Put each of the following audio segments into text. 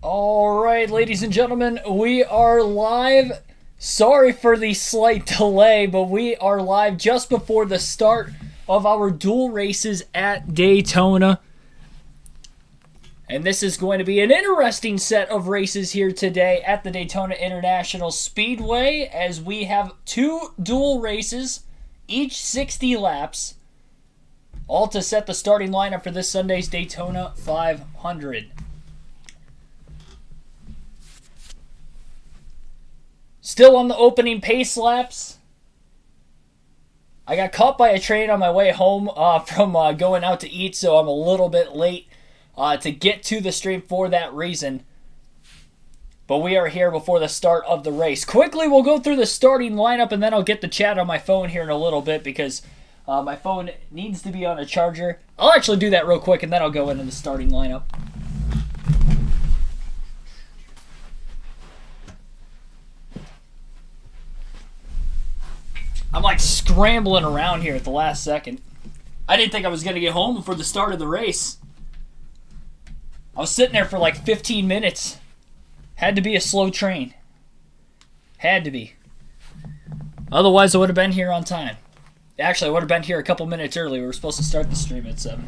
All right, ladies and gentlemen, we are live. Sorry for the slight delay, but we are live just before the start of our dual races at Daytona. And this is going to be an interesting set of races here today at the Daytona International Speedway, as we have two dual races, each 60 laps, all to set the starting lineup for this Sunday's Daytona 500. Still on the opening pace laps. I got caught by a train on my way home from going out to eat, so I'm a little bit late to get to the stream for that reason. But we are here before the start of the race. Quickly, we'll go through the starting lineup, and then I'll get the chat on my phone here in a little bit because my phone needs to be on a charger. I'll actually do that real quick, and then I'll go into the starting lineup. I'm like scrambling around here at the last second. I didn't think I was going to get home before the start of the race. I was sitting there for like 15 minutes. Had to be a slow train. Had to be. Otherwise, I would have been here on time. Actually, I would have been here a couple minutes early. We were supposed to start the stream at 7.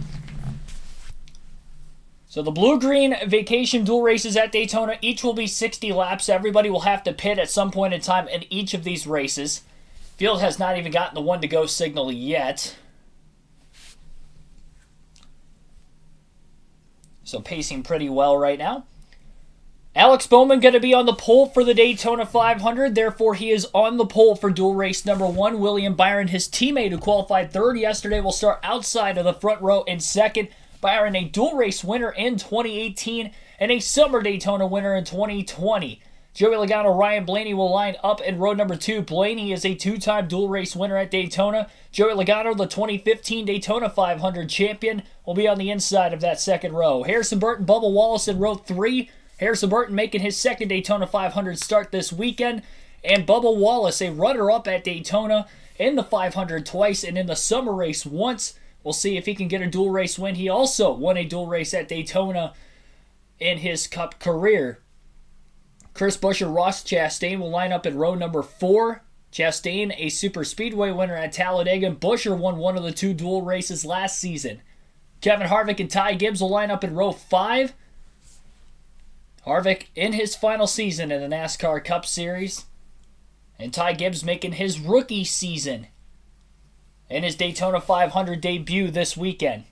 So the Bluegreen Vacation Dual Races at Daytona, each will be 60 laps. Everybody will have to pit at some point in time in each of these races. Field has not even gotten the one-to-go signal yet. So pacing pretty well right now. Alex Bowman going to be on the pole for the Daytona 500. Therefore, he is on the pole for dual race number 1. William Byron, his teammate who qualified third yesterday, will start outside of the front row in second. Byron, a dual race winner in 2018 and a Summer Daytona winner in 2020. Joey Logano, Ryan Blaney will line up in row number 2. Blaney is a two-time dual race winner at Daytona. Joey Logano, the 2015 Daytona 500 champion, will be on the inside of that second row. Harrison Burton, Bubba Wallace in row 3. Harrison Burton making his second Daytona 500 start this weekend. And Bubba Wallace, a runner-up at Daytona in the 500 twice and in the summer race once. We'll see if he can get a dual race win. He also won a dual race at Daytona in his Cup career. Chris Buescher, Ross Chastain will line up in row number 4. Chastain, a super speedway winner at Talladega. Buescher won one of the two dual races last season. Kevin Harvick and Ty Gibbs will line up in row 5. Harvick in his final season in the NASCAR Cup Series. And Ty Gibbs making his rookie season in his Daytona 500 debut this weekend.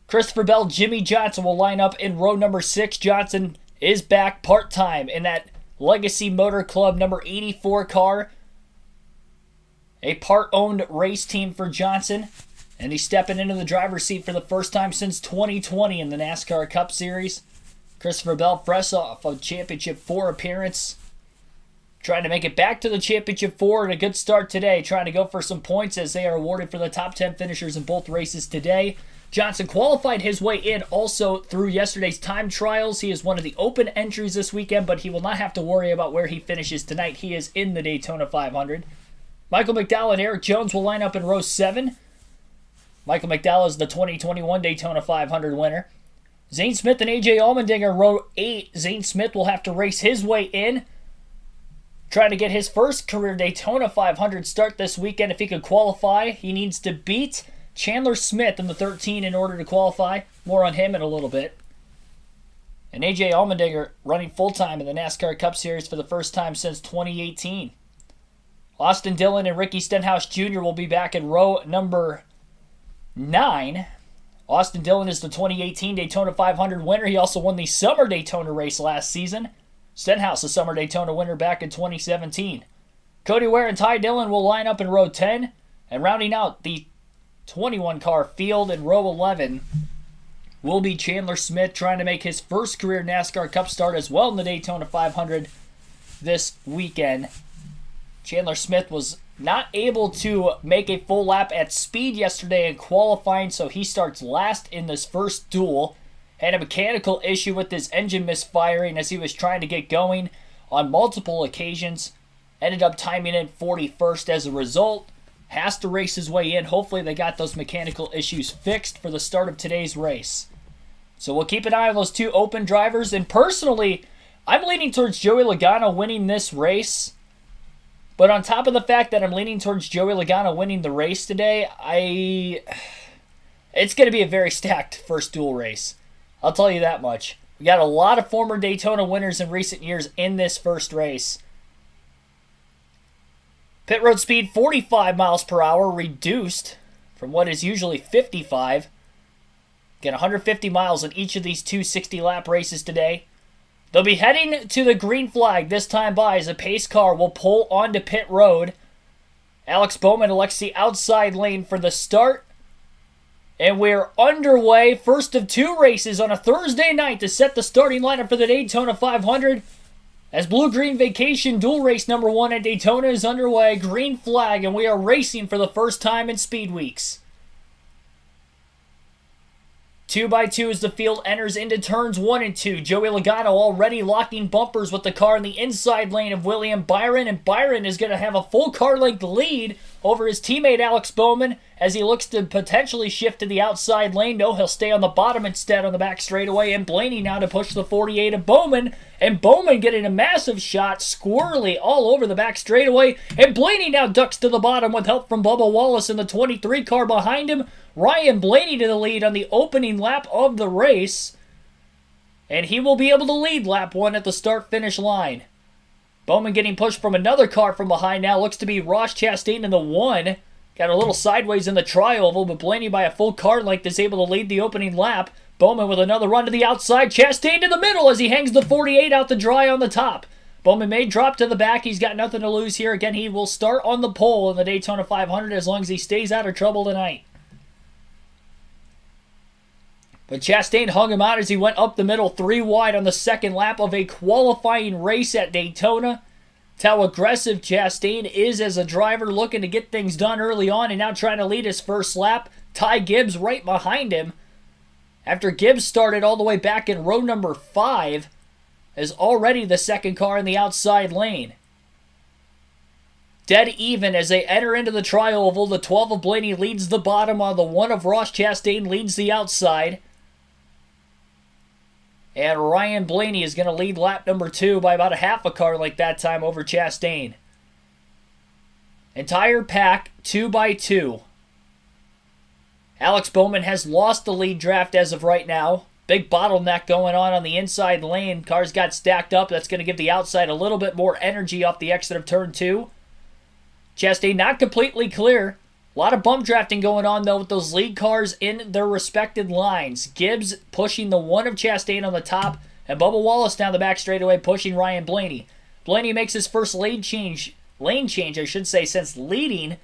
Christopher Bell, Jimmy Johnson will line up in row number 6. Johnson is back part-time in that Legacy Motor Club number 84 car. A part-owned race team for Johnson. And he's stepping into the driver's seat for the first time since 2020 in the NASCAR Cup Series. Christopher Bell, fresh off of Championship 4 appearance. Trying to make it back to the Championship 4 and a good start today. Trying to go for some points as they are awarded for the top 10 finishers in both races today. Johnson qualified his way in also through yesterday's time trials. He is one of the open entries this weekend, but he will not have to worry about where he finishes tonight. He is in the Daytona 500. Michael McDowell and Eric Jones will line up in row 7. Michael McDowell is the 2021 Daytona 500 winner. Zane Smith and AJ Allmendinger, row 8. Zane Smith will have to race his way in, trying to get his first career Daytona 500 start this weekend. If he could qualify, he needs to beat Chandler Smith in the 13 in order to qualify. More on him in a little bit. And AJ Allmendinger running full-time in the NASCAR Cup Series for the first time since 2018. Austin Dillon and Ricky Stenhouse Jr. will be back in row number 9. Austin Dillon is the 2018 Daytona 500 winner. He also won the Summer Daytona race last season. Stenhouse, the Summer Daytona winner back in 2017. Cody Ware and Ty Dillon will line up in row 10. And rounding out the 21 car field in row 11 will be Chandler Smith, trying to make his first career NASCAR Cup start as well in the Daytona 500 this weekend. Chandler Smith was not able to make a full lap at speed yesterday in qualifying, so he starts last in this first duel. Had a mechanical issue with his engine misfiring as he was trying to get going on multiple occasions. Ended up timing in 41st as a result. Has to race his way in. Hopefully they got those mechanical issues fixed for the start of today's race. So we'll keep an eye on those two open drivers. And personally, I'm leaning towards Joey Logano winning this race. But on top of the fact that I'm leaning towards Joey Logano winning the race today, it's going to be a very stacked first duel race. I'll tell you that much. We got a lot of former Daytona winners in recent years in this first race. Pit road speed 45 miles per hour, reduced from what is usually 55. Get 150 miles in each of these two 60-lap races today. They'll be heading to the green flag this time by as a pace car will pull onto pit road. Alex Bowman elects the outside lane for the start. And we're underway. First of two races on a Thursday night to set the starting lineup for the Daytona 500. As Bluegreen Vacation Duel Race number 1 at Daytona is underway. Green flag, and we are racing for the first time in Speed Weeks. 2x2 as the field enters into turns 1 and 2. Joey Logano already locking bumpers with the car in the inside lane of William Byron. And Byron is going to have a full car length lead over his teammate Alex Bowman as he looks to potentially shift to the outside lane. No, he'll stay on the bottom instead on the back straightaway. And Blaney now to push the 48 of Bowman. And Bowman getting a massive shot, squirrely all over the back straightaway. And Blaney now ducks to the bottom with help from Bubba Wallace in the 23 car behind him. Ryan Blaney to the lead on the opening lap of the race. And he will be able to lead lap 1 at the start-finish line. Bowman getting pushed from another car from behind now. Looks to be Ross Chastain in the 1. Got a little sideways in the tri-oval, but Blaney by a full car length is able to lead the opening lap. Bowman with another run to the outside. Chastain to the middle as he hangs the 48 out to dry on the top. Bowman may drop to the back. He's got nothing to lose here. Again, he will start on the pole in the Daytona 500 as long as he stays out of trouble tonight. But Chastain hung him out as he went up the middle 3 wide on the second lap of a qualifying race at Daytona. That's how aggressive Chastain is as a driver, looking to get things done early on and now trying to lead his first lap. Ty Gibbs right behind him. After Gibbs started all the way back in row number 5, is already the second car in the outside lane. Dead even as they enter into the tri-oval. The 12 of Blaney leads the bottom, while the 1 of Ross Chastain leads the outside. And Ryan Blaney is going to lead lap number 2 by about a half a car like that time over Chastain. Entire pack 2x2. Alex Bowman has lost the lead draft as of right now. Big bottleneck going on the inside lane. Cars got stacked up. That's going to give the outside a little bit more energy off the exit of turn 2. Chastain not completely clear. A lot of bump drafting going on, though, with those lead cars in their respected lines. Gibbs pushing the 1 of Chastain on the top, and Bubba Wallace down the back straightaway pushing Ryan Blaney. Blaney makes his first lane change, since leading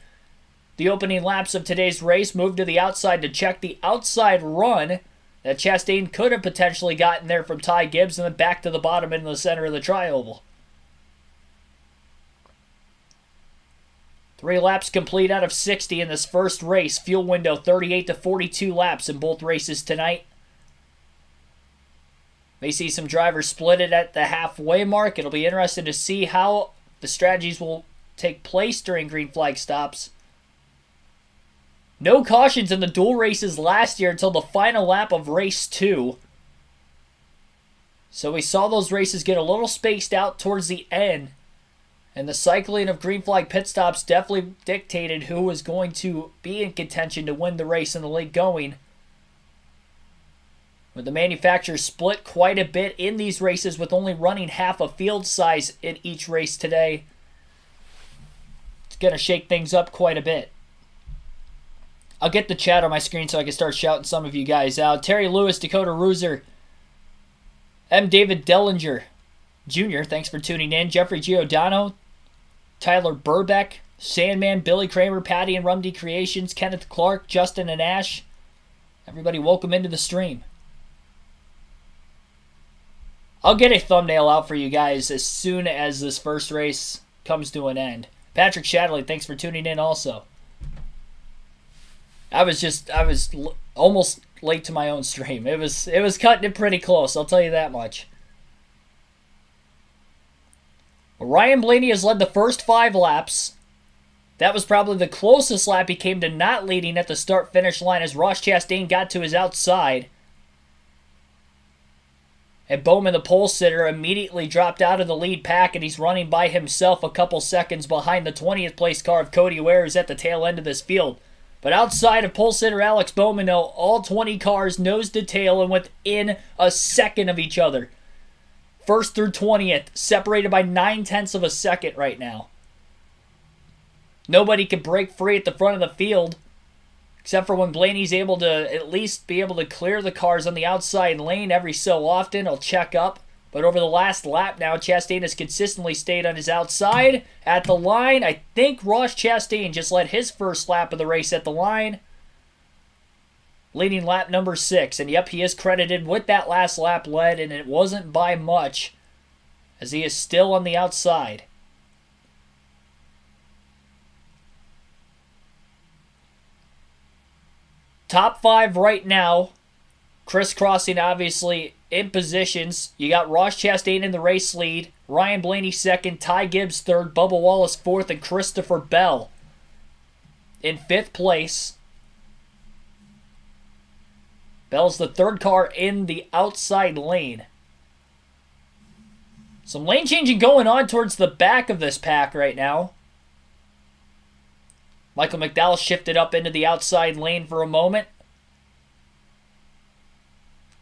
the opening laps of today's race. Moved to the outside to check the outside run that Chastain could have potentially gotten there from Ty Gibbs, and then back to the bottom into the center of the tri-oval. 3 laps complete out of 60 in this first race. Fuel window 38 to 42 laps in both races tonight. May see some drivers split it at the halfway mark. It'll be interesting to see how the strategies will take place during green flag stops. No cautions in the dual races last year until the final lap of race 2. So we saw those races get a little spaced out towards the end. And the cycling of green flag pit stops definitely dictated who was going to be in contention to win the race in the late going. With the manufacturers split quite a bit in these races, with only running half a field size in each race today, it's going to shake things up quite a bit. I'll get the chat on my screen so I can start shouting some of you guys out. Terry Lewis, Dakota Rooser, M. David Dellinger Jr., thanks for tuning in. Jeffrey Giordano, Tyler Burbeck, Sandman, Billy Kramer, Patty and Rumdy Creations, Kenneth Clark, Justin and Ash. Everybody, welcome into the stream. I'll get a thumbnail out for you guys as soon as this first race comes to an end. Patrick Shadley, thanks for tuning in also. I was almost late to my own stream. It was cutting it pretty close, I'll tell you that much. Ryan Blaney has led the first 5 laps. That was probably the closest lap he came to not leading at the start-finish line as Ross Chastain got to his outside. And Bowman, the pole sitter, immediately dropped out of the lead pack, and he's running by himself a couple seconds behind the 20th place car of Cody Ware, who's at the tail end of this field. But outside of pole sitter Alex Bowman, though, all 20 cars nose to tail and within a second of each other. First through 20th, separated by 9/10 of a second right now. Nobody can break free at the front of the field, except for when Blaney's able to at least be able to clear the cars on the outside lane every so often. He'll check up. But over the last lap now, Chastain has consistently stayed on his outside at the line. I think Ross Chastain just led his first lap of the race at the line, leading lap number 6. And yep, he is credited with that last lap led, and it wasn't by much, as he is still on the outside. Top 5 right now, crisscrossing obviously in positions. You got Ross Chastain in the race lead, Ryan Blaney second, Ty Gibbs third, Bubba Wallace fourth, and Christopher Bell in 5th place. Bell's the third car in the outside lane. Some lane changing going on towards the back of this pack right now. Michael McDowell shifted up into the outside lane for a moment.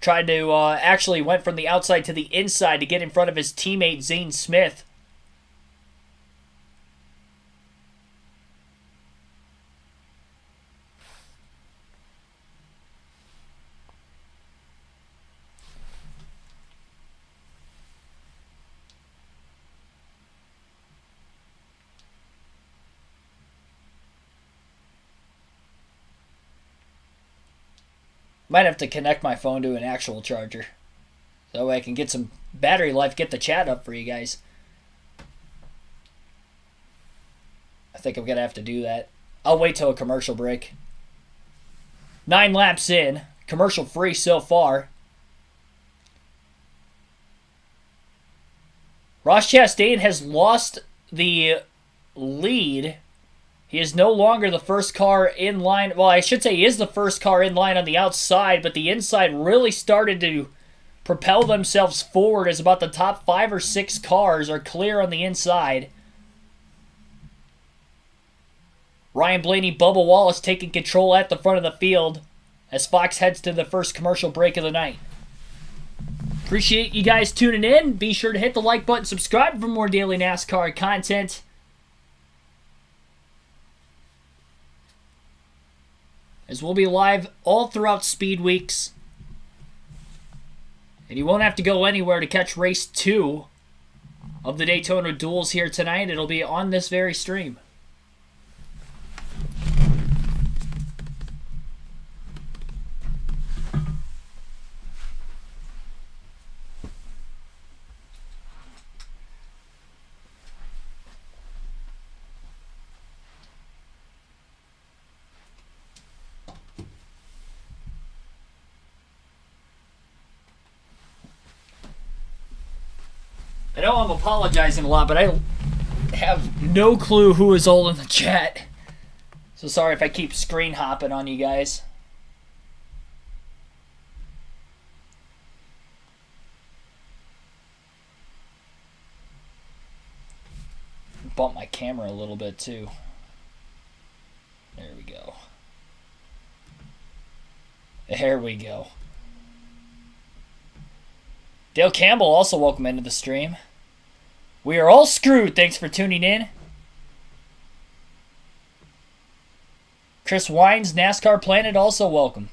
Tried to, actually went from the outside to the inside to get in front of his teammate Zane Smith. Might have to connect my phone to an actual charger. That way I can get some battery life, get the chat up for you guys. I think I'm going to have to do that. I'll wait till a commercial break. 9 laps in. Commercial free so far. Ross Chastain has lost the lead. He is no longer the first car in line. Well, I should say he is the first car in line on the outside, but the inside really started to propel themselves forward as about the top 5 or 6 cars are clear on the inside. Ryan Blaney, Bubba Wallace taking control at the front of the field as Fox heads to the first commercial break of the night. Appreciate you guys tuning in. Be sure to hit the like button, subscribe for more daily NASCAR content. As we'll be live all throughout Speed Weeks. And you won't have to go anywhere to catch race 2 of the Daytona Duels here tonight. It'll be on this very stream. I know I'm apologizing a lot, but I have no clue who is all in the chat. So sorry if I keep screen hopping on you guys. Bump my camera a little bit too. There we go. There we go. Dale Campbell also welcome into the stream. We are all screwed. Thanks for tuning in. Chris Wines, NASCAR Planet, also welcome.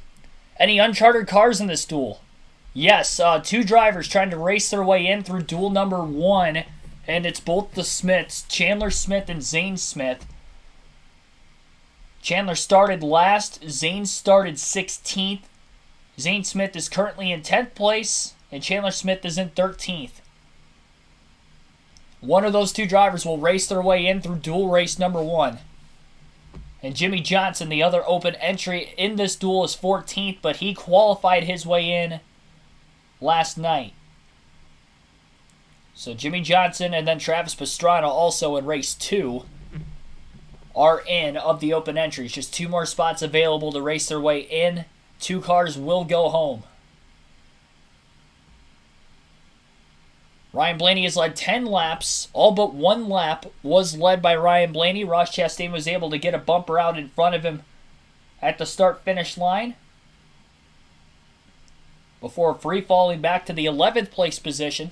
Any uncharted cars in this duel? Yes, 2 drivers trying to race their way in through duel number 1, and it's both the Smiths, Chandler Smith and Zane Smith. Chandler started last. Zane started 16th. Zane Smith is currently in 10th place, and Chandler Smith is in 13th. One of those 2 drivers will race their way in through duel race number 1. And Jimmy Johnson, the other open entry in this duel, is 14th, but he qualified his way in last night. So Jimmy Johnson and then Travis Pastrana also in race 2 are in of the open entries. Just 2 more spots available to race their way in. 2 cars will go home. Ryan Blaney has led 10 laps. All but one lap was led by Ryan Blaney. Ross Chastain was able to get a bumper out in front of him at the start-finish line before free-falling back to the 11th place position.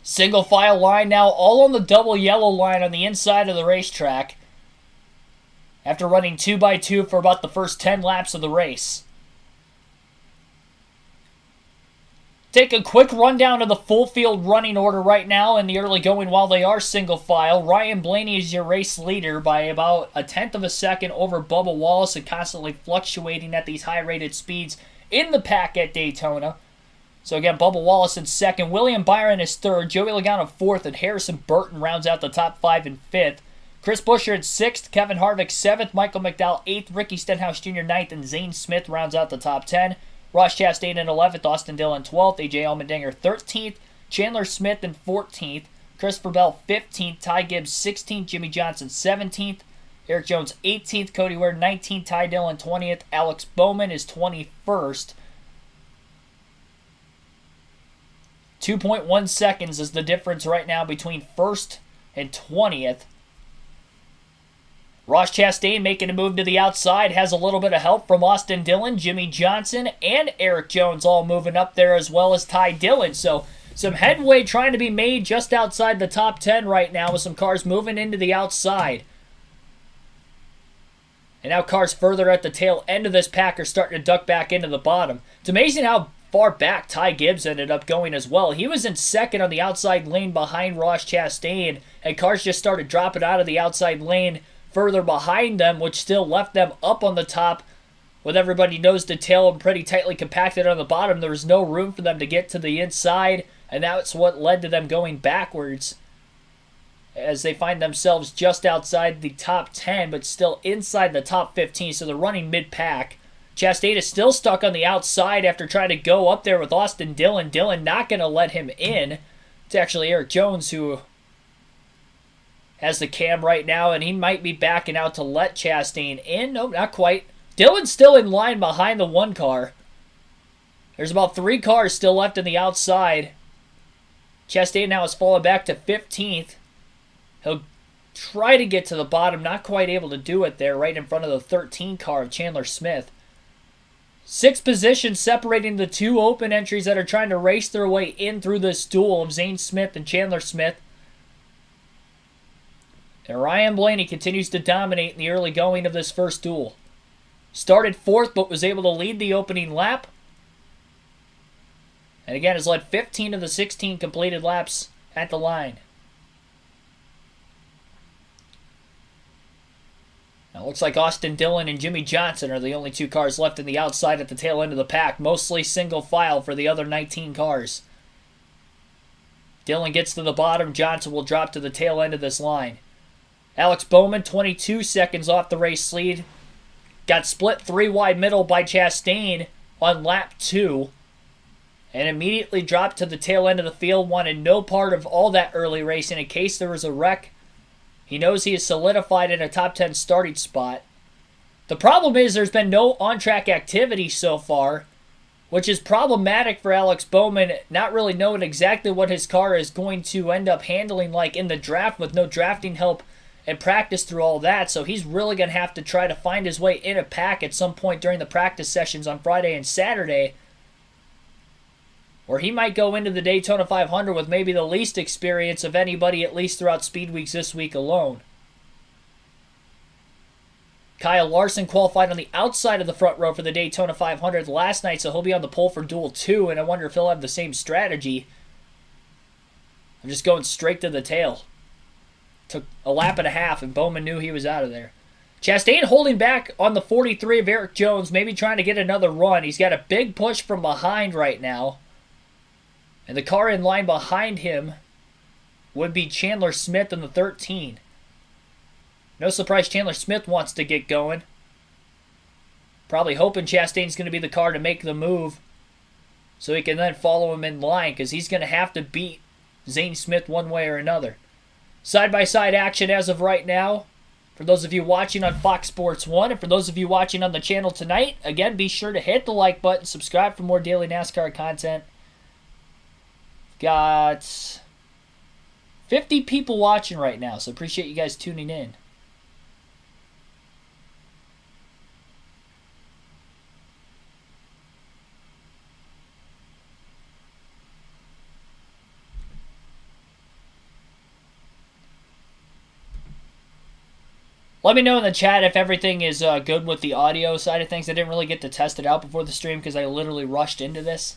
Single file line now, all on the double yellow line on the inside of the racetrack after running 2x2 for about the first 10 laps of the race. Take a quick rundown of the full field running order right now in the early going while they are single file. Ryan Blaney is your race leader by about a tenth of a second over Bubba Wallace and constantly fluctuating at these high rated speeds in the pack at Daytona. So again, Bubba Wallace in second, William Byron is third, Joey Logano fourth, and Harrison Burton rounds out the top five in fifth. Chris Buescher in sixth, Kevin Harvick seventh, Michael McDowell eighth, Ricky Stenhouse Jr. ninth, and Zane Smith rounds out the top 10. Ross Chastain in 11th, Austin Dillon 12th, AJ Allmendinger 13th, Chandler Smith in 14th, Christopher Bell 15th, Ty Gibbs 16th, Jimmy Johnson 17th, Eric Jones 18th, Cody Ware 19th, Ty Dillon 20th, Alex Bowman is 21st. 2.1 seconds is the difference right now between 1st and 20th. Ross Chastain making a move to the outside, has a little bit of help from Austin Dillon, Jimmy Johnson, and Eric Jones all moving up there, as well as Ty Dillon. So some headway trying to be made just outside the top 10 right now with some cars moving into the outside. And now cars further at the tail end of this pack are starting to duck back into the bottom. It's amazing how far back Ty Gibbs ended up going as well. He was in second on the outside lane behind Ross Chastain, and cars just started dropping out of the outside lane further behind them, which still left them up on the top with everybody nose to tail and pretty tightly compacted on the bottom. There was no room for them to get to the inside, and that's what led to them going backwards as they find themselves just outside the top 10, but still inside the top 15, so they're running mid-pack. Chastain is still stuck on the outside after trying to go up there with Austin Dillon. Dillon not going to let him in. It's actually Eric Jones who has the cam right now, and he might be backing out to let Chastain in. Nope, not quite. Dillon's still in line behind the one car. There's about 3 cars still left in the outside. Chastain now has fallen back to 15th. He'll try to get to the bottom, not quite able to do it there, right in front of the 13 car of Chandler Smith. 6 positions separating the 2 open entries that are trying to race their way in through this duel of Zane Smith and Chandler Smith. And Ryan Blaney continues to dominate in the early going of this first duel. Started 4th, but was able to lead the opening lap. And again, has led 15 of the 16 completed laps at the line. Now, it looks like Austin Dillon and Jimmy Johnson are the only 2 cars left in the outside at the tail end of the pack. Mostly single file for the other 19 cars. Dillon gets to the bottom. Johnson will drop to the tail end of this line. Alex Bowman, 22 seconds off the race lead. Got split 3 wide middle by Chastain on lap 2. And immediately dropped to the tail end of the field. Wanted no part of all that early racing in case there was a wreck. He knows he is solidified in a top 10 starting spot. The problem is there's been no on-track activity so far, which is problematic for Alex Bowman, not really knowing exactly what his car is going to end up handling like in the draft with no drafting help and practice through all that. So he's really going to have to try to find his way in a pack at some point during the practice sessions on Friday and Saturday, or he might go into the Daytona 500 with maybe the least experience of anybody, at least throughout Speed Weeks this week alone. Kyle Larson qualified on the outside of the front row for the Daytona 500 last night, so he'll be on the pole for Duel 2, and I wonder if he'll have the same strategy. I'm just going straight to the tail. Took a lap and a half, and Bowman knew he was out of there. Chastain holding back on the 43 of Eric Jones, maybe trying to get another run. He's got a big push from behind right now. And the car in line behind him would be Chandler Smith in the 13. No surprise Chandler Smith wants to get going. Probably hoping Chastain's going to be the car to make the move. so he can then follow him in line, because he's going to have to beat Zane Smith one way or another. Side-by-side action as of right now. For those of you watching on Fox Sports 1, and for those of you watching on the channel tonight, again, be sure to hit the like button, subscribe for more daily NASCAR content. Got 50 people watching right now, so appreciate you guys tuning in. Let me know in the chat if everything is good with the audio side of things. I didn't really get to test it out before the stream because I literally rushed into this.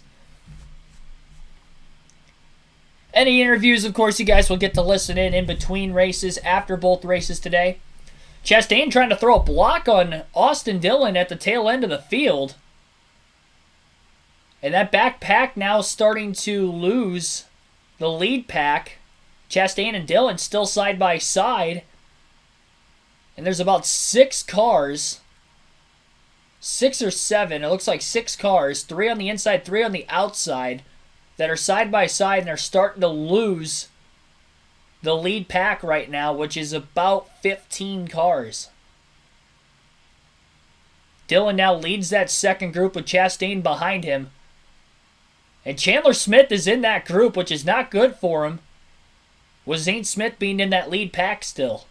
Any interviews, of course, you guys will get to listen in between races, after both races today. Chastain trying to throw a block on Austin Dillon at the tail end of the field. And that back pack now starting to lose the lead pack. Chastain and Dillon still side by side. And there's about 6 cars, 6 or 7, it looks like 6 cars, 3 on the inside, 3 on the outside, that are side by side, and they're starting to lose the lead pack right now, which is about 15 cars. Dillon now leads that second group with Chastain behind him. And Chandler Smith is in that group, which is not good for him, with Zane Smith being in that lead pack still.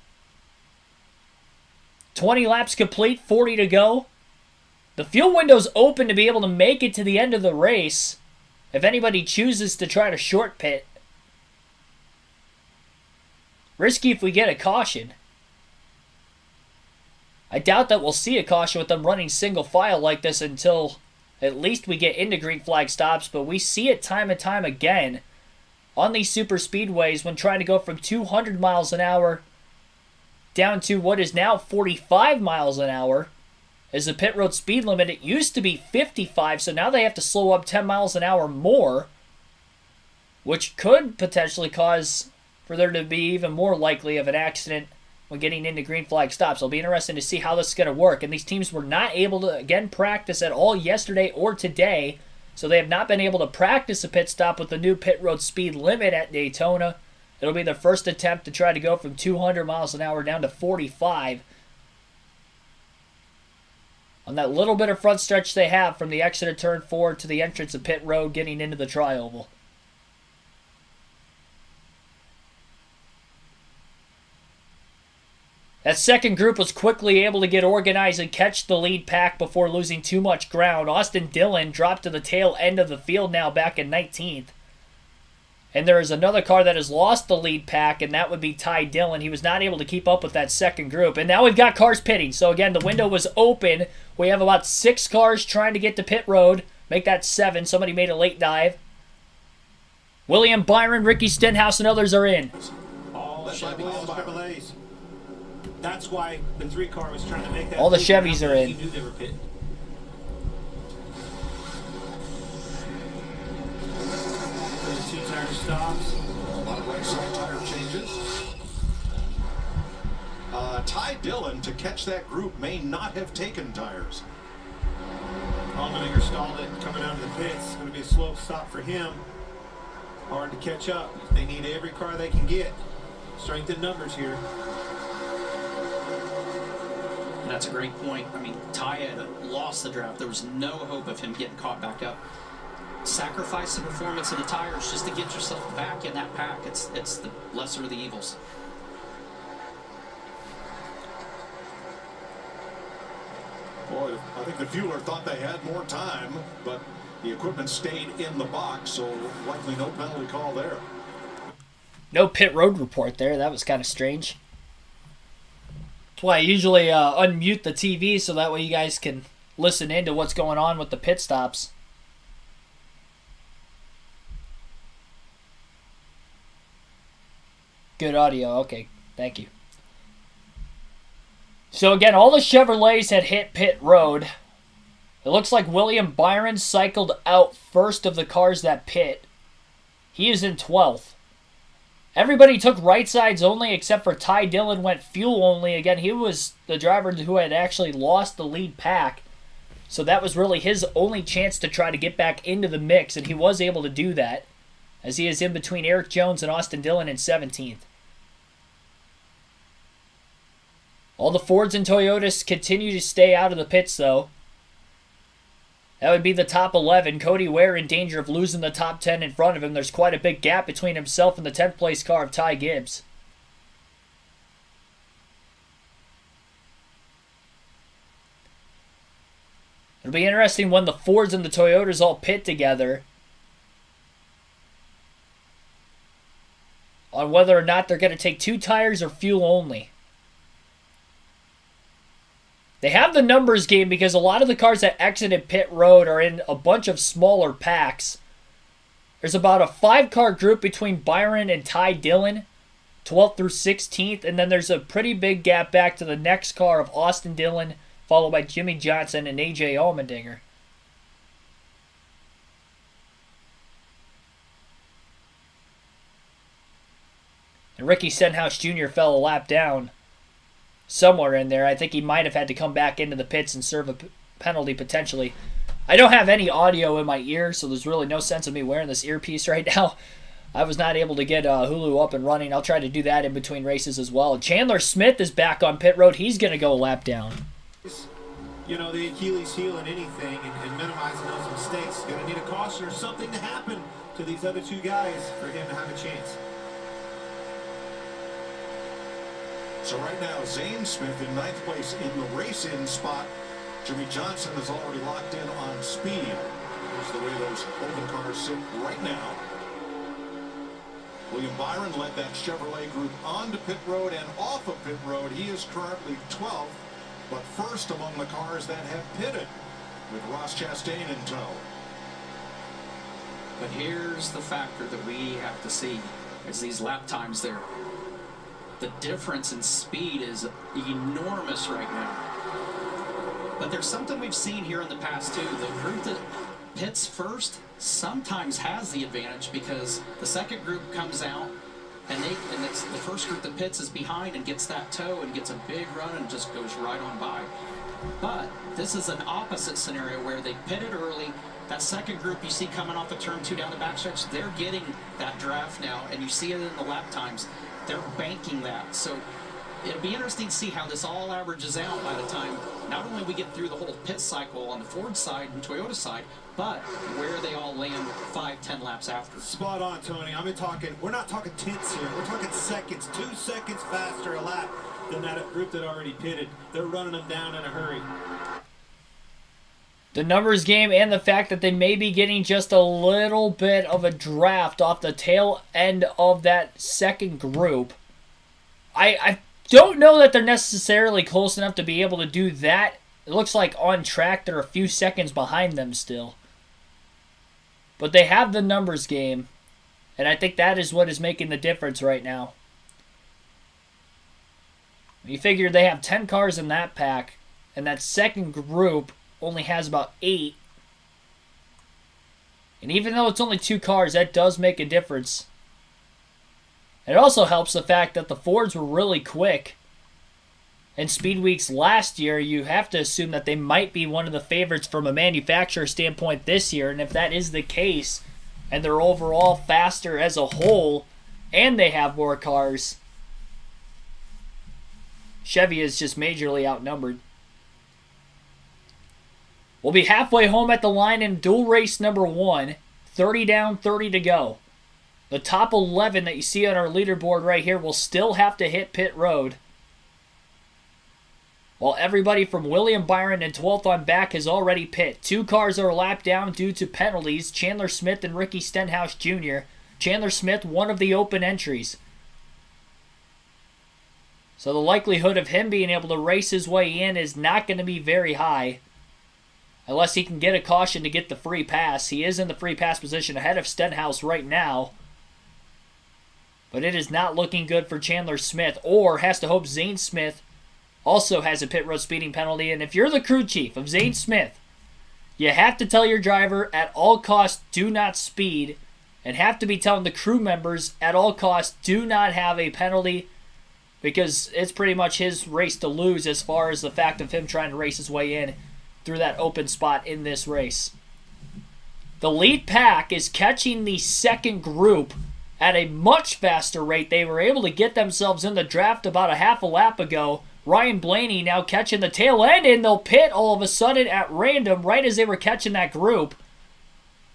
20 laps complete, 40 to go. The fuel window's open to be able to make it to the end of the race if anybody chooses to try to short pit. Risky if we get a caution. I doubt that we'll see a caution with them running single file like this until at least we get into green flag stops, but we see it time and time again on these super speedways when trying to go from 200 miles an hour down to what is now 45 miles an hour is the pit road speed limit. It used to be 55, so now they have to slow up 10 miles an hour more, which could potentially cause for there to be even more likely of an accident when getting into green flag stops. It'll be interesting to see how this is going to work. And these teams were not able to, again, practice at all yesterday or today, so they have not been able to practice a pit stop with the new pit road speed limit at Daytona. It'll be their first attempt to try to go from 200 miles an hour down to 45 on that little bit of front stretch they have from the exit of turn 4 to the entrance of pit road getting into the tri-oval. That second group was quickly able to get organized and catch the lead pack before losing too much ground. Austin Dillon dropped to the tail end of the field now, back in 19th. And there is another car that has lost the lead pack, and that would be Ty Dillon. He was not able to keep up with that second group. And now we've got cars pitting. So again, the window was open. We have about 6 cars trying to get to pit road. Make that 7. Somebody made a late dive. William Byron, Ricky Stenhouse, and others are in. All the Chevrolets. That's why the 3 car was trying to make that. All the Chevys are in. He knew they were pitting. Tire stops. A lot of right side tire changes. Ty Dillon, to catch that group, may not have taken tires. Allmendinger stalled it coming out of the pits. It's going to be a slow stop for him. Hard to catch up. They need every car they can get. Strength in numbers here. And that's a great point. I mean, Ty had lost the draft. There was no hope of him getting caught back up. Sacrifice the performance of the tires just to get yourself back in that pack. It's the lesser of the evils. Boy, I think the fueler thought they had more time, but the equipment stayed in the box, so likely no penalty call there. No pit road report there. That was kind of strange. That's why I usually unmute the TV so that way you guys can listen in to what's going on with the pit stops. Good audio. Okay, thank you. So again, all the Chevrolets had hit pit road. It looks like William Byron cycled out first of the cars that pit. He is in 12th. Everybody took right sides only except for Ty Dillon went fuel only. Again, he was the driver who had actually lost the lead pack. So that was really his only chance to try to get back into the mix, and he was able to do that, as he is in between Eric Jones and Austin Dillon in 17th. All the Fords and Toyotas continue to stay out of the pits, though. That would be the top 11. Cody Ware in danger of losing the top 10 in front of him. There's quite a big gap between himself and the 10th place car of Ty Gibbs. It'll be interesting when the Fords and the Toyotas all pit together on whether or not they're going to take 2 tires or fuel only. They have the numbers game because a lot of the cars that exited pit road are in a bunch of smaller packs. There's about a 5-car group between Byron and Ty Dillon, 12th through 16th, and then there's a pretty big gap back to the next car of Austin Dillon, followed by Jimmy Johnson and AJ Allmendinger. And Ricky Stenhouse Jr. fell a lap down somewhere in there. I think he might have had to come back into the pits and serve a penalty potentially. I don't have any audio in my ear, so there's really no sense of me wearing this earpiece right now. I was not able to get Hulu up and running. I'll try to do that in between races as well. Chandler Smith is back on pit road. He's going to go a lap down. You know, the Achilles heel in anything and minimizing those mistakes. Going to need a caution or something to happen to these other 2 guys for him to have a chance. So right now, Zane Smith in 9th place in the race-in spot. Jimmy Johnson is already locked in on speed. Here's the way those open cars sit right now. William Byron led that Chevrolet group onto pit road and off of pit road. He is currently 12th, but first among the cars that have pitted, with Ross Chastain in tow. But here's the factor that we have to see is these lap times there. The difference in speed is enormous right now. But there's something we've seen here in the past too. The group that pits first sometimes has the advantage because the second group comes out and it's the first group that pits is behind and gets that tow and gets a big run and just goes right on by. But this is an opposite scenario where they pitted early. That second group you see coming off of turn 2 down the backstretch, they're getting that draft now, and you see it in the lap times. They're banking that. So it'll be interesting to see how this all averages out by the time not only we get through the whole pit cycle on the Ford side and Toyota side, but where they all land 5-10 laps after. Spot on, Tony. We're not talking tenths here. We're talking seconds. 2 seconds faster a lap than that group that already pitted. They're running them down in a hurry. The numbers game and the fact that they may be getting just a little bit of a draft off the tail end of that second group. I don't know that they're necessarily close enough to be able to do that. It looks like on track they're a few seconds behind them still. But they have the numbers game, and I think that is what is making the difference right now. You figure they have 10 cars in that pack, and that second group only has about 8. And even though it's only 2 cars, that does make a difference. It also helps the fact that the Fords were really quick. In Speed Weeks last year, you have to assume that they might be one of the favorites from a manufacturer standpoint this year. And if that is the case, and they're overall faster as a whole, and they have more cars, Chevy is just majorly outnumbered. We'll be halfway home at the line in dual race number 1. 30 down, 30 to go. The top 11 that you see on our leaderboard right here will still have to hit pit road. While everybody from William Byron and 12th on back has already pit. 2 cars are a lap down due to penalties. Chandler Smith and Ricky Stenhouse Jr. Chandler Smith, one of the open entries. So the likelihood of him being able to race his way in is not going to be very high. Unless he can get a caution to get the free pass. He is in the free pass position ahead of Stenhouse right now. But it is not looking good for Chandler Smith. Or has to hope Zane Smith also has a pit road speeding penalty. And if you're the crew chief of Zane Smith, you have to tell your driver at all costs do not speed. And have to be telling the crew members at all costs do not have a penalty. Because it's pretty much his race to lose as far as the fact of him trying to race his way in through that open spot in this race. The lead pack is catching the second group at a much faster rate. They were able to get themselves in the draft about a half a lap ago. Ryan Blaney now catching the tail end, and they'll pit all of a sudden at random right as they were catching that group.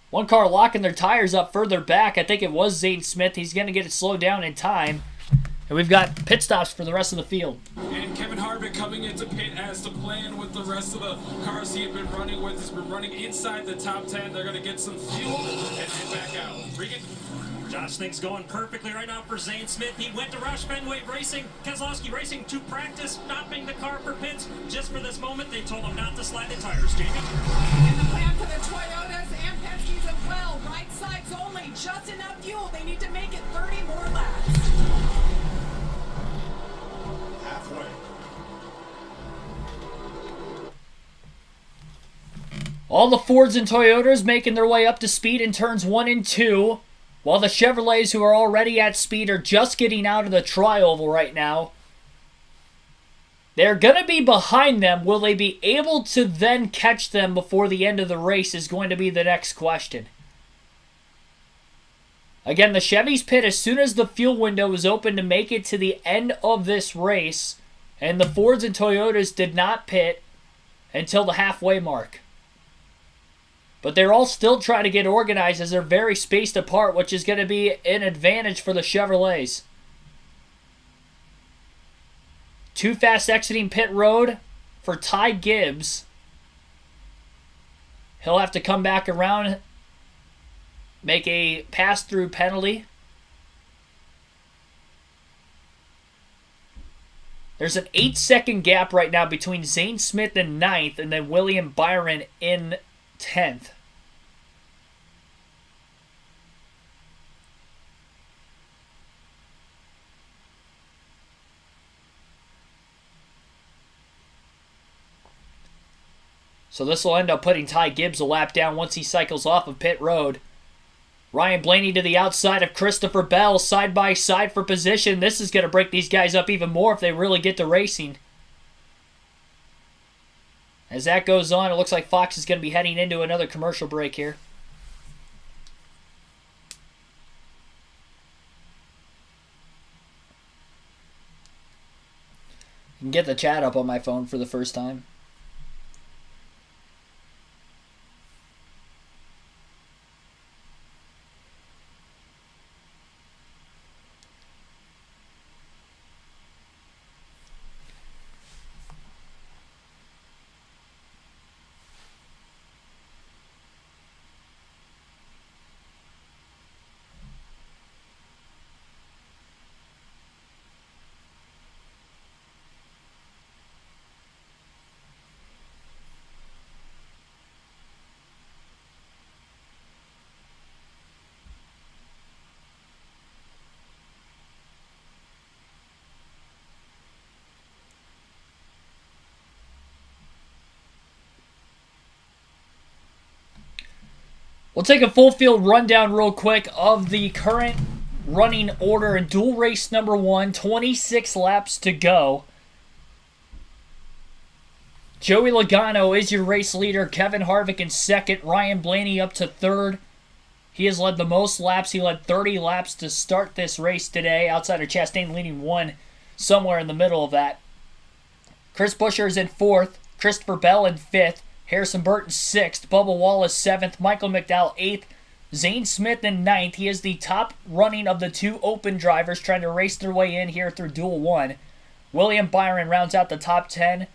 One car locking their tires up further back. I think it was Zane Smith. He's going to get it slowed down in time. And we've got pit stops for the rest of the field. And Kevin Harvick coming into pit as to plan with the rest of the cars he had been running with. He's been running inside the top 10. They're going to get some fuel and head back out. Regan? Josh, things going perfectly right now for Zane Smith. He went to Roush Fenway Racing, Keselowski Racing, to practice stopping the car for pits. Just for this moment, they told him not to slide the tires, Jamie. And the plan for the Toyotas and Penske's as well. Right sides only, just enough fuel. They need to make it 30 more laps. Halfway. All the Fords and Toyotas making their way up to speed in turns 1 and 2, while the Chevrolets, who are already at speed, are just getting out of the tri-oval right now. They're going to be behind them. Will they be able to then catch them before the end of the race is going to be the next question. Again, the Chevys pit as soon as the fuel window was open to make it to the end of this race, and the Fords and Toyotas did not pit until the halfway mark. But they're all still trying to get organized as they're very spaced apart, which is going to be an advantage for the Chevrolets. Too fast exiting pit road for Ty Gibbs. He'll have to come back around, make a pass-through penalty. There's an 8-second gap right now between Zane Smith in 9th and then William Byron in 10th. So this will end up putting Ty Gibbs a lap down once he cycles off of pit road. Ryan Blaney to the outside of Christopher Bell, side by side for position. This is going to break these guys up even more if they really get to racing. As that goes on, it looks like Fox is going to be heading into another commercial break here. I can get the chat up on my phone for the first time. We'll take a full field rundown real quick of the current running order in dual race number 1. 26 laps to go. Joey Logano is your race leader. Kevin Harvick in second. Ryan Blaney up to third. He has led the most laps. He led 30 laps to start this race today. Outside of Chastain leading 1, somewhere in the middle of that. Chris Buescher is in fourth. Christopher Bell in fifth. Harrison Burton 6th, Bubba Wallace 7th, Michael McDowell 8th, Zane Smith in 9th. He is the top running of the 2 open drivers trying to race their way in here through Duel 1. William Byron rounds out the top 10.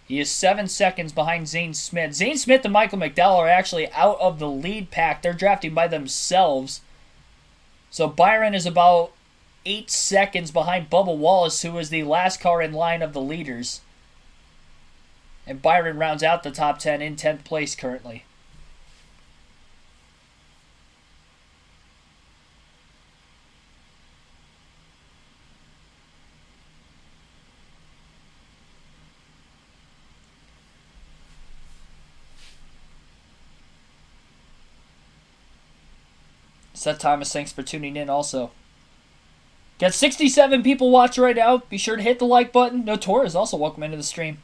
He is 7 seconds behind Zane Smith. Zane Smith and Michael McDowell are actually out of the lead pack. They're drafting by themselves. So Byron is about 8 seconds behind Bubba Wallace, who is the last car in line of the leaders. And Byron rounds out the top 10 in 10th place currently. Seth Thomas, thanks for tuning in also. Got 67 people watching right now. Be sure to hit the like button. No Torres also welcome into the stream.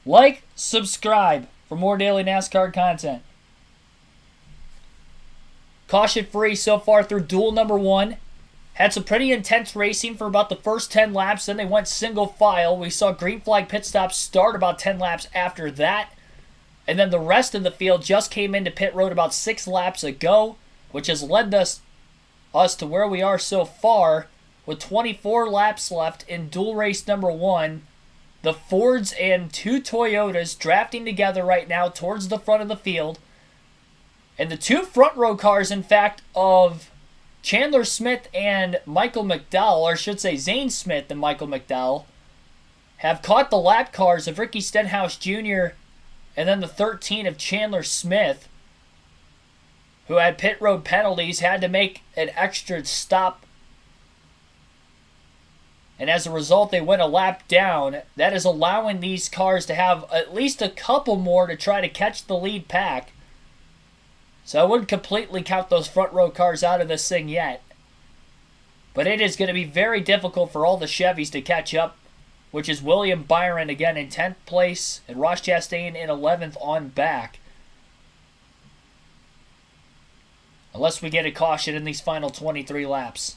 Like, subscribe. for more daily NASCAR content. Caution free so far through duel number 1. Had some pretty intense racing for about the first 10 laps, then they went single file. We saw green flag pit stops start about 10 laps after that. And then the rest of the field just came into pit road about 6 laps ago, which has led us to where we are so far with 24 laps left in duel race number 1. The Fords and 2 Toyotas drafting together right now towards the front of the field. And the 2 front row cars, in fact, of Chandler Smith and Michael McDowell, or I should say Zane Smith and Michael McDowell, have caught the lap cars of Ricky Stenhouse Jr. and then the 13 of Chandler Smith, who had pit road penalties, had to make an extra stop. And as a result, they went a lap down. That is allowing these cars to have at least a couple more to try to catch the lead pack. So I wouldn't completely count those front row cars out of this thing yet. But it is going to be very difficult for all the Chevys to catch up, which is William Byron again in 10th place and Ross Chastain in 11th on back. Unless we get a caution in these final 23 laps.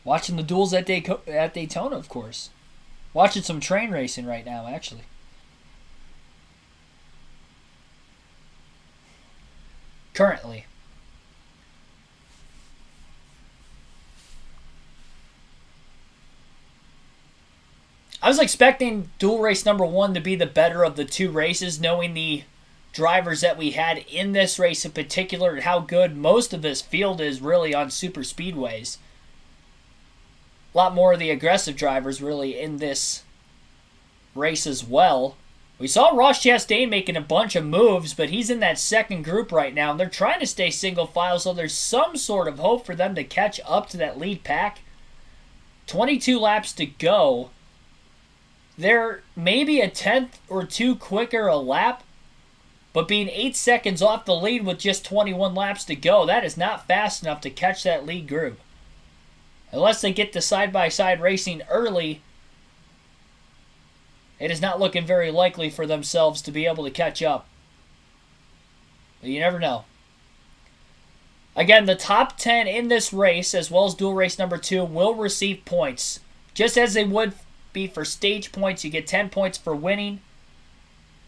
Watching the duels at Daytona, of course. Watching some train racing right now, actually. Currently. I was expecting duel race number 1 to be the better of the 2 races, knowing the drivers that we had in this race in particular and how good most of this field is really on super speedways. A lot more of the aggressive drivers really in this race as well. We saw Ross Chastain making a bunch of moves, but he's in that second group right now, and they're trying to stay single file, so there's some sort of hope for them to catch up to that lead pack. 22 laps to go. They're maybe a tenth or 2 quicker a lap, but being 8 seconds off the lead with just 21 laps to go, that is not fast enough to catch that lead group. Unless they get to side-by-side racing early, it is not looking very likely for themselves to be able to catch up. But you never know. Again, the top 10 in this race, as well as duel race number 2, will receive points. Just as they would be for stage points, you get 10 points for winning.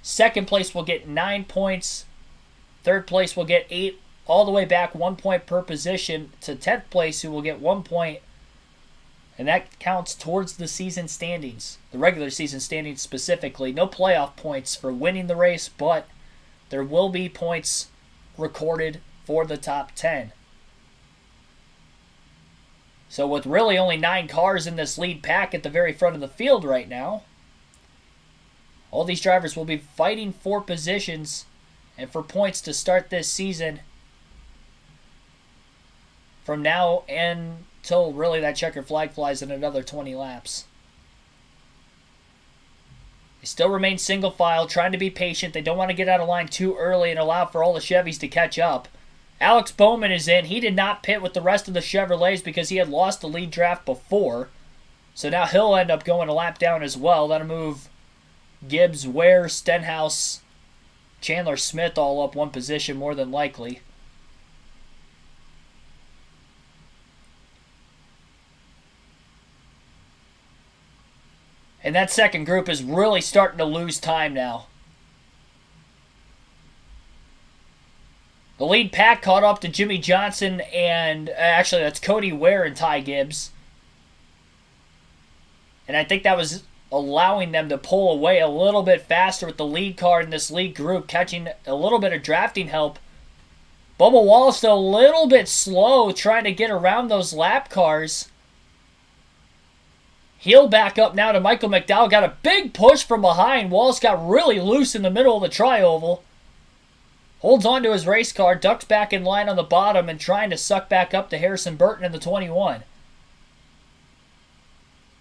Second place will get 9 points. Third place will get 8, all the way back 1 point per position to 10th place, who will get 1 point. And that counts towards the season standings, the regular season standings specifically. No playoff points for winning the race, but there will be points recorded for the top 10. So with really only 9 cars in this lead pack at the very front of the field right now, all these drivers will be fighting for positions and for points to start this season from now until really that checkered flag flies in another 20 laps. They still remain single file, trying to be patient. They don't want to get out of line too early and allow for all the Chevys to catch up. Alex Bowman is in. He did not pit with the rest of the Chevrolets because he had lost the lead draft before. So now he'll end up going a lap down as well. That'll move Gibbs, Ware, Stenhouse, Chandler Smith all up 1 position more than likely. And that second group is really starting to lose time now. The lead pack caught up to Jimmy Johnson and, actually that's Cody Ware and Ty Gibbs. And I think that was allowing them to pull away a little bit faster with the lead car in this lead group, catching a little bit of drafting help. Bubba Wallace still a little bit slow trying to get around those lap cars. He'll back up now to Michael McDowell. Got a big push from behind. Wallace got really loose in the middle of the tri-oval. Holds on to his race car, ducks back in line on the bottom and trying to suck back up to Harrison Burton in the 21.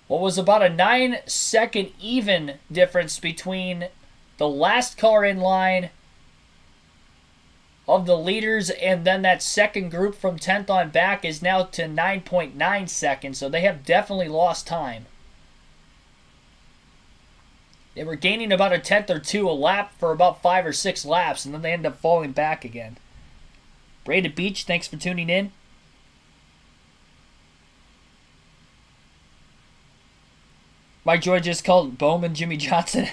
What was about a 9-second even difference between the last car in line of the leaders, and then that second group from 10th on back is now to 9.9 seconds, so they have definitely lost time. They were gaining about a tenth or two a lap for about 5 or 6 laps, and then they end up falling back again. Brandon Beach, thanks for tuning in. Mike Joy just called Bowman Jimmy Johnson.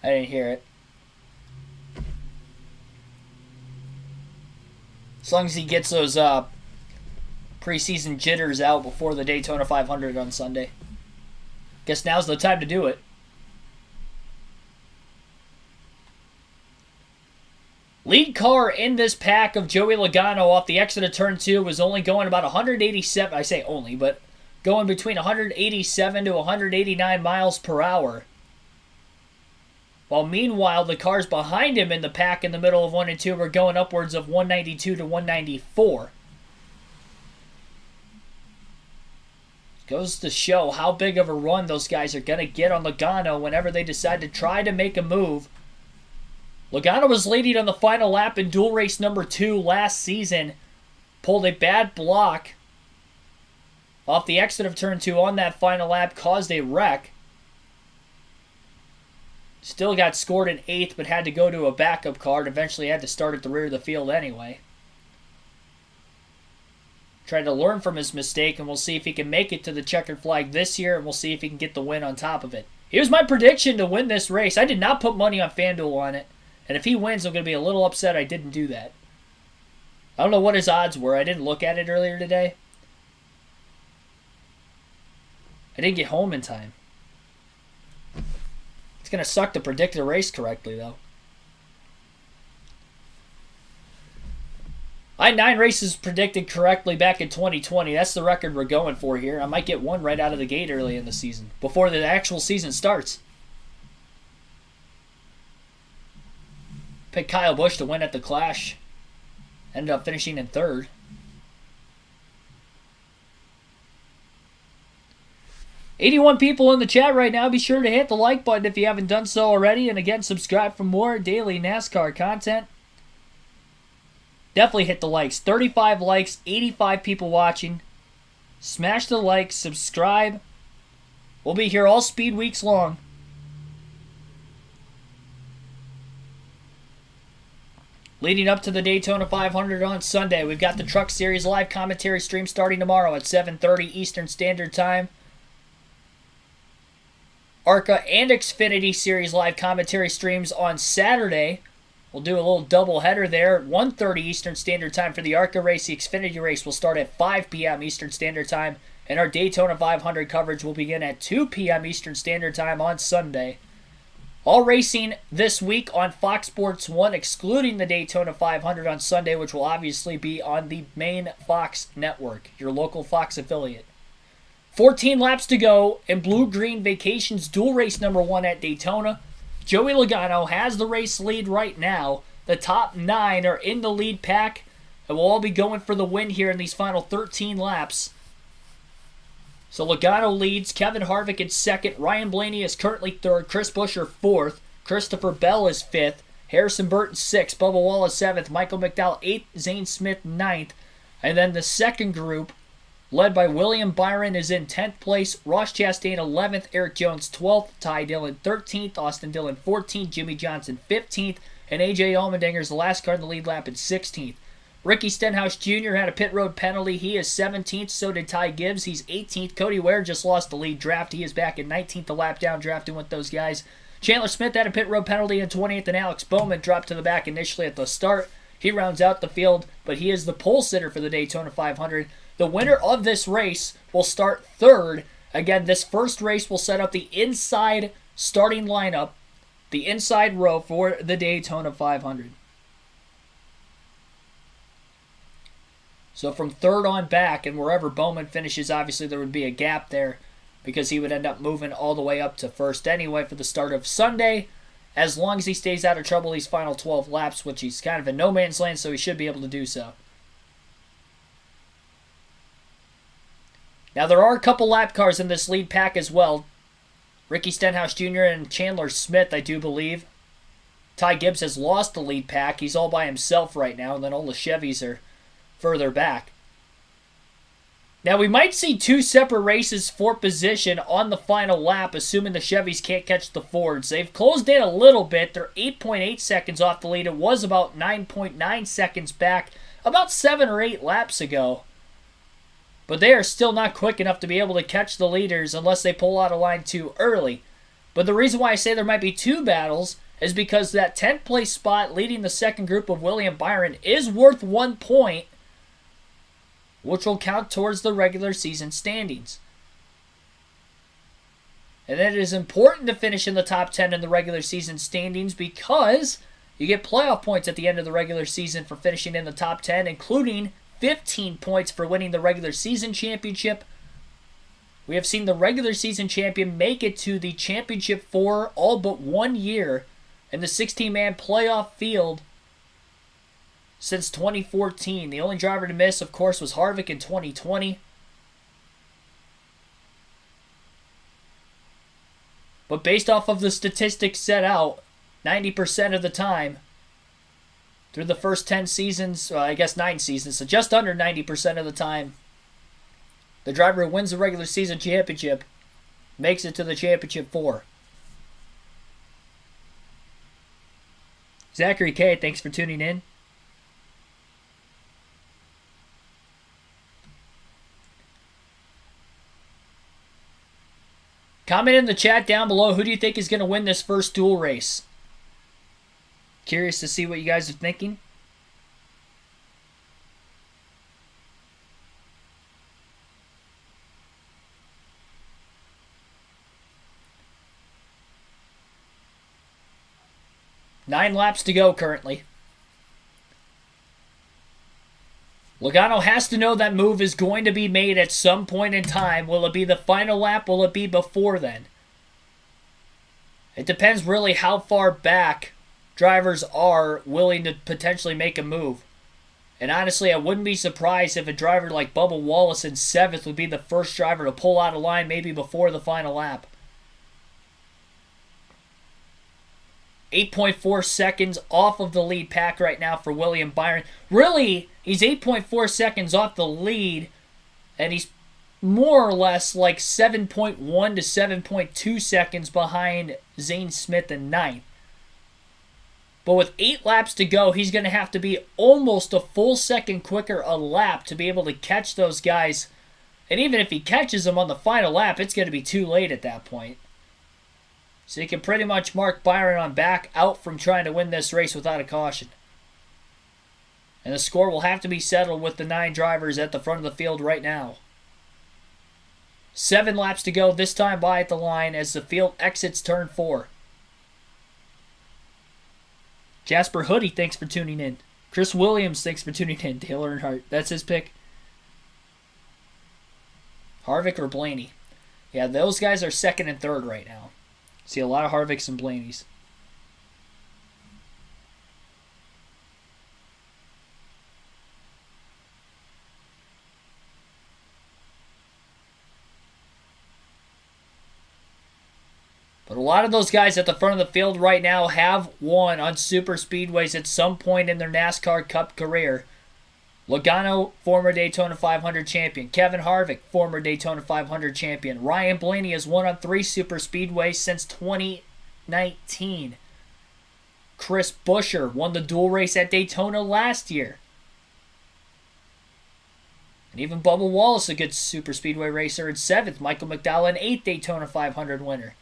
I didn't hear it. As long as he gets those preseason jitters out before the Daytona 500 on Sunday. Guess now's the time to do it. Lead car in this pack of Joey Logano off the exit of turn 2 was only going about 187, I say only, but going between 187 to 189 miles per hour. While meanwhile, the cars behind him in the pack in the middle of 1 and 2 were going upwards of 192 to 194. Goes to show how big of a run those guys are going to get on Logano whenever they decide to try to make a move. Logano was leading on the final lap in dual race number 2 last season. Pulled a bad block off the exit of turn 2 on that final lap, caused a wreck. Still got scored in 8th, but had to go to a backup car and eventually had to start at the rear of the field anyway. Trying to learn from his mistake, and we'll see if he can make it to the checkered flag this year, and we'll see if he can get the win on top of it. Here's my prediction to win this race. I did not put money on FanDuel on it, and if he wins, I'm going to be a little upset I didn't do that. I don't know what his odds were. I didn't look at it earlier today. I didn't get home in time. It's going to suck to predict the race correctly, though. I had 9 races predicted correctly back in 2020. That's the record we're going for here. I might get one right out of the gate early in the season, before the actual season starts. Picked Kyle Busch to win at the Clash. Ended up finishing in 3rd. $81 people in the chat right now. Be sure to hit the like button if you haven't done so already. And again, subscribe for more daily NASCAR content. Definitely hit the likes. 35 likes, 85 people watching. Smash the like, subscribe. We'll be here all speed weeks long. Leading up to the Daytona 500 on Sunday, we've got the Truck Series live commentary stream starting tomorrow at 7:30 Eastern Standard Time. ARCA and Xfinity Series live commentary streams on Saturday. We'll do a little double header there at 1:30 Eastern Standard Time for the ARCA race. The Xfinity race will start at 5 p.m. Eastern Standard Time, and our Daytona 500 coverage will begin at 2 p.m. Eastern Standard Time on Sunday. All racing this week on Fox Sports 1, excluding the Daytona 500 on Sunday, which will obviously be on the main Fox network, your local Fox affiliate. 14 laps to go in Bluegreen Vacations dual race number 1 at Daytona. Joey Logano has the race lead right now. The top 9 are in the lead pack, and we'll all be going for the win here in these final 13 laps. So Logano leads, Kevin Harvick in 2nd, Ryan Blaney is currently 3rd, Chris Buescher 4th, Christopher Bell is 5th, Harrison Burton 6th, Bubba Wallace 7th, Michael McDowell 8th, Zane Smith 9th, and then the second group, led by William Byron, is in 10th place. Ross Chastain 11th. Eric Jones 12th. Ty Dillon 13th. Austin Dillon 14th. Jimmy Johnson 15th. And A.J. Allmendinger's the last car in the lead lap at 16th. Ricky Stenhouse Jr. had a pit road penalty. He is 17th. So did Ty Gibbs. He's 18th. Cody Ware just lost the lead draft. He is back in 19th, the lap down, drafting with those guys. Chandler Smith had a pit road penalty in 20th. And Alex Bowman dropped to the back initially at the start. He rounds out the field, but he is the pole sitter for the Daytona 500. The winner of this race will start 3rd. Again, this first race will set up the inside starting lineup, the inside row for the Daytona 500. So from 3rd on back, and wherever Bowman finishes, obviously there would be a gap there because he would end up moving all the way up to 1st anyway for the start of Sunday. As long as he stays out of trouble these final 12 laps, which he's kind of in no man's land, so he should be able to do so. Now, there are a couple lap cars in this lead pack as well. Ricky Stenhouse Jr. and Chandler Smith, I do believe. Ty Gibbs has lost the lead pack. He's all by himself right now, and then all the Chevys are further back. Now, we might see two separate races for position on the final lap, assuming the Chevys can't catch the Fords. They've closed in a little bit. They're 8.8 seconds off the lead. It was about 9.9 seconds back about 7 or 8 laps ago. But they are still not quick enough to be able to catch the leaders unless they pull out of line too early. But the reason why I say there might be two battles is because that 10th place spot leading the second group of William Byron is worth 1 point, which will count towards the regular season standings. And it is important to finish in the top 10 in the regular season standings because you get playoff points at the end of the regular season for finishing in the top 10, including 15 points for winning the regular season championship. We have seen the regular season champion make it to the championship for all but 1 year in the 16-man playoff field since 2014. The only driver to miss, of course, was Harvick in 2020. But based off of the statistics set out, 90% of the time, through the first 10 seasons, I guess 9 seasons, so just under 90% of the time, the driver who wins the regular season championship makes it to the championship 4. Zachary K., thanks for tuning in. Comment in the chat down below, who do you think is going to win this first duel race? Curious to see what you guys are thinking. Nine laps to go currently. Logano has to know that move is going to be made at some point in time. Will it be the final lap? Will it be before then? It depends really how far back drivers are willing to potentially make a move. And honestly, I wouldn't be surprised if a driver like Bubba Wallace in 7th would be the first driver to pull out of line maybe before the final lap. 8.4 seconds off of the lead pack right now for William Byron. Really, he's 8.4 seconds off the lead, and he's more or less like 7.1 to 7.2 seconds behind Zane Smith in 9th. But with 8 laps to go, he's going to have to be almost a full second quicker a lap to be able to catch those guys. And even if he catches them on the final lap, it's going to be too late at that point. So you can pretty much mark Byron on back out from trying to win this race without a caution. And the score will have to be settled with the 9 drivers at the front of the field right now. 7 laps to go, this time by at the line as the field exits turn 4. Jasper Hoodie, thanks for tuning in. Chris Williams, thanks for tuning in. Dale Earnhardt, that's his pick. Harvick or Blaney? Yeah, those guys are 2nd and 3rd right now. See a lot of Harvicks and Blaneys. But a lot of those guys at the front of the field right now have won on super speedways at some point in their NASCAR Cup career. Logano, former Daytona 500 champion. Kevin Harvick, former Daytona 500 champion. Ryan Blaney has won on 3 super speedways since 2019. Chris Buescher won the dual race at Daytona last year. And even Bubba Wallace, a good super speedway racer, in 7th. Michael McDowell, an 8th Daytona 500 winner.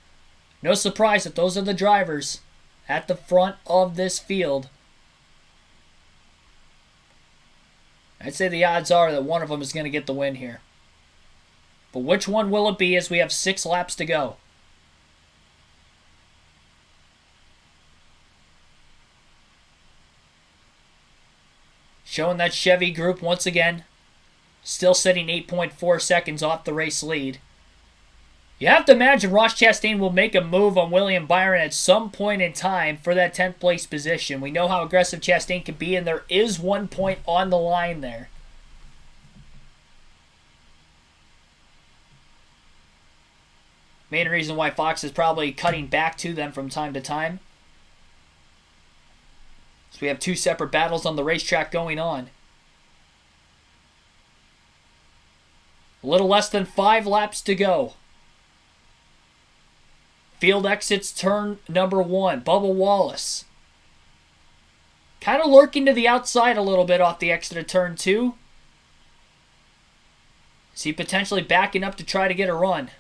No surprise that those are the drivers at the front of this field. I'd say the odds are that one of them is going to get the win here. But which one will it be as we have 6 laps to go? Showing that Chevy group once again, still sitting 8.4 seconds off the race lead. You have to imagine Ross Chastain will make a move on William Byron at some point in time for that 10th place position. We know how aggressive Chastain can be, and there is 1 point on the line there. Main reason why Fox is probably cutting back to them from time to time. So we have two separate battles on the racetrack going on. A little less than 5 laps to go. Field exits turn number 1. Bubba Wallace. Kind of lurking to the outside a little bit off the exit of turn 2. Is he potentially backing up to try to get a run?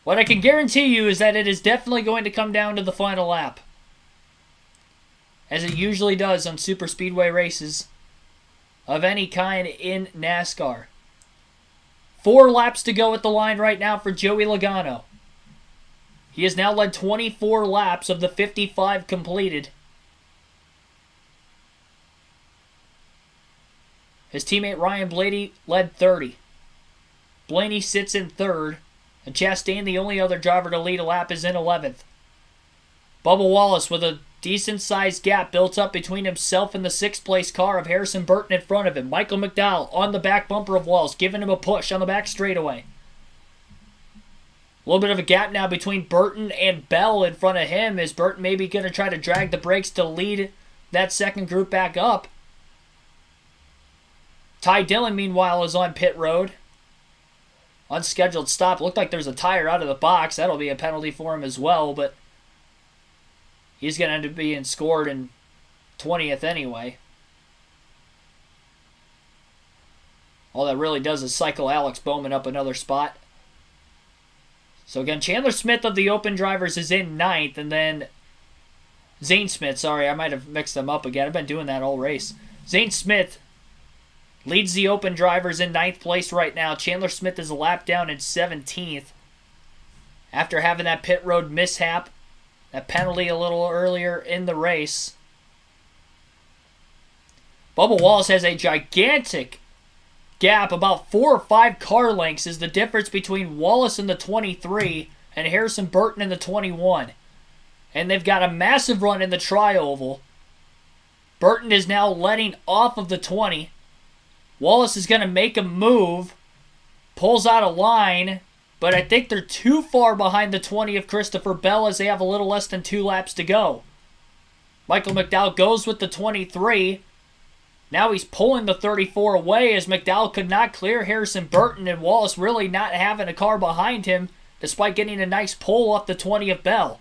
What I can guarantee you is that it is definitely going to come down to the final lap, as it usually does on super speedway races of any kind in NASCAR. 4 laps to go at the line right now for Joey Logano. He has now led 24 laps of the 55 completed. His teammate Ryan Blaney led 30. Blaney sits in 3rd, and Chastain, the only other driver to lead a lap, is in 11th. Bubba Wallace with a decent-sized gap built up between himself and the 6th-place car of Harrison Burton in front of him. Michael McDowell on the back bumper of Wallace, giving him a push on the back straightaway. A little bit of a gap now between Burton and Bell in front of him. Is Burton maybe going to try to drag the brakes to lead that second group back up? Ty Dillon, meanwhile, is on pit road. Unscheduled stop. Looked like there's a tire out of the box. That'll be a penalty for him as well, but he's going to end up being scored in 20th anyway. All that really does is cycle Alex Bowman up another spot. So again, Chandler Smith of the Open Drivers is in 9th, and then Zane Smith, sorry, I might have mixed them up again. I've been doing that all race. Zane Smith leads the Open Drivers in 9th place right now. Chandler Smith is a lap down in 17th after having that pit road mishap, that penalty a little earlier in the race. Bubba Wallace has a gigantic gap, about 4 or 5 car lengths is the difference between Wallace in the 23 and Harrison Burton in the 21. And they've got a massive run in the tri-oval. Burton is now letting off of the 20. Wallace is going to make a move, pulls out a line, but I think they're too far behind the 20 of Christopher Bell as they have a little less than 2 laps to go. Michael McDowell goes with the 23. Now he's pulling the 34 away as McDowell could not clear Harrison Burton, and Wallace really not having a car behind him despite getting a nice pull off the 20 of Bell.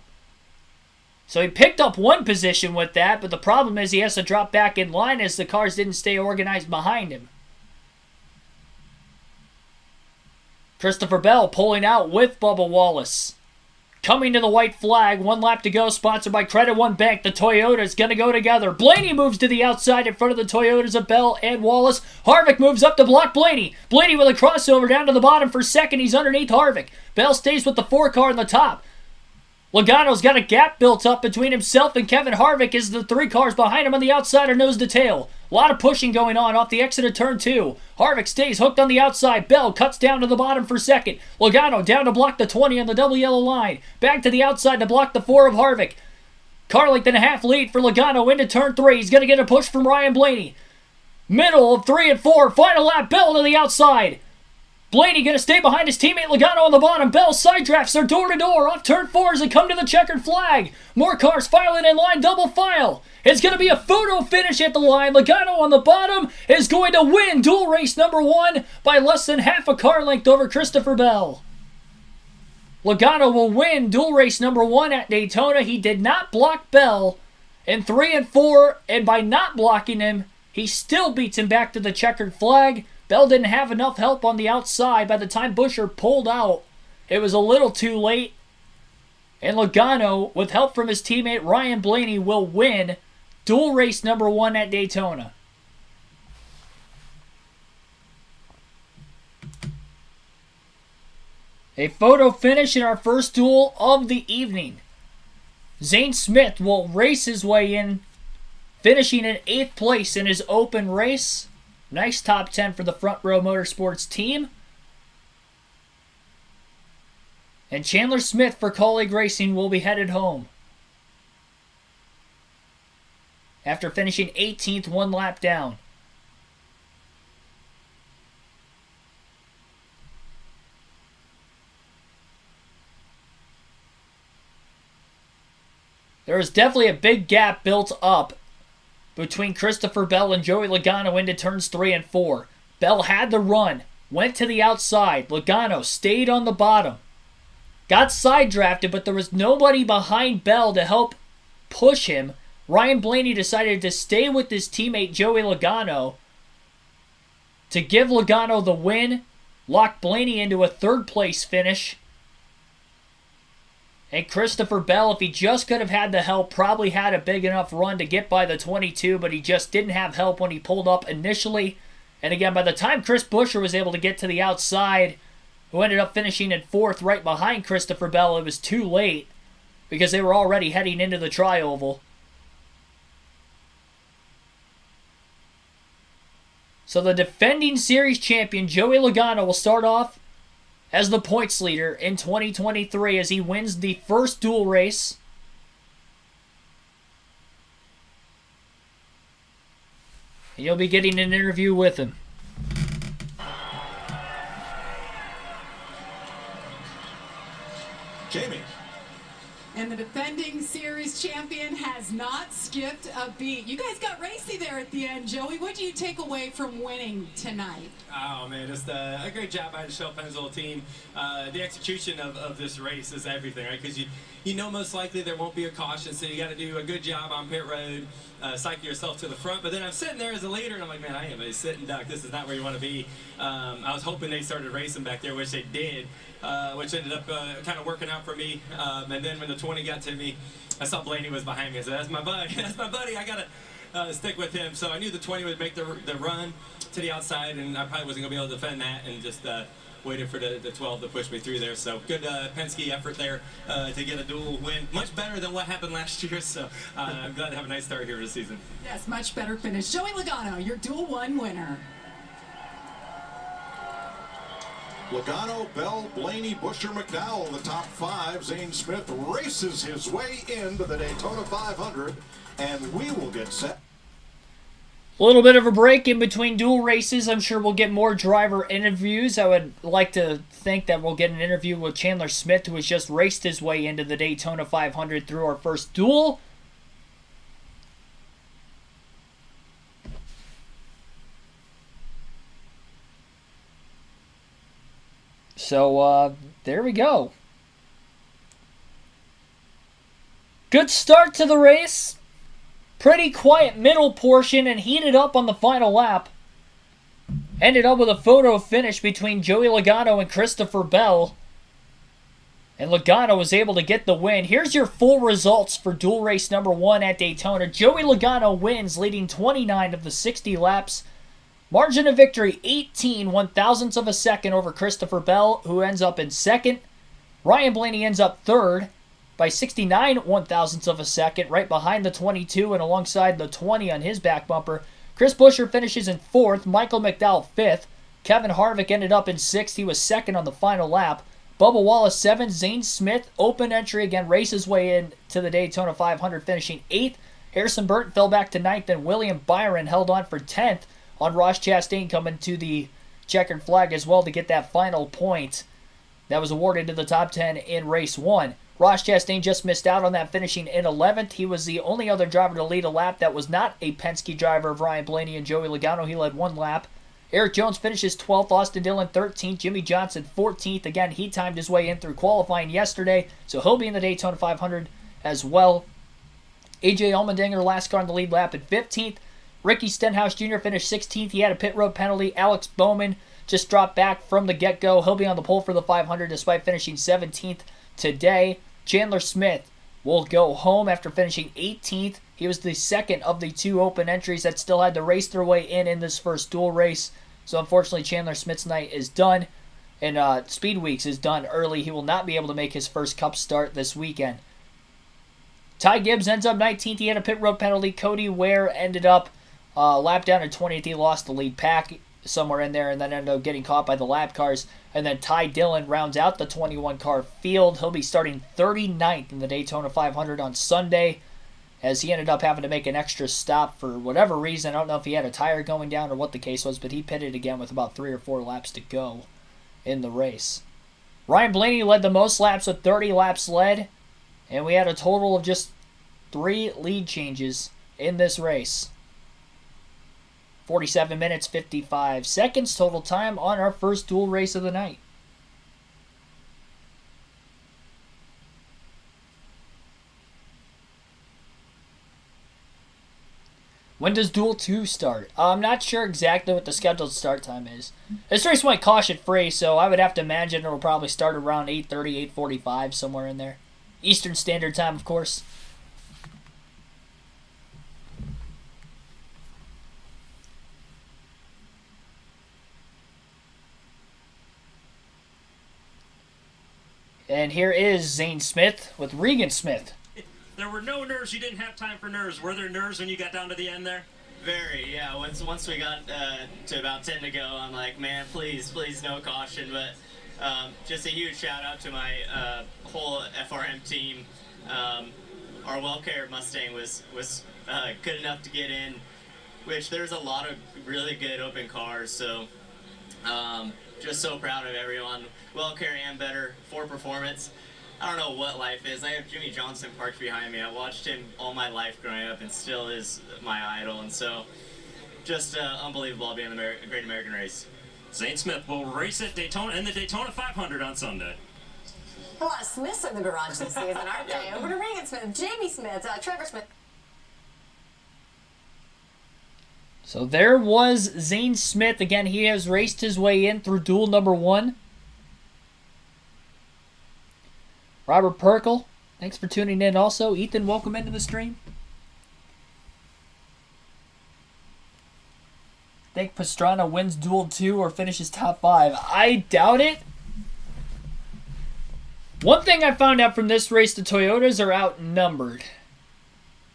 So he picked up 1 position with that, but the problem is he has to drop back in line as the cars didn't stay organized behind him. Christopher Bell pulling out with Bubba Wallace. Coming to the white flag, 1 lap to go, sponsored by Credit One Bank. The Toyotas going to go together. Blaney moves to the outside in front of the Toyotas of Bell and Wallace. Harvick moves up to block Blaney. Blaney with a crossover down to the bottom for second. He's underneath Harvick. Bell stays with the 4 car in the top. Logano's got a gap built up between himself and Kevin Harvick as the 3 cars behind him on the outside are nose to tail. A lot of pushing going on off the exit of turn 2. Harvick stays hooked on the outside. Bell cuts down to the bottom for second. Logano down to block the 20 on the double yellow line. Back to the outside to block the 4 of Harvick. Car length and a half lead for Logano into turn 3. He's going to get a push from Ryan Blaney. Middle of 3 and 4. Final lap. Bell to the outside. Blaney going to stay behind his teammate Logano on the bottom. Bell side drafts are door to door off turn 4 as they come to the checkered flag. More cars filing in line, double file. It's going to be a photo finish at the line. Logano on the bottom is going to win dual race number 1 by less than half a car length over Christopher Bell. Logano will win dual race number 1 at Daytona. He did not block Bell in 3 and 4, and by not blocking him, he still beats him back to the checkered flag. Bell didn't have enough help on the outside. By the time Buescher pulled out, it was a little too late. And Logano, with help from his teammate Ryan Blaney, will win dual race number 1 at Daytona. A photo finish in our first duel of the evening. Zane Smith will race his way in, finishing in 8th place in his open race. Nice top 10 for the Front Row Motorsports team. And Chandler Smith for Colleague Racing will be headed home after finishing 18th, 1 lap down. there was definitely a big gap built up between Christopher Bell and Joey Logano into turns 3 and 4. Bell had the run, went to the outside. Logano stayed on the bottom. Got side drafted, but there was nobody behind Bell to help push him. Ryan Blaney decided to stay with his teammate Joey Logano to give Logano the win, lock Blaney into a third-place finish. And Christopher Bell, if he just could have had the help, probably had a big enough run to get by the 22, but he just didn't have help when he pulled up initially. And again, by the time Chris Buescher was able to get to the outside, who ended up finishing in 4th right behind Christopher Bell, it was too late because they were already heading into the tri-oval. So the defending series champion, Joey Logano, will start off as the points leader in 2023 as he wins the first dual race. And you'll be getting an interview with him. Jamie. And the defending series champion has not skipped a beat. You guys got racy there at the end, Joey. What do you take away from winning tonight? Oh, man, just a great job by the Shell Pennzoil team. The execution of this race is everything, right? Because you know most likely there won't be a caution, so you got to do a good job on pit road, cycle yourself to the front. But then I'm sitting there as a leader, and I'm like, man, I am a sitting duck. This is not where you want to be. I was hoping they started racing back there, which they did, which ended up kind of working out for me. And then when the 20 got to me, I saw Blaney was behind me. I said, that's my buddy. That's my buddy. I got to stick with him. So I knew the 20 would make the run to the outside, and I probably wasn't going to be able to defend that, and just waited for the 12 to push me through there. So good Penske effort there to get a dual win. Much better than what happened last year, so I'm glad to have a nice start here this season. Yes, much better finish. Joey Logano, your dual one winner. Logano, Bell, Blaney, Buescher, McDowell, the top 5. Zane Smith races his way into the Daytona 500, and we will get set. A little bit of a break in between dual races. I'm sure we'll get more driver interviews. I would like to think that we'll get an interview with Chandler Smith, who has just raced his way into the Daytona 500 through our first duel. So, there we go. Good start to the race. Pretty quiet middle portion and heated up on the final lap. Ended up with a photo finish between Joey Logano and Christopher Bell. And Logano was able to get the win. Here's your full results for dual race number 1 at Daytona. Joey Logano wins, leading 29 of the 60 laps. Margin of victory, 18 1/1000ths of a second over Christopher Bell, who ends up in 2nd. Ryan Blaney ends up 3rd by 69 1/1000ths of a second, right behind the 22 and alongside the 20 on his back bumper. Chris Buescher finishes in 4th. Michael McDowell 5th. Kevin Harvick ended up in 6th. He was 2nd on the final lap. Bubba Wallace 7th. Zane Smith, open entry again, races his way in to the Daytona 500, finishing 8th. Harrison Burton fell back to 9th, and William Byron held on for 10th on Ross Chastain, coming to the checkered flag as well to get that final point that was awarded to the top 10 in race 1. Ross Chastain just missed out on that, finishing in 11th. He was the only other driver to lead a lap that was not a Penske driver of Ryan Blaney and Joey Logano. He led 1 lap. Eric Jones finishes 12th, Austin Dillon 13th, Jimmy Johnson 14th. Again, he timed his way in through qualifying yesterday, so he'll be in the Daytona 500 as well. AJ Allmendinger, last car in the lead lap at 15th. Ricky Stenhouse Jr. finished 16th. He had a pit road penalty. Alex Bowman just dropped back from the get-go. He'll be on the pole for the 500 despite finishing 17th today. Chandler Smith will go home after finishing 18th. He was the 2nd of the 2 open entries that still had to race their way in this first dual race. So unfortunately, Chandler Smith's night is done, and Speed Weeks is done early. He will not be able to make his first Cup start this weekend. Ty Gibbs ends up 19th. He had a pit road penalty. Cody Ware ended up lap down at 20th. He lost the lead pack somewhere in there and then ended up getting caught by the lap cars. And then Ty Dillon rounds out the 21-car field. He'll be starting 39th in the Daytona 500 on Sunday, as he ended up having to make an extra stop for whatever reason. I don't know if he had a tire going down or what the case was, but he pitted again with about 3 or 4 laps to go in the race. Ryan Blaney led the most laps with 30 laps led, and we had a total of just 3 lead changes in this race. 47 minutes, 55 seconds total time on our first dual race of the night. When does Duel 2 start? I'm not sure exactly what the scheduled start time is. This race went caution free, so I would have to imagine it'll probably start around 8:30, 8:45, somewhere in there. Eastern Standard Time, of course. And here is Zane Smith with Regan Smith. There were no nerves. You didn't have time for nerves. Were there nerves when you got down to the end there? Very, yeah. Once we got to about 10 to go, I'm like, man, please, no caution. But just a huge shout out to my whole FRM team. Our well-cared Mustang was good enough to get in, which there's a lot of really good open cars. So just so proud of everyone. Well-cared and better for performance. I don't know what life is. I have Jimmy Johnson parked behind me. I watched him all my life growing up and still is my idol. And so just unbelievable being in the Great American Race. Zane Smith will race at Daytona and the Daytona 500 on Sunday. A lot of Smiths in the garage this season, aren't they? Over to Regan Smith, Jamie Smith, Trevor Smith. So there was Zane Smith. Again, he has raced his way in through duel number 1. Robert Perkle, thanks for tuning in also. Ethan, welcome into the stream. Think Pastrana wins Duel 2 or finishes top 5. I doubt it. One thing I found out from this race, the Toyotas are outnumbered.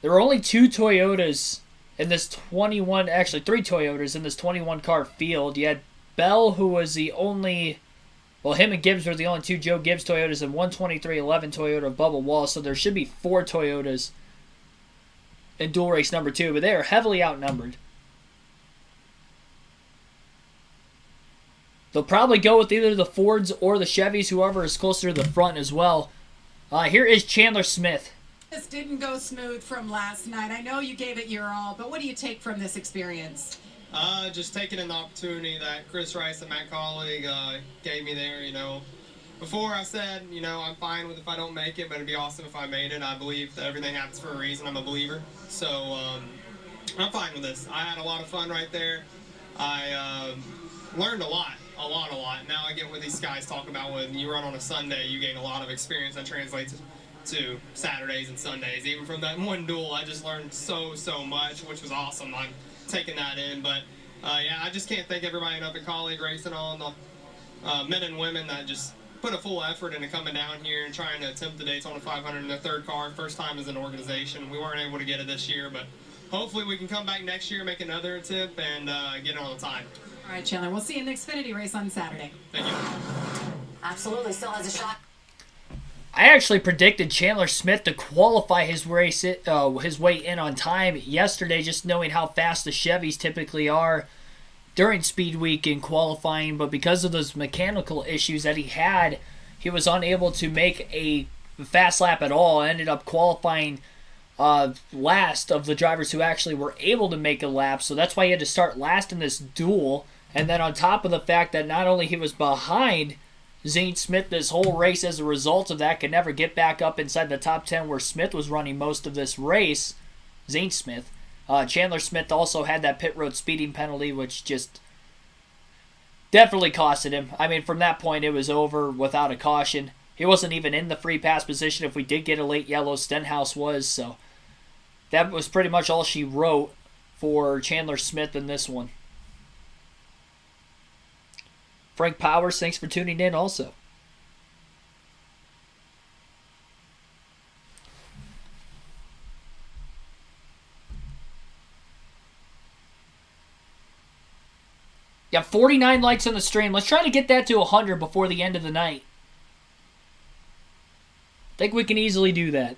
There were only 2 Toyotas in this 21, actually 3 Toyotas in this 21 car field. You had Bell, who was the only, well, him and Gibbs were the only 2 Joe Gibbs Toyotas and 12311 Toyota of Bubba Wallace, so there should be 4 Toyotas in dual race number 2, but they are heavily outnumbered. They'll probably go with either the Fords or the Chevys, whoever is closer to the front as well. Here is Chandler Smith. This didn't go smooth from last night. I know you gave it your all, but what do you take from this experience? Just taking an opportunity that Chris Rice and Matt Colleague gave me there. Before I said, I'm fine with if I don't make it, but it'd be awesome if I made it. I believe that everything happens for a reason. I'm a believer. So I'm fine with this. I had a lot of fun right there. I learned a lot. Now I get what these guys talk about when you run on a Sunday, you gain a lot of experience that translates to Saturdays and Sundays. Even from that one duel, I just learned so much, which was awesome. I'm taking that in, but yeah, I just can't thank everybody up at Colleague Racing, all the men and women that just put a full effort into coming down here and trying to attempt the Daytona 500 in their 3rd car, first time as an organization. We weren't able to get it this year, but hopefully we can come back next year, make another attempt, and get it on the time. All right, Chandler, we'll see you in the Xfinity race on Saturday. Thank you. Absolutely, still has a shot. I actually predicted Chandler Smith to qualify his way in on time yesterday, just knowing how fast the Chevys typically are during Speed Week in qualifying. But because of those mechanical issues that he had, he was unable to make a fast lap at all. Ended up qualifying last of the drivers who actually were able to make a lap. So that's why he had to start last in this duel. And then on top of the fact that not only he was behind Zane Smith this whole race as a result of that, could never get back up inside the top 10 where Smith was running most of this race, Zane Smith. Chandler Smith also had that pit road speeding penalty, which just definitely costed him. I mean, from that point, it was over without a caution. He wasn't even in the free pass position if we did get a late yellow. Stenhouse was, so that was pretty much all she wrote for Chandler Smith in this one. Frank Powers, thanks for tuning in also. Got 49 likes on the stream. Let's try to get that to 100 before the end of the night. Think we can easily do that.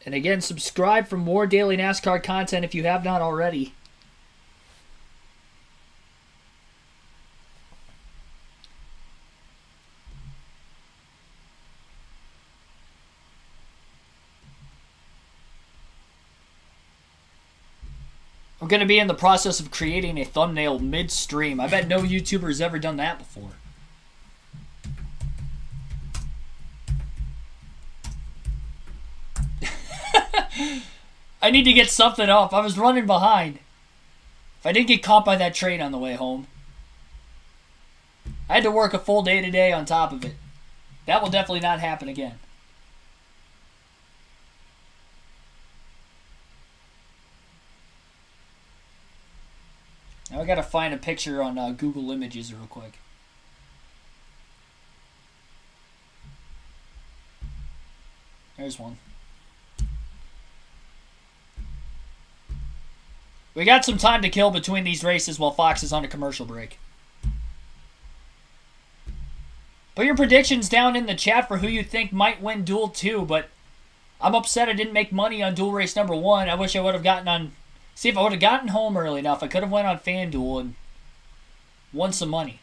And again, subscribe for more daily NASCAR content if you have not already. I'm going to be in the process of creating a thumbnail mid-stream. I bet no YouTuber's ever done that before. I need to get something up. I was running behind. If I didn't get caught by that train on the way home. I had to work a full day today on top of it. That will definitely not happen again. Now I gotta find a picture on Google Images real quick. There's one. We got some time to kill between these races while Fox is on a commercial break. Put your predictions down in the chat for who you think might win Duel 2, but I'm upset I didn't make money on Duel Race number 1. I wish I would have gotten on... See, if I would have gotten home early enough, I could have went on FanDuel and won some money.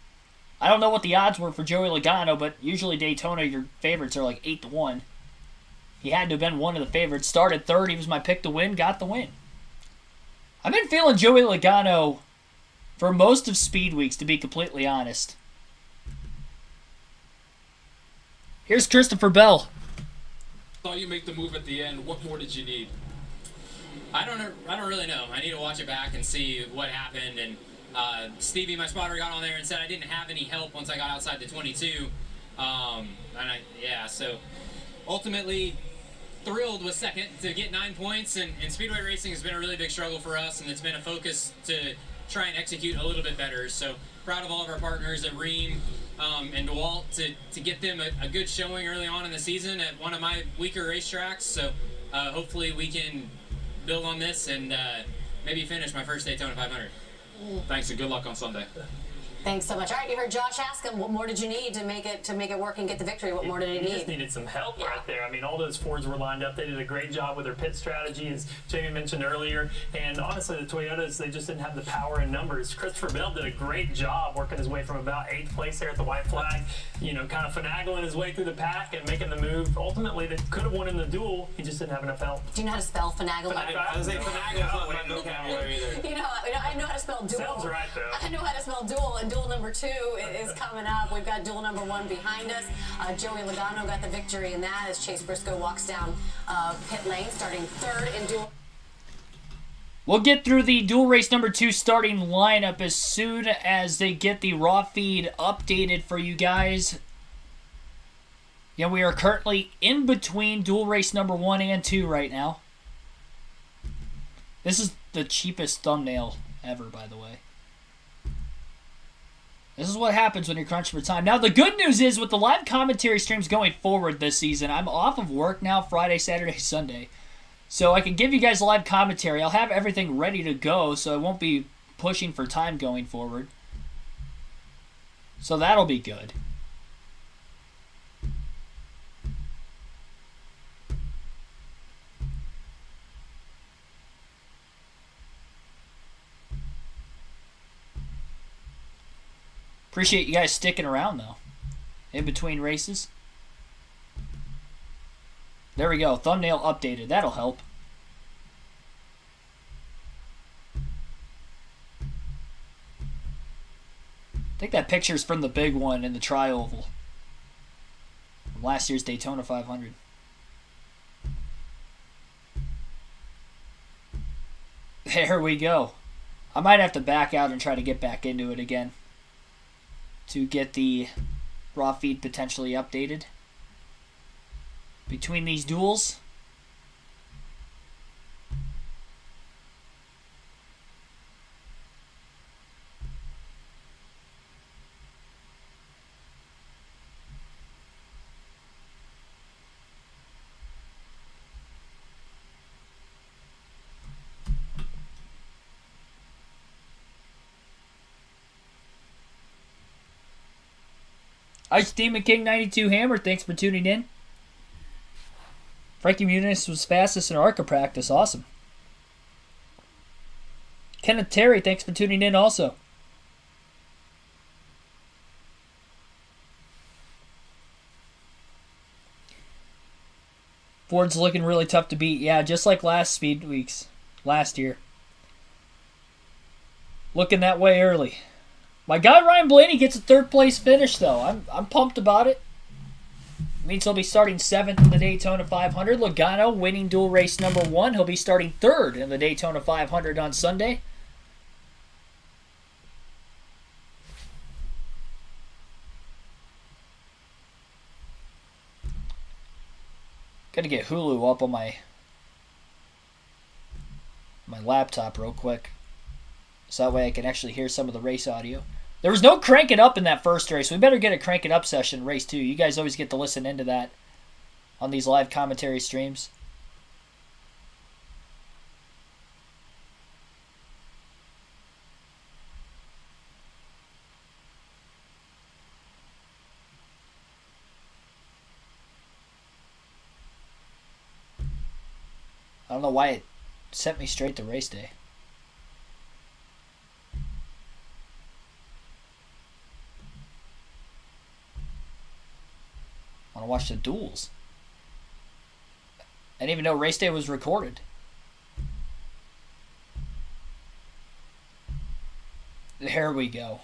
I don't know what the odds were for Joey Logano, but usually Daytona, your favorites are like 8-1. He had to have been one of the favorites. Started third. He was my pick to win. Got the win. I've been feeling Joey Logano for most of Speed Weeks, to be completely honest. Here's Christopher Bell. Saw you make the move at the end. What more did you need? I don't really know. I need to watch it back and see what happened. And Stevie, my spotter, got on there and said I didn't have any help once I got outside the 22. So ultimately thrilled with second to get 9 points. And Speedway racing has been a really big struggle for us, and it's been a focus to try and execute a little bit better. So proud of all of our partners at Ream and DeWalt to get them a good showing early on in the season at one of my weaker racetracks. So hopefully we can build on this and maybe finish my first Daytona 500. Thanks and good luck on Sunday. Thanks so much. All right, you heard Josh ask him, what more did you need to make it work and get the victory? What more did he need? He just needed some help right there. I mean, all those Fords were lined up. They did a great job with their pit strategy, as Jamie mentioned earlier. And honestly, the Toyotas, they just didn't have the power in numbers. Christopher Bell did a great job working his way from about 8th place there at the white flag, kind of finagling his way through the pack and making the move. Ultimately, they could have won in the duel. He just didn't have enough help. Do you know how to spell finagle? I was saying finagle is not my vocabulary either. I know how to spell duel. Sounds right, though. I know how to spell duel, and duel number 2 is coming up. We've got duel number 1 behind us. Joey Logano got the victory in that as Chase Briscoe walks down pit lane, starting 3rd in duel. We'll get through the Duel Race number 2 starting lineup as soon as they get the raw feed updated for you guys. Yeah, we are currently in between Duel Race number 1 and 2 right now. This is the cheapest thumbnail ever, by the way. This is what happens when you're crunched for time. Now, the good news is with the live commentary streams going forward this season, I'm off of work now Friday, Saturday, Sunday. So I can give you guys live commentary. I'll have everything ready to go, so I won't be pushing for time going forward. So that'll be good. Appreciate you guys sticking around, though, in between races. There we go. Thumbnail updated. That'll help. I think that picture's from the big one in the tri-oval from last year's Daytona 500. There we go. I might have to back out and try to get back into it again to get the raw feed potentially updated between these duels. Ice Demon King 92 Hammer, thanks for tuning in. Frankie Muniz was fastest in ARCA practice. Awesome. Kenneth Terry, thanks for tuning in also. Ford's looking really tough to beat. Yeah, just like last Speed Weeks last year. looking that way early. My guy Ryan Blaney gets a third place finish though. I'm pumped about it. Means he'll be starting 7th in the Daytona 500. Logano winning dual race number 1. He'll be starting 3rd in the Daytona 500 on Sunday. Gotta get Hulu up on my laptop real quick, so that way I can actually hear some of the race audio. There was no cranking up in that first race. We better get a cranking up session in race 2. You guys always get to listen into that on these live commentary streams. I don't know why it sent me straight to race day. I want to watch the duels. I didn't even know race day was recorded. There we go.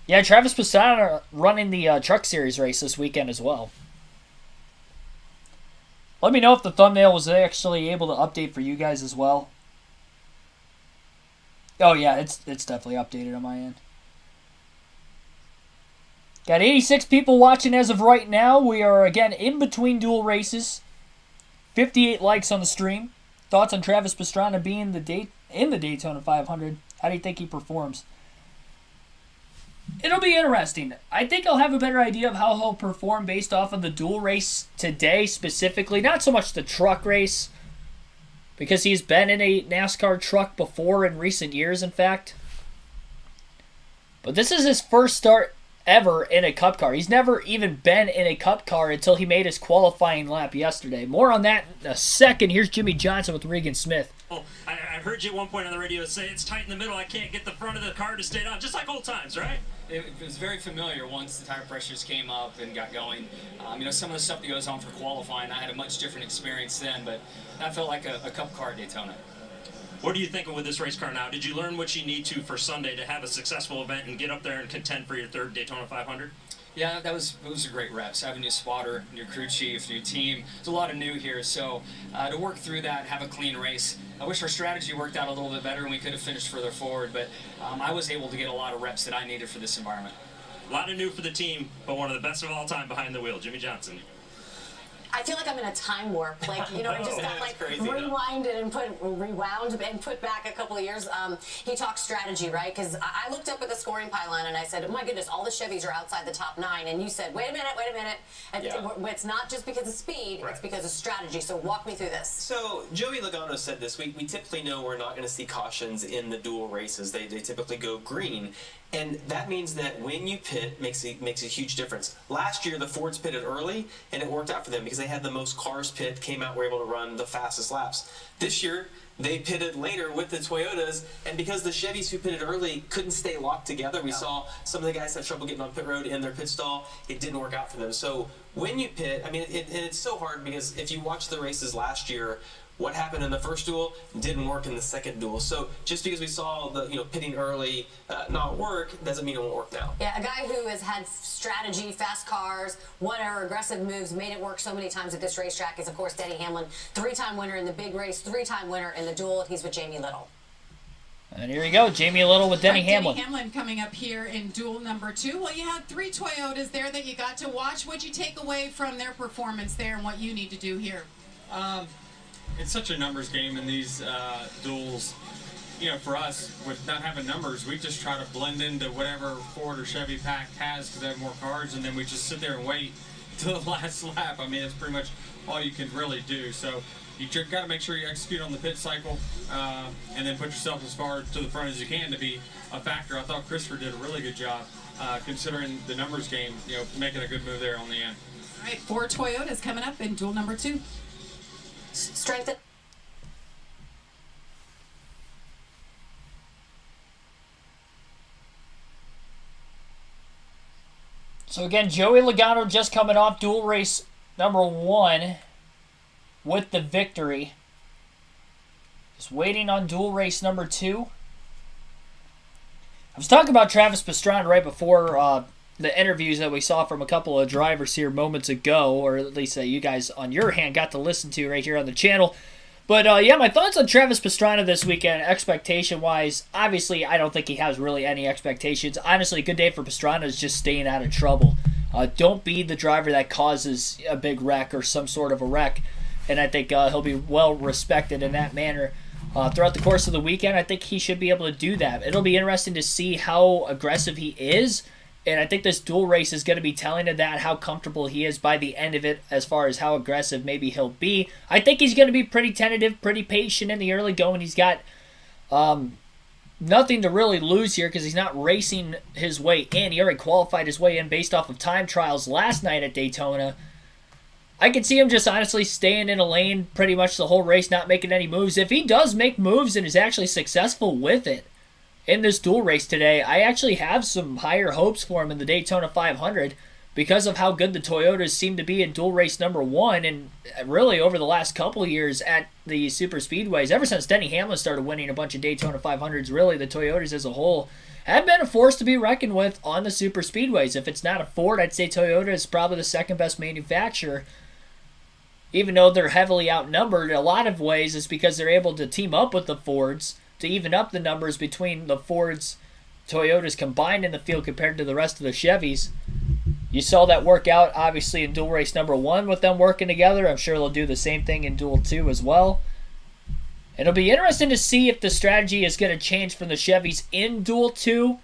Yeah, Travis Pastrana running the Truck Series race this weekend as well. Let me know if the thumbnail was actually able to update for you guys as well. Oh yeah, it's definitely updated on my end. Got 86 people watching as of right now. We are again in between dual races. 58 likes on the stream. Thoughts on Travis Pastrana being in the Daytona 500? How do you think he performs? It'll be interesting. I think I'll have a better idea of how he'll perform based off of the dual race today specifically. Not so much the truck race, because he's been in a NASCAR truck before in recent years, in fact. But this is his first start ever in a Cup car. He's never even been in a Cup car until he made his qualifying lap yesterday. More on that in a second. Here's Jimmy Johnson with Regan Smith. Oh, I heard you at one point on the radio say it's tight in the middle. I can't get the front of the car to stay down, just like old times, right? It was very familiar once the tire pressures came up and got going. Some of the stuff that goes on for qualifying, I had a much different experience then, but that felt like a Cup car at Daytona. What are you thinking with this race car now? Did you learn what you need to for Sunday to have a successful event and get up there and contend for your 3rd Daytona 500? Yeah, those are great reps. Having a new spotter, new crew chief, new team. There's a lot of new here, so to work through that, have a clean race. I wish our strategy worked out a little bit better and we could have finished further forward, but I was able to get a lot of reps that I needed for this environment. A lot of new for the team, but one of the best of all time behind the wheel, Jimmy Johnson. I feel like I'm in a time warp. Like, I just got rewinded and rewound and put back a couple of years. He talks strategy, right? Because I looked up at the scoring pylon and I said, oh my goodness, all the Chevys are outside the top 9. And you said, wait a minute. And it's not just because of speed, it's because of strategy. So walk me through this. So Joey Logano said this. We typically know we're not going to see cautions in the dual races. They typically go green. And that means that when you pit, makes a huge difference. Last year, the Fords pitted early, and it worked out for them because they had the most cars pit, came out, were able to run the fastest laps. This year, they pitted later with the Toyotas, and because the Chevys who pitted early couldn't stay locked together, we saw some of the guys had trouble getting on pit road in their pit stall. It didn't work out for them. So when you pit, and it's so hard because if you watch the races last year, what happened in the first duel didn't work in the second duel. So just because we saw the pitting early not work doesn't mean it won't work now. Yeah, a guy who has had strategy, fast cars, whatever, aggressive moves, made it work so many times at this racetrack is, of course, Denny Hamlin, 3-time winner in the big race, 3-time winner in the duel, and he's with Jamie Little. And here you go, Jamie Little with Denny Hamlin. Denny Hamlin coming up here in duel number 2. Well, you had 3 Toyotas there that you got to watch. What'd you take away from their performance there and what you need to do here? It's such a numbers game in these duels. For us, with not having numbers, we just try to blend into whatever Ford or Chevy pack has because they have more cars, and then we just sit there and wait till the last lap. That's pretty much all you can really do. So you got to make sure you execute on the pit cycle and then put yourself as far to the front as you can to be a factor. I thought Christopher did a really good job considering the numbers game, making a good move there on the end. All right, 4 Toyotas coming up in duel number 2. Strength. So again, Joey Logano just coming off dual race number 1 with the victory. Just waiting on dual race number 2. I was talking about Travis Pastrana right before the interviews that we saw from a couple of drivers here moments ago, or at least that you guys on your hand got to listen to right here on the channel. But yeah, my thoughts on Travis Pastrana this weekend, expectation-wise, obviously I don't think he has really any expectations. Honestly, a good day for Pastrana is just staying out of trouble. Don't be the driver that causes a big wreck or some sort of a wreck, and I think he'll be well respected in that manner. Throughout the course of the weekend, I think he should be able to do that. It'll be interesting to see how aggressive he is, and I think this dual race is going to be telling of that, how comfortable he is by the end of it as far as how aggressive maybe he'll be. I think he's going to be pretty tentative, pretty patient in the early going. He's got nothing to really lose here because he's not racing his way in. He already qualified his way in based off of time trials last night at Daytona. I could see him just honestly staying in a lane pretty much the whole race, not making any moves. If he does make moves and is actually successful with it in this dual race today, I actually have some higher hopes for him in the Daytona 500 because of how good the Toyotas seem to be in dual race number 1 and really over the last couple of years at the super speedways. Ever since Denny Hamlin started winning a bunch of Daytona 500s, really the Toyotas as a whole have been a force to be reckoned with on the super speedways. If it's not a Ford, I'd say Toyota is probably the second best manufacturer. Even though they're heavily outnumbered in a lot of ways, it's because they're able to team up with the Fords to even up the numbers between the Fords, Toyotas combined in the field compared to the rest of the Chevys. You saw that work out, obviously, in dual race number 1 with them working together. I'm sure they'll do the same thing in dual 2 as well. It'll be interesting to see if the strategy is going to change from the Chevys in dual 2,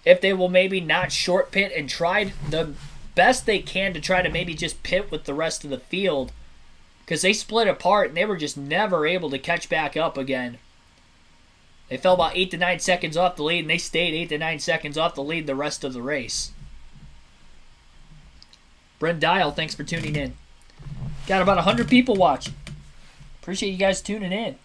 if they will maybe not short pit and try the best they can to try to maybe just pit with the rest of the field, because they split apart and they were just never able to catch back up again. They fell about 8 to 9 seconds off the lead, and they stayed 8 to 9 seconds off the lead the rest of the race. Brent Dial, thanks for tuning in. Got about 100 people watching. Appreciate you guys tuning in.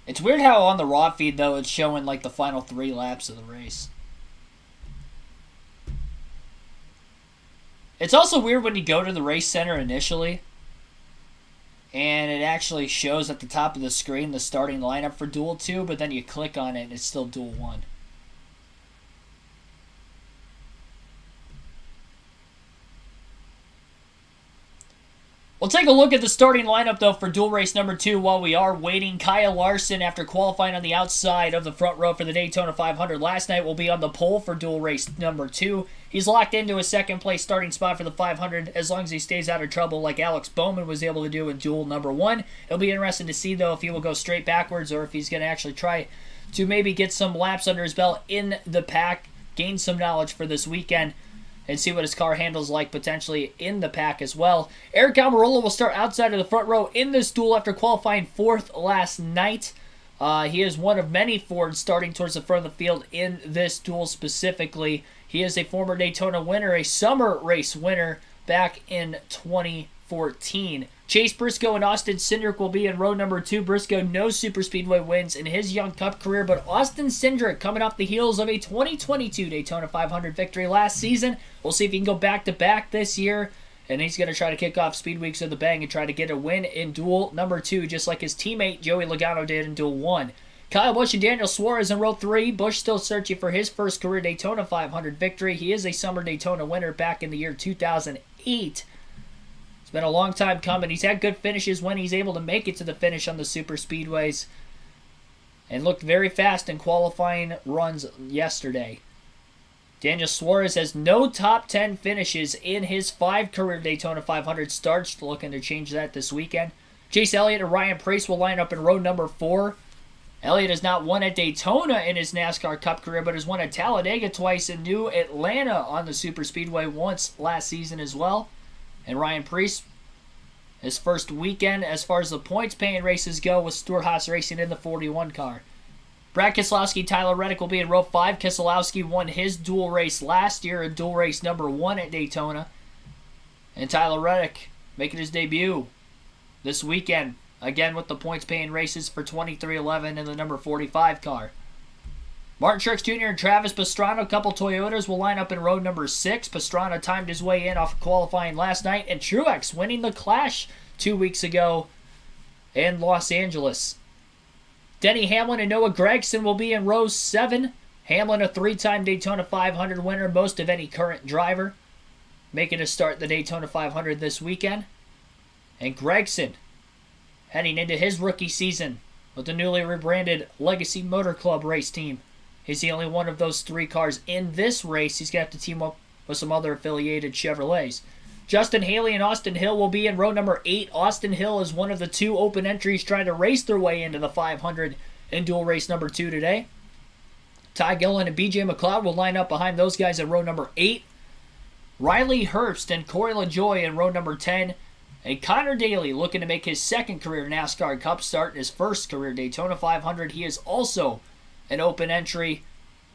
It's weird how on the raw feed, though, it's showing like the final 3 laps of the race. It's also weird when you go to the race center initially and it actually shows at the top of the screen the starting lineup for Duel 2, but then you click on it and it's still Duel 1. We'll take a look at the starting lineup, though, for dual race number 2 while we are waiting. Kyle Larson, after qualifying on the outside of the front row for the Daytona 500 last night, will be on the pole for dual race number 2. He's locked into a second-place starting spot for the 500 as long as he stays out of trouble like Alex Bowman was able to do in duel number 1. It'll be interesting to see, though, if he will go straight backwards or if he's going to actually try to maybe get some laps under his belt in the pack, gain some knowledge for this weekend, and see what his car handles like potentially in the pack as well. Eric Almirola will start outside of the front row in this duel after qualifying 4th last night. He is one of many Fords starting towards the front of the field in this duel specifically. He is a former Daytona winner, a summer race winner back in 2014. Chase Briscoe and Austin Cindric will be in row number 2. Briscoe, no superspeedway wins in his Young Cup career, but Austin Cindric coming off the heels of a 2022 Daytona 500 victory last season. We'll see if he can go back-to-back this year, and he's going to try to kick off Speed Weeks with a bang and try to get a win in duel number 2, just like his teammate Joey Logano did in duel 1. Kyle Busch and Daniel Suarez in row 3. Busch still searching for his first career Daytona 500 victory. He is a summer Daytona winner back in the year 2008. It's been a long time coming. He's had good finishes when he's able to make it to the finish on the super speedways and looked very fast in qualifying runs yesterday. Daniel Suarez has no top 10 finishes in his 5 career Daytona 500 starts, looking to change that this weekend. Chase Elliott and Ryan Preece will line up in row number 4. Elliott has not won at Daytona in his NASCAR Cup career, but has won at Talladega twice and New Atlanta on the super speedway once last season as well. And Ryan Preece his first weekend as far as the points-paying races go with Stewart-Haas Racing in the 41 car. Brad Keselowski, Tyler Reddick will be in row 5. Keselowski won his dual race last year, in dual race number 1 at Daytona. And Tyler Reddick making his debut this weekend, again with the points-paying races for 2311 in the number 45 car. Martin Truex Jr. and Travis Pastrana, a couple Toyotas, will line up in row number 6. Pastrana timed his way in off qualifying last night, and Truex winning the Clash 2 weeks ago in Los Angeles. Denny Hamlin and Noah Gragson will be in row 7. Hamlin, a 3-time Daytona 500 winner, most of any current driver, making a start the Daytona 500 this weekend. And Gragson heading into his rookie season with the newly rebranded Legacy Motor Club race team. He's the only one of those 3 cars in this race. He's going to have to team up with some other affiliated Chevrolets. Justin Haley and Austin Hill will be in row number 8. Austin Hill is one of the 2 open entries trying to race their way into the 500 in dual race number 2 today. Ty Gillen and BJ McLeod will line up behind those guys at row number 8. Riley Herbst and Corey LaJoie in row number 10. And Connor Daly looking to make his second career NASCAR Cup start and his first career Daytona 500. He is also an open entry.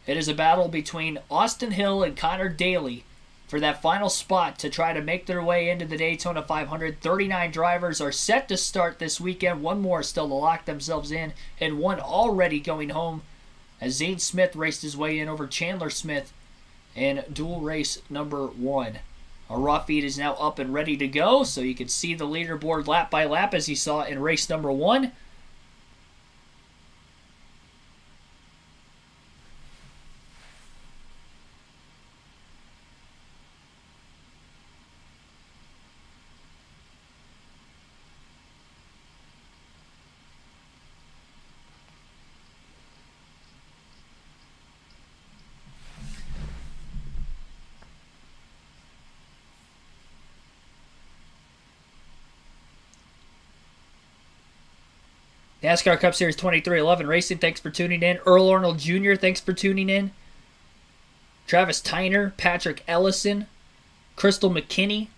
It is a battle between Austin Hill and Connor Daly for that final spot to try to make their way into the Daytona 500. 39 drivers are set to start this weekend. 1 more still to lock themselves in, and 1 already going home as Zane Smith raced his way in over Chandler Smith in dual race number 1. Our raw feed is now up and ready to go, so you can see the leaderboard lap by lap as you saw in race number 1. NASCAR Cup Series 2311 Racing, thanks for tuning in. Earl Arnold Jr., thanks for tuning in. Travis Tyner, Patrick Ellison, Crystal McKinney.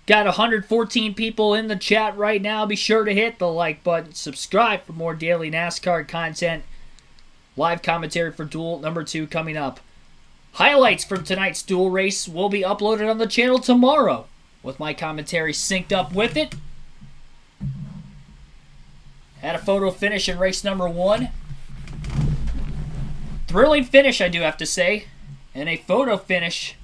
Got 114 people in the chat right now. Be sure to hit the like button. Subscribe for more daily NASCAR content. Live commentary for Duel number 2 coming up. Highlights from tonight's Duel race will be uploaded on the channel tomorrow, with my commentary synced up with it. Had a photo finish in race number 1. Thrilling finish, I do have to say. And a photo finish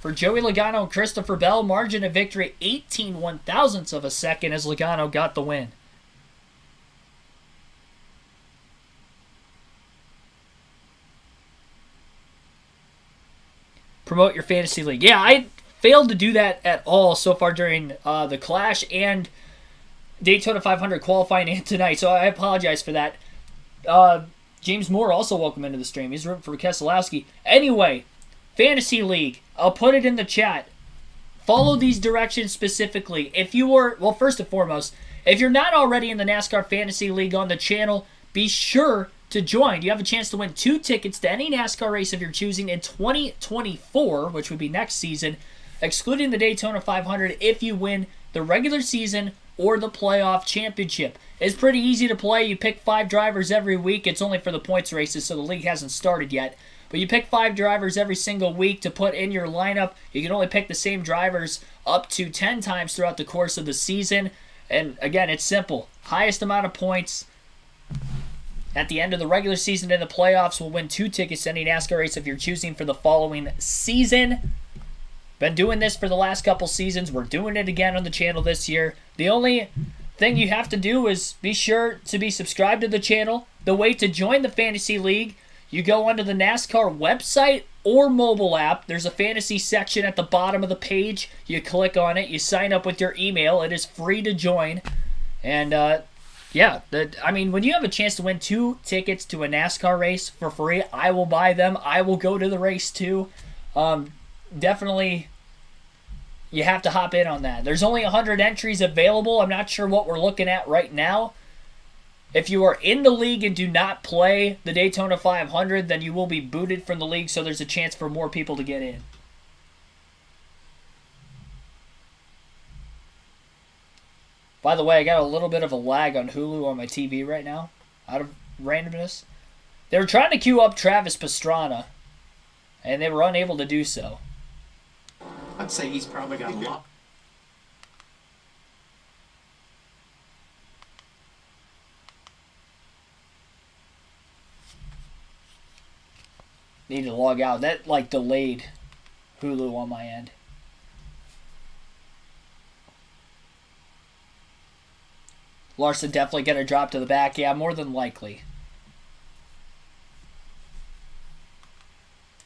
for Joey Logano and Christopher Bell. Margin of victory 18 1/1000ths of a second as Logano got the win. Promote your fantasy league. Yeah, I failed to do that at all so far during the Clash and Daytona 500 qualifying and tonight, so I apologize for that. James Moore also welcome into the stream. He's rooting for Keselowski. Anyway, Fantasy League. I'll put it in the chat. Follow these directions specifically. If you were, well, first and foremost, if you're not already in the NASCAR Fantasy League on the channel, be sure to join. You have a chance to win 2 tickets to any NASCAR race of your choosing in 2024, which would be next season, excluding the Daytona 500 if you win the regular season or the playoff championship. It's pretty easy to play. You pick 5 drivers every week. It's only for the points races, so the league hasn't started yet. But you pick 5 drivers every single week to put in your lineup. You can only pick the same drivers up to 10 times throughout the course of the season. And again, it's simple. Highest amount of points at the end of the regular season and the playoffs will win 2 tickets to any NASCAR race of your choosing for the following season. Been doing this for the last couple seasons. We're doing it again on the channel this year. The only thing you have to do is be sure to be subscribed to the channel. The way to join the Fantasy League, you go onto the NASCAR website or mobile app. There's a fantasy section at the bottom of the page. You click on it. You sign up with your email. It is free to join. And, when you have a chance to win 2 tickets to a NASCAR race for free, I will buy them. I will go to the race too. Definitely, you have to hop in on that. There's only 100 entries available. I'm not sure what we're looking at right now. If you are in the league and do not play the Daytona 500, then you will be booted from the league, so there's a chance for more people to get in. By the way, I got a little bit of a lag on Hulu on my TV right now, out of randomness. They were trying to queue up Travis Pastrana, and they were unable to do so. I'd say he's probably got a lot. Need to log out. That, delayed Hulu on my end. Larson definitely going to drop to the back. Yeah, more than likely.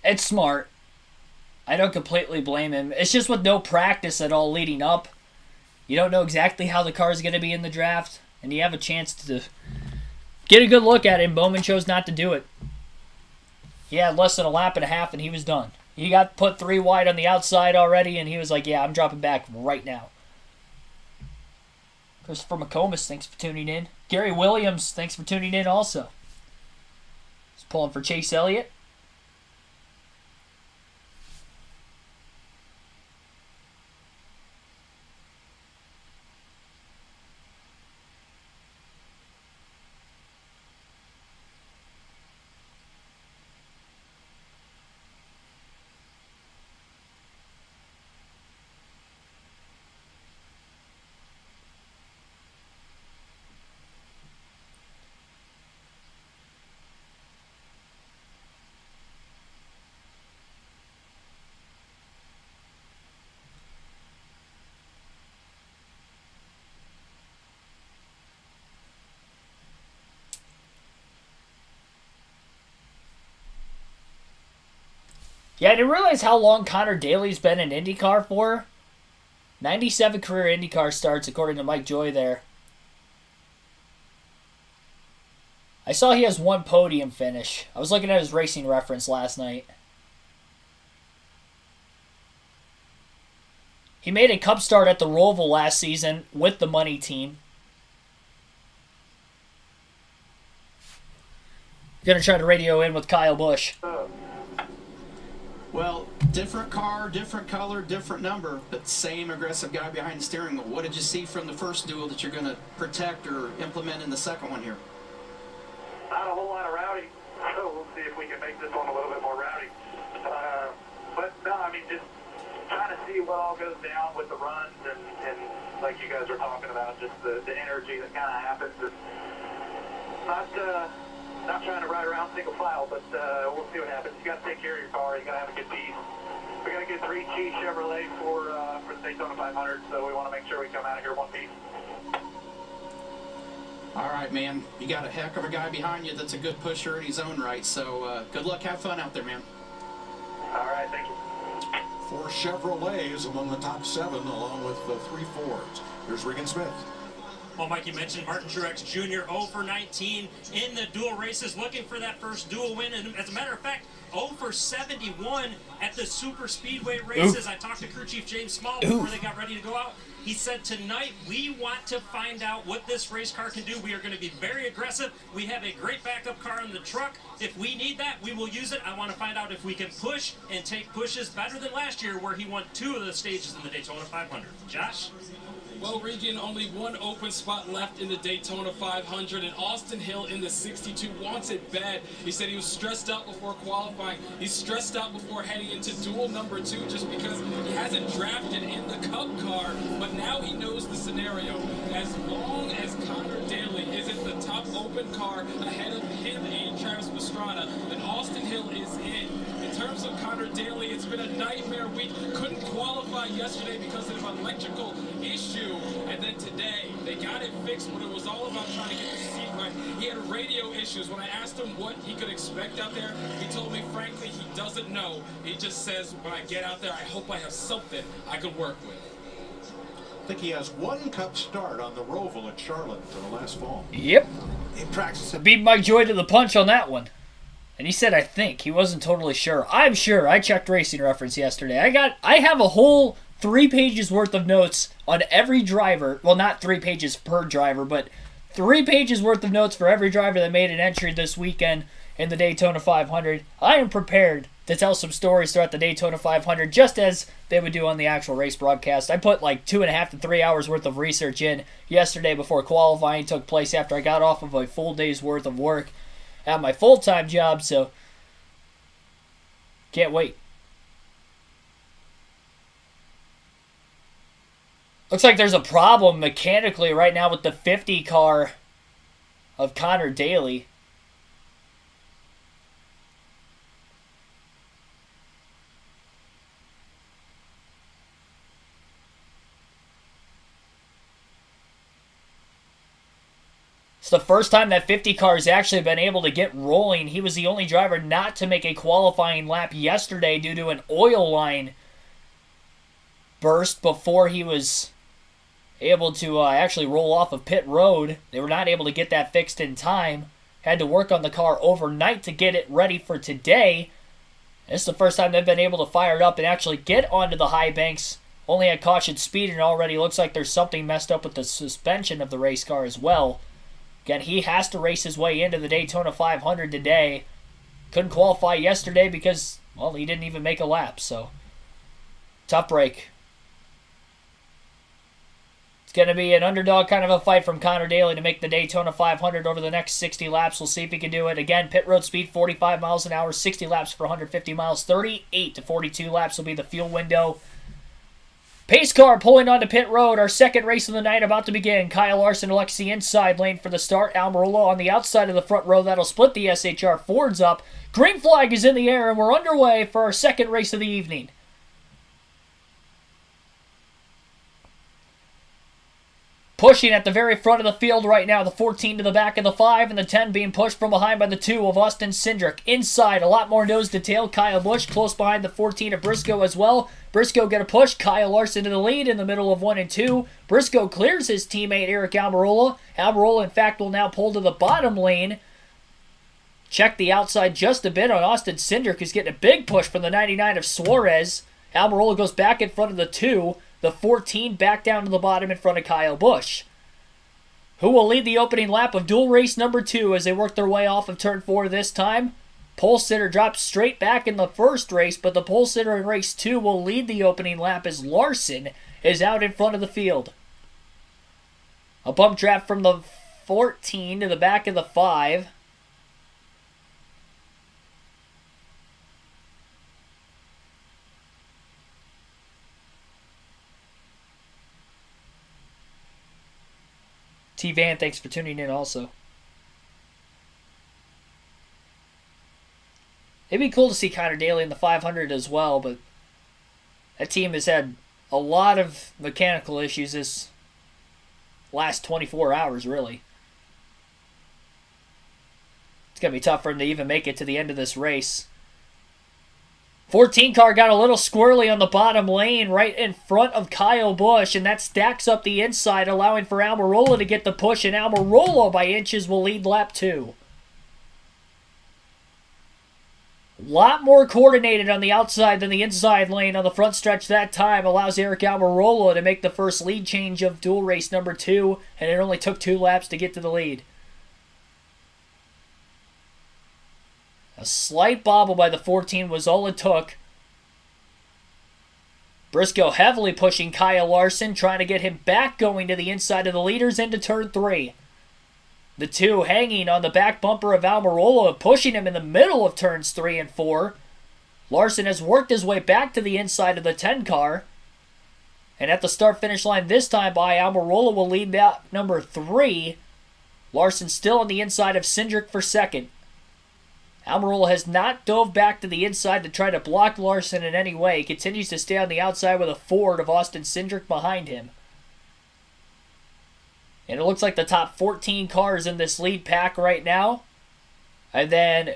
It's smart. I don't completely blame him. It's just with no practice at all leading up. You don't know exactly how the car is going to be in the draft. And you have a chance to get a good look at it. And Bowman chose not to do it. He had less than a lap and a half and he was done. He got put 3 wide on the outside already and he was like, yeah, I'm dropping back right now. Christopher McComas, thanks for tuning in. Gary Williams, thanks for tuning in also. He's pulling for Chase Elliott. Yeah, I didn't realize how long Connor Daly's been in IndyCar for. 97 career IndyCar starts, according to Mike Joy there. I saw he has 1 podium finish. I was looking at his racing reference last night. He made a Cup start at the Roval last season with the Money team. Gonna try to radio in with Kyle Busch. Well, different car, different color, different number, but same aggressive guy behind the steering wheel. What did you see from the first duel that you're going to protect or implement in the second one here? Not a whole lot of rowdy, so we'll see if we can make this one a little bit more rowdy. But no, I mean, just trying to see what all goes down with the runs and like you guys were talking about, just the energy that kind of happens. And not trying to ride around single file, but we'll see what happens. You got to take care of your car. You got to have a good piece. We got a good 3G Chevrolet for the Daytona 500, so we want to make sure we come out of here one piece. All right, man. You got a heck of a guy behind you that's a good pusher in his own right. So good luck. Have fun out there, man. All right, thank you. 4 Chevrolets among the top 7, along with 3 Fords. Here's Regan Smith. Well, Mike, you mentioned Martin Truex Jr. 0 for 19 in the dual races, looking for that first dual win. And as a matter of fact, 0 for 71 at the super speedway races. I talked to crew chief James Small before they got ready to go out. He said, tonight we want to find out what this race car can do. We are going to be very aggressive. We have a great backup car in the truck. If we need that, we will use it. I want to find out if we can push and take pushes better than last year where he won 2 of the stages in the Daytona 500. Josh? Well, Regan, only 1 open spot left in the Daytona 500, and Austin Hill in the 62 wants it bad. He said he was stressed out before qualifying. He's stressed out before heading into duel number 2 just because he hasn't drafted in the Cup car. But now he knows the scenario. As long as Connor Daly isn't the top open car ahead of him and Travis Pastrana, then Austin Hill is in. In terms of Connor Daly, it's been a nightmare week. Couldn't qualify yesterday because of an electrical issue. And then today, they got it fixed, but it was all about trying to get the seat right. He had radio issues. When I asked him what he could expect out there, he told me, frankly, he doesn't know. He just says, when I get out there, I hope I have something I could work with. I think he has 1 Cup start on the Roval at Charlotte last fall. Yep. He practiced. Beat Mike Joy to the punch on that one. And he said, I think. He wasn't totally sure. I'm sure. I checked Racing Reference yesterday. I have a whole 3 pages worth of notes on every driver. Well, not 3 pages per driver, but 3 pages worth of notes for every driver that made an entry this weekend in the Daytona 500. I am prepared to tell some stories throughout the Daytona 500, just as they would do on the actual race broadcast. I put like 2.5 to 3 hours worth of research in yesterday before qualifying took place after I got off of a full day's worth of work at my full-time job, so can't wait. Looks like there's a problem mechanically right now with the 50 car of Connor Daly. It's the first time that 50 car has actually been able to get rolling. He was the only driver not to make a qualifying lap yesterday due to an oil line burst before he was able to actually roll off of pit road. They were not able to get that fixed in time. Had to work on the car overnight to get it ready for today. This is the first time they've been able to fire it up and actually get onto the high banks. Only at caution speed, and already looks like there's something messed up with the suspension of the race car as well. Again, he has to race his way into the Daytona 500 today. Couldn't qualify yesterday because, well, he didn't even make a lap, so tough break. It's going to be an underdog kind of a fight from Connor Daly to make the Daytona 500 over the next 60 laps. We'll see if he can do it. Again, pit road speed 45 miles an hour, 60 laps for 150 miles, 38 to 42 laps will be the fuel window. Pace car pulling onto pit road. Our second race of the night about to begin. Kyle Larson elects the inside lane for the start. Almirola on the outside of the front row. That'll split the SHR Fords up. Green flag is in the air, and we're underway for our second race of the evening. Pushing at the very front of the field right now. The 14 to the back of the 5, and the 10 being pushed from behind by the 2 of Austin Cindric. Inside, a lot more nose to tail. Kyle Busch close behind the 14 of Briscoe as well. Briscoe get a push. Kyle Larson to the lead in the middle of 1 and 2. Briscoe clears his teammate Eric Almirola. Almirola, in fact, will now pull to the bottom lane. Check the outside just a bit on Austin Cindric, who's getting a big push from the 99 of Suarez. Almirola goes back in front of the 2. The 14 back down to the bottom in front of Kyle Busch, who will lead the opening lap of dual race number 2 as they work their way off of turn 4 this time. Pole sitter drops straight back in the first race, but the pole sitter in race 2 will lead the opening lap as Larson is out in front of the field. A bump draft from the 14 to the back of the 5. T-Van, thanks for tuning in also. It'd be cool to see Connor Daly in the 500 as well, but that team has had a lot of mechanical issues this last 24 hours, really. It's going to be tough for him to even make it to the end of this race. 14 car got a little squirrely on the bottom lane right in front of Kyle Busch, and that stacks up the inside, allowing for Almirola to get the push, and Almirola by inches will lead lap 2. A lot more coordinated on the outside than the inside lane on the front stretch that time, allows Eric Almirola to make the first lead change of dual race number 2, and it only took 2 laps to get to the lead. A slight bobble by the 14 was all it took. Briscoe heavily pushing Kyle Larson, trying to get him back going to the inside of the leaders into turn 3. The 2 hanging on the back bumper of Almirola, pushing him in the middle of turns 3 and 4. Larson has worked his way back to the inside of the 10 car. And at the start-finish line this time by Almirola will lead lap number 3. Larson still on the inside of Cindric for second. Almirola has not dove back to the inside to try to block Larson in any way. He continues to stay on the outside with a Ford of Austin Cindric behind him. And it looks like the top 14 cars in this lead pack right now. And then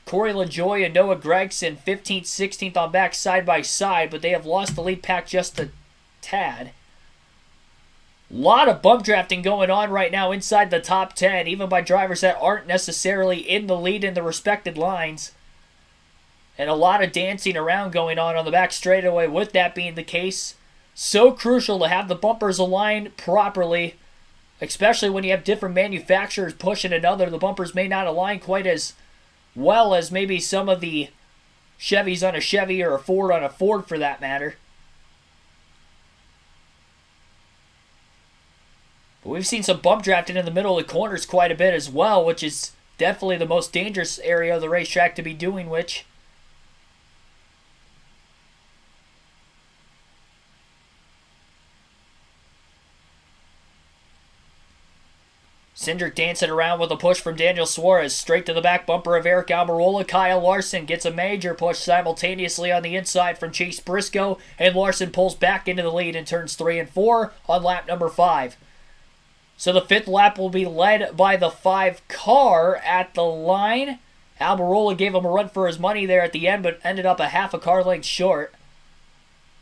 Corey LaJoie and Noah Gregson 15th, 16th on back side by side, but they have lost the lead pack just a tad. A lot of bump drafting going on right now inside the top 10, even by drivers that aren't necessarily in the lead in the respected lines. And a lot of dancing around going on the back straightaway with that being the case. So crucial to have the bumpers aligned properly, especially when you have different manufacturers pushing another. The bumpers may not align quite as well as maybe some of the Chevys on a Chevy or a Ford on a Ford for that matter. But we've seen some bump drafting in the middle of the corners quite a bit as well, which is definitely the most dangerous area of the racetrack to be doing which. Cindric dancing around with a push from Daniel Suarez. Straight to the back bumper of Eric Almirola. Kyle Larson gets a major push simultaneously on the inside from Chase Briscoe. And Larson pulls back into the lead in turns 3 and 4 on lap number 5. So the 5th lap will be led by the 5 car at the line. Almirola gave him a run for his money there at the end, but ended up a half a car length short.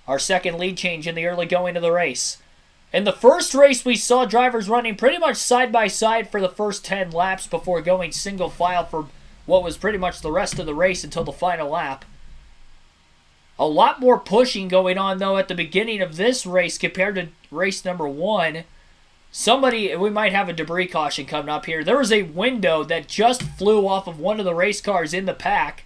Our second lead change in the early going of the race. In the first race, we saw drivers running pretty much side by side for the first 10 laps before going single file for what was pretty much the rest of the race until the final lap. A lot more pushing going on, though, at the beginning of this race compared to race number 1. We might have a debris caution coming up here. There was a window that just flew off of one of the race cars in the pack.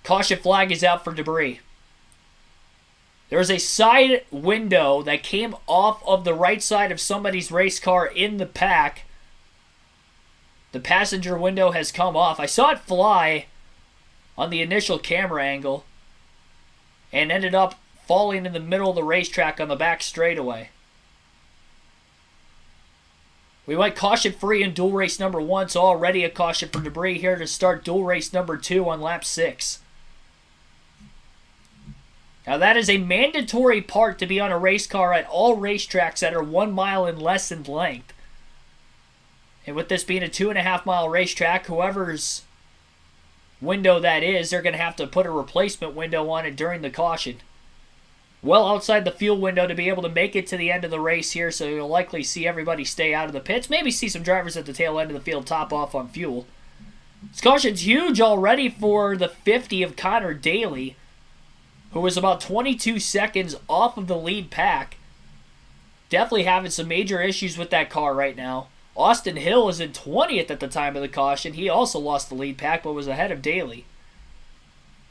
Caution flag is out for debris. There was a side window that came off of the right side of somebody's race car in the pack. The passenger window has come off. I saw it fly on the initial camera angle and ended up falling in the middle of the racetrack on the back straightaway. We went caution free in dual race number 1, so already a caution for debris here to start dual race number 2 on lap 6. Now that is a mandatory part to be on a race car at all racetracks that are 1 mile and less in length. And with this being a 2.5 mile racetrack, whoever's window that is, they're going to have to put a replacement window on it during the caution. Well outside the fuel window to be able to make it to the end of the race here, so you'll likely see everybody stay out of the pits. Maybe see some drivers at the tail end of the field top off on fuel. This caution's huge already for the 50 of Connor Daly, who was about 22 seconds off of the lead pack. Definitely having some major issues with that car right now. Austin Hill is in 20th at the time of the caution. He also lost the lead pack, but was ahead of Daly.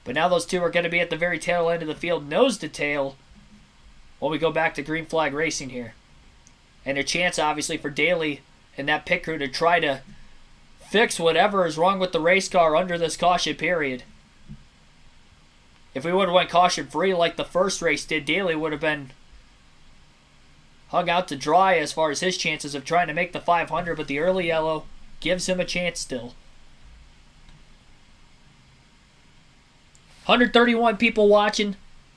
But now those two are going to be at the very tail end of the field, nose to tail, while we go back to green flag racing here. And a chance, obviously, for Daly and that pit crew to try to fix whatever is wrong with the race car under this caution period. If we would have went caution-free like the first race did, Daly would have been hung out to dry as far as his chances of trying to make the 500, but the early yellow gives him a chance still. 131 people watching.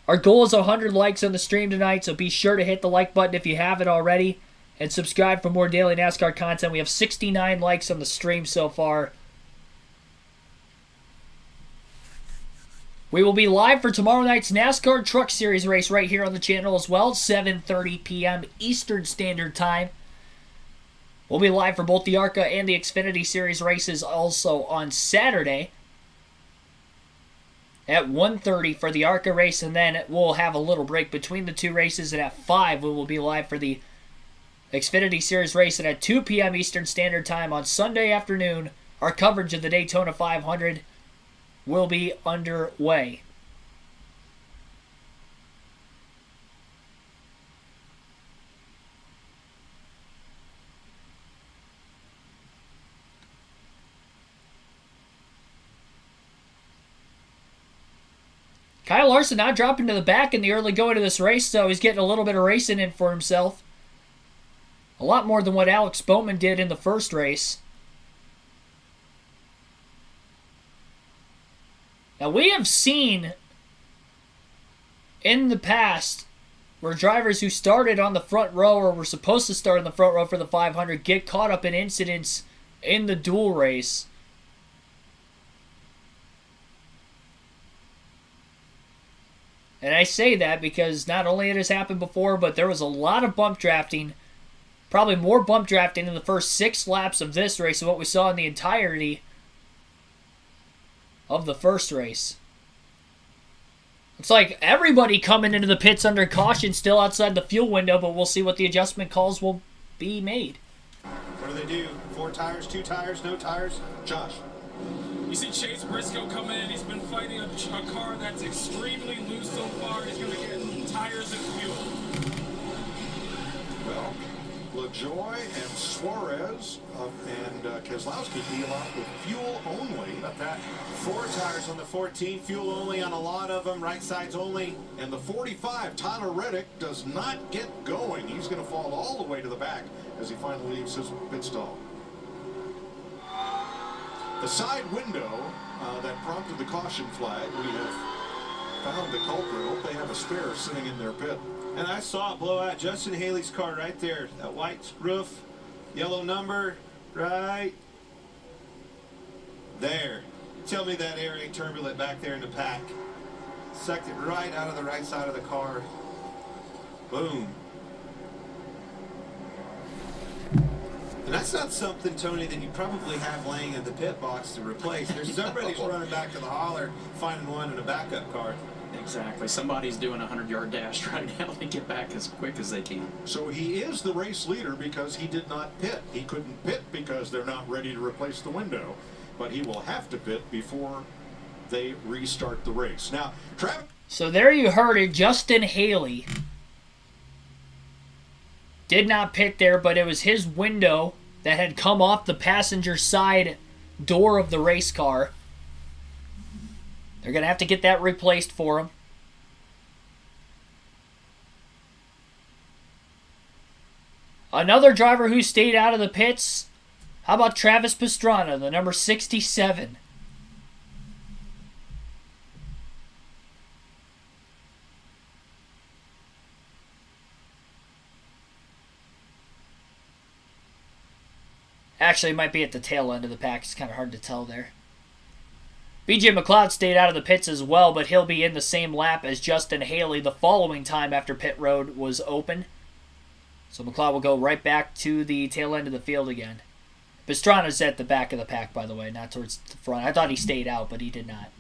Our goal is 100 likes on the stream tonight, so be sure to hit the like button if you haven't already, and subscribe for more daily NASCAR content. We have 69 likes on the stream so far. We will be live for tomorrow night's NASCAR Truck Series race right here on the channel as well, 7:30 p.m. Eastern Standard Time. We'll be live for both the ARCA and the Xfinity Series races also on Saturday at 1:30 for the ARCA race, and then we'll have a little break between the two races, and at 5 we will be live for the Xfinity Series race, and at 2 p.m. Eastern Standard Time on Sunday afternoon, our coverage of the Daytona 500 will be underway. Kyle Larson not dropping to the back in the early going of this race, so he's getting a little bit of racing in for himself. A lot more than what Alex Bowman did in the first race. Now, we have seen in the past where drivers who started on the front row or were supposed to start in the front row for the 500 get caught up in incidents in the duel race. And I say that because not only it has happened before, but there was a lot of bump drafting, probably more bump drafting in the first 6 laps of this race than what we saw in the entirety of the first race. Looks like everybody coming into the pits under caution still outside the fuel window, but we'll see what the adjustment calls will be made. What do they do? 4 tires, 2 tires, no tires? Josh. You see Chase Briscoe coming in. He's been fighting a car that's extremely loose so far. He's going to get tires and fuel. Well, LaJoy and Suarez and Keselowski deal out with fuel only. About that. 4 tires on the 14, fuel only on a lot of them, right sides only. And the 45, Tyler Reddick, does not get going. He's going to fall all the way to the back as he finally leaves his pit stall. The side window that prompted the caution flag, we have found the culprit. Hope they have a spare sitting in their pit. And I saw it blow out Justin Haley's car right there. That white roof, yellow number, right there. Tell me that air ain't turbulent back there in the pack. Sucked it right out of the right side of the car. Boom. And that's not something, Tony, that you probably have laying in the pit box to replace. There's somebody's running back to the holler, finding one in a backup car. Exactly. Somebody's doing a 100-yard dash right now to get back as quick as they can. So he is the race leader because he did not pit. He couldn't pit because they're not ready to replace the window. But he will have to pit before they restart the race. Now, Travis. So there you heard it. Justin Haley did not pit there, but it was his window that had come off the passenger side door of the race car. They're going to have to get that replaced for him. Another driver who stayed out of the pits. How about Travis Pastrana, the number 67? Actually, it might be at the tail end of the pack. It's kind of hard to tell there. BJ McLeod stayed out of the pits as well, but he'll be in the same lap as Justin Haley the following time after pit road was open. So McLeod will go right back to the tail end of the field again. Pastrana's at the back of the pack, by the way, not towards the front. I thought he stayed out, but he did not.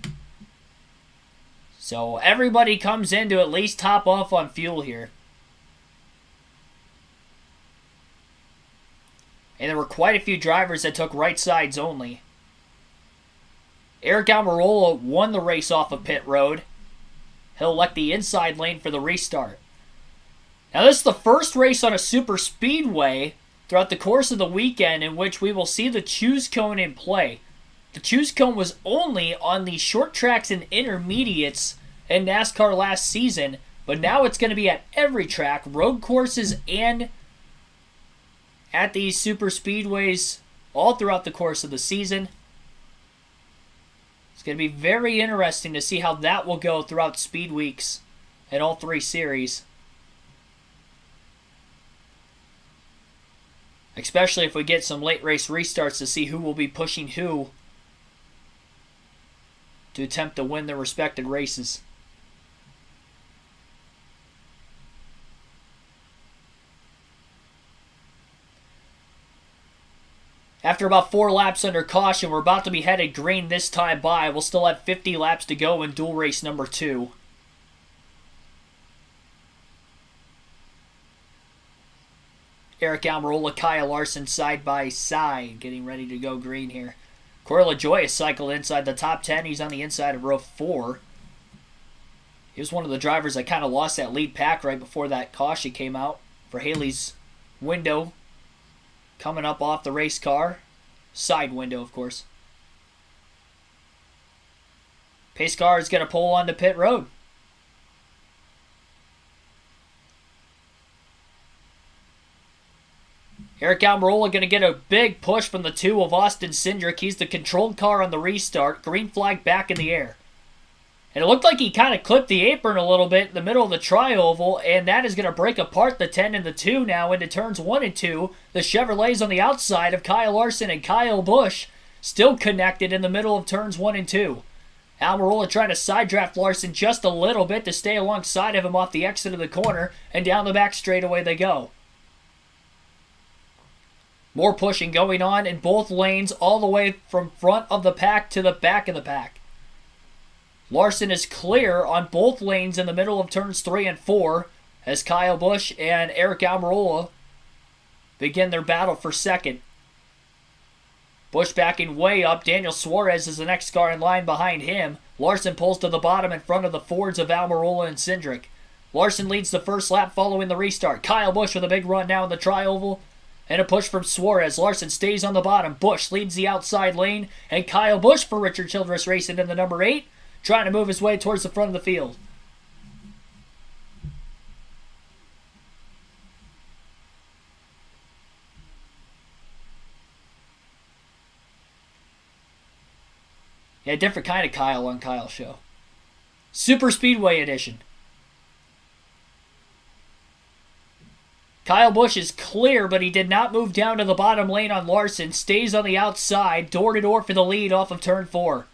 So everybody comes in to at least top off on fuel here. And there were quite a few drivers that took right sides only. Eric Almirola won the race off of pit road. He'll elect the inside lane for the restart. Now this is the first race on a super speedway throughout the course of the weekend in which we will see the choose cone in play. The choose cone was only on the short tracks and intermediates in NASCAR last season, but now it's going to be at every track, road courses and at these super speedways all throughout the course of the season. It's going to be very interesting to see how that will go throughout speed weeks in all 3 series. Especially if we get some late race restarts to see who will be pushing who to attempt to win their respected races. After about 4 laps under caution, we're about to be headed green this time by. We'll still have 50 laps to go in dual race number 2. Eric Almirola, Kyle Larson side by side, getting ready to go green here. Corey LaJoy has cycled inside the top 10. He's on the inside of row 4. He was one of the drivers that kind of lost that lead pack right before that caution came out for Haley's window. Coming up off the race car. Side window, of course. Pace car is going to pull onto pit road. Eric Almirola going to get a big push from the 2 of Austin Cindric. He's the controlled car on the restart. Green flag back in the air. And it looked like he kind of clipped the apron a little bit in the middle of the tri-oval, and that is going to break apart the 10 and the 2 now into turns 1 and 2. The Chevrolets on the outside of Kyle Larson and Kyle Busch still connected in the middle of turns 1 and 2. Almirola trying to side draft Larson just a little bit to stay alongside of him off the exit of the corner, and down the back straightaway they go. More pushing going on in both lanes all the way from front of the pack to the back of the pack. Larson is clear on both lanes in the middle of turns 3 and 4 as Kyle Busch and Eric Almirola begin their battle for second. Busch backing way up. Daniel Suarez is the next car in line behind him. Larson pulls to the bottom in front of the Fords of Almirola and Cindric. Larson leads the first lap following the restart. Kyle Busch with a big run now in the tri-oval. And a push from Suarez. Larson stays on the bottom. Busch leads the outside lane. And Kyle Busch for Richard Childress racing in the number 8. Trying to move his way towards the front of the field. Yeah, different kind of Kyle on Kyle's show. Super Speedway edition. Kyle Busch is clear, but he did not move down to the bottom lane on Larson. Stays on the outside, door-to-door for the lead off of turn 4.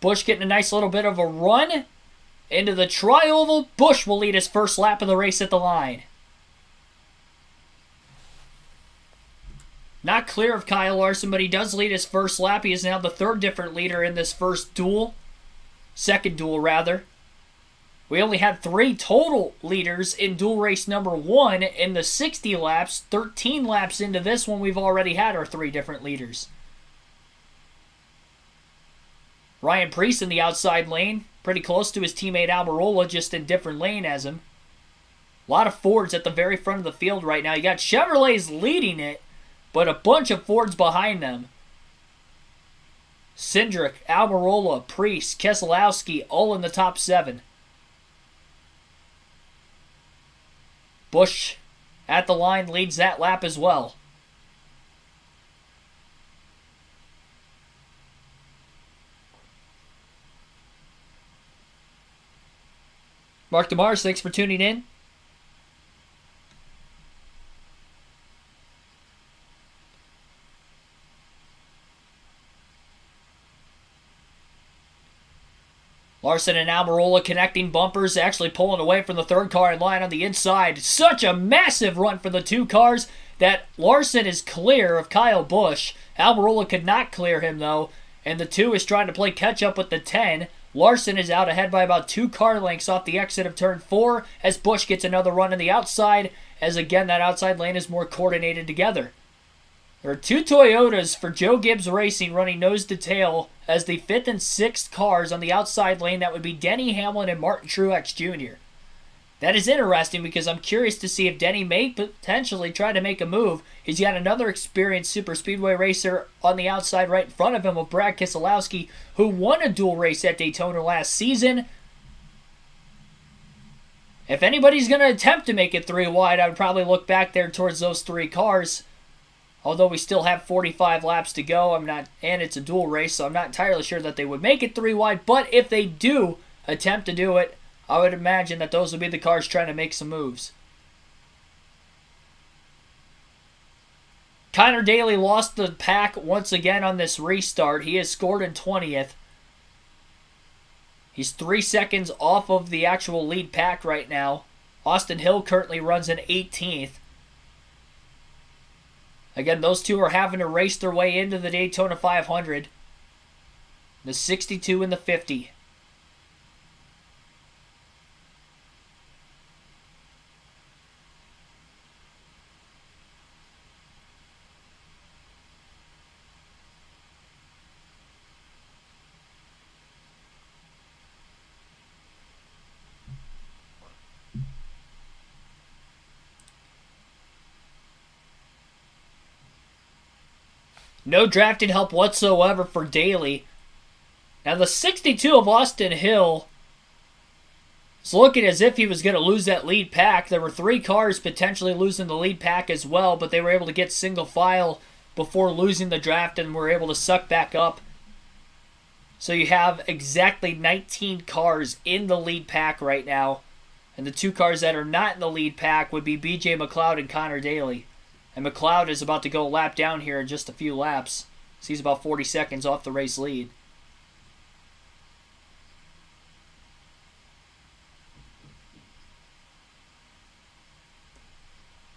Busch getting a nice little bit of a run into the tri-oval. Busch will lead his first lap of the race at the line. Not clear of Kyle Larson, but he does lead his first lap. He is now the third different leader in this first duel. Second duel, rather. We only had 3 total leaders in duel race number 1 in the 60 laps. 13 laps into this one, we've already had our 3 different leaders. Ryan Preece in the outside lane. Pretty close to his teammate Almirola, just in different lane as him. A lot of Fords at the very front of the field right now. You got Chevrolets leading it, but a bunch of Fords behind them. Cindric, Almirola, Preece, Keselowski, all in the top 7. Busch at the line leads that lap as well. Mark DeMars, thanks for tuning in. Larson and Almirola connecting bumpers, actually pulling away from the third car in line on the inside. Such a massive run for the 2 cars that Larson is clear of Kyle Busch. Almirola could not clear him though, and the 2 is trying to play catch up with the 10. Larson is out ahead by about 2 car lengths off the exit of turn 4 as Busch gets another run in the outside, as again that outside lane is more coordinated together. There are 2 Toyotas for Joe Gibbs Racing running nose to tail as the 5th and 6th cars on the outside lane. That would be Denny Hamlin and Martin Truex Jr. That is interesting because I'm curious to see if Denny may potentially try to make a move. He's got another experienced super speedway racer on the outside right in front of him with Brad Keselowski, who won a dual race at Daytona last season. If anybody's going to attempt to make it 3 wide, I would probably look back there towards those 3 cars. Although we still have 45 laps to go, and it's a dual race, so I'm not entirely sure that they would make it 3 wide. But if they do attempt to do it, I would imagine that those would be the cars trying to make some moves. Connor Daly lost the pack once again on this restart. He has scored in 20th. He's 3 seconds off of the actual lead pack right now. Austin Hill currently runs in 18th. Again, those 2 are having to race their way into the Daytona 500. The 62 and the 50. No drafting help whatsoever for Daly. Now the 62 of Austin Hill is looking as if he was going to lose that lead pack. There were 3 cars potentially losing the lead pack as well, but they were able to get single file before losing the draft and were able to suck back up. So you have exactly 19 cars in the lead pack right now. And the 2 cars that are not in the lead pack would be BJ McLeod and Connor Daly. And McLeod is about to go a lap down here in just a few laps. So he's about 40 seconds off the race lead.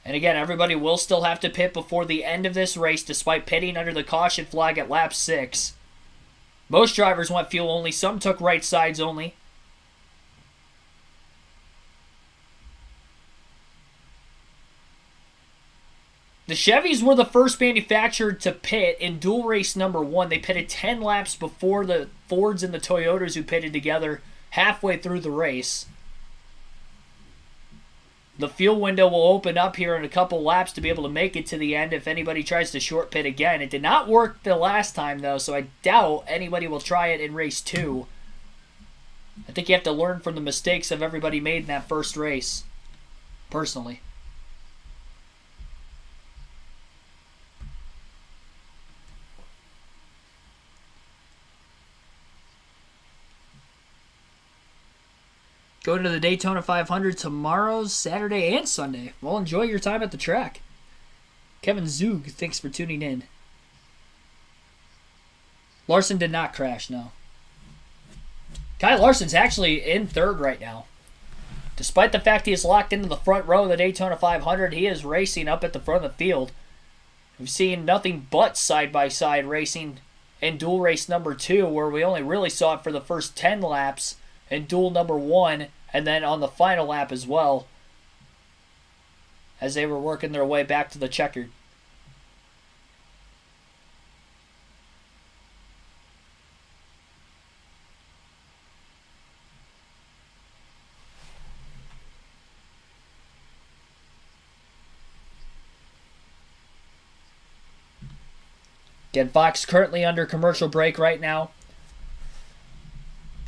And again, everybody will still have to pit before the end of this race despite pitting under the caution flag at lap 6. Most drivers went fuel only. Some took right sides only. The Chevys were the first manufacturer to pit in dual race number 1. They pitted 10 laps before the Fords and the Toyotas, who pitted together halfway through the race. The fuel window will open up here in a couple laps to be able to make it to the end if anybody tries to short pit again. It did not work the last time, though, so I doubt anybody will try it in race 2. I think you have to learn from the mistakes of everybody made in that first race, personally. Going to the Daytona 500 tomorrow, Saturday, and Sunday. Well, enjoy your time at the track. Kevin Zug, thanks for tuning in. Larson did not crash, no. Kyle Larson's actually in third right now. Despite the fact he is locked into the front row of the Daytona 500, he is racing up at the front of the field. We've seen nothing but side-by-side racing in dual race number 2, where we only really saw it for the first 10 laps in duel number 1, and then on the final lap as well, as they were working their way back to the checkered. Again, Fox currently under commercial break right now.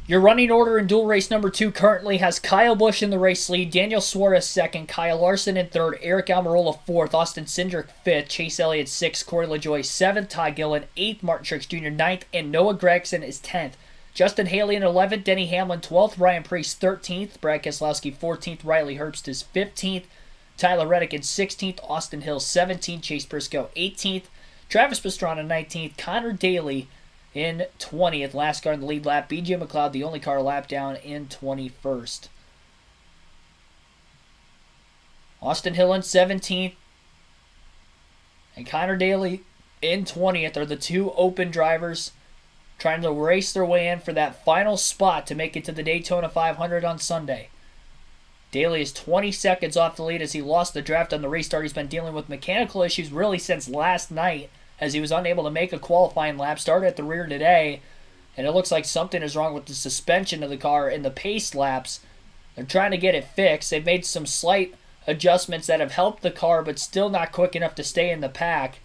Your running order in dual race number 2 currently has Kyle Busch in the race lead, Daniel Suarez second, Kyle Larson in third, Eric Almirola fourth, Austin Cindric fifth, Chase Elliott sixth, Corey LaJoie seventh, Todd Gillen eighth, Martin Truex Jr. ninth, and Noah Gragson is 10th. Justin Haley in 11th, Denny Hamlin 12th, Ryan Preece 13th, Brad Keselowski 14th, Riley Herbst is 15th, Tyler Reddick in 16th, Austin Hill 17th, Chase Briscoe 18th, Travis Pastrana 19th, Connor Daly in 20th, last car in the lead lap. BJ McLeod, the only car lap down, in 21st. Austin Hill in 17th and Connor Daly in 20th are the two open drivers trying to race their way in for that final spot to make it to the Daytona 500 on Sunday. Daly is 20 seconds off the lead as he lost the draft on the restart. He's been dealing with mechanical issues really since last night, as he was unable to make a qualifying lap. Started at the rear today, and it looks like something is wrong with the suspension of the car in the pace laps. They're trying to get it fixed. They've made some slight adjustments that have helped the car, but still not quick enough to stay in the pack.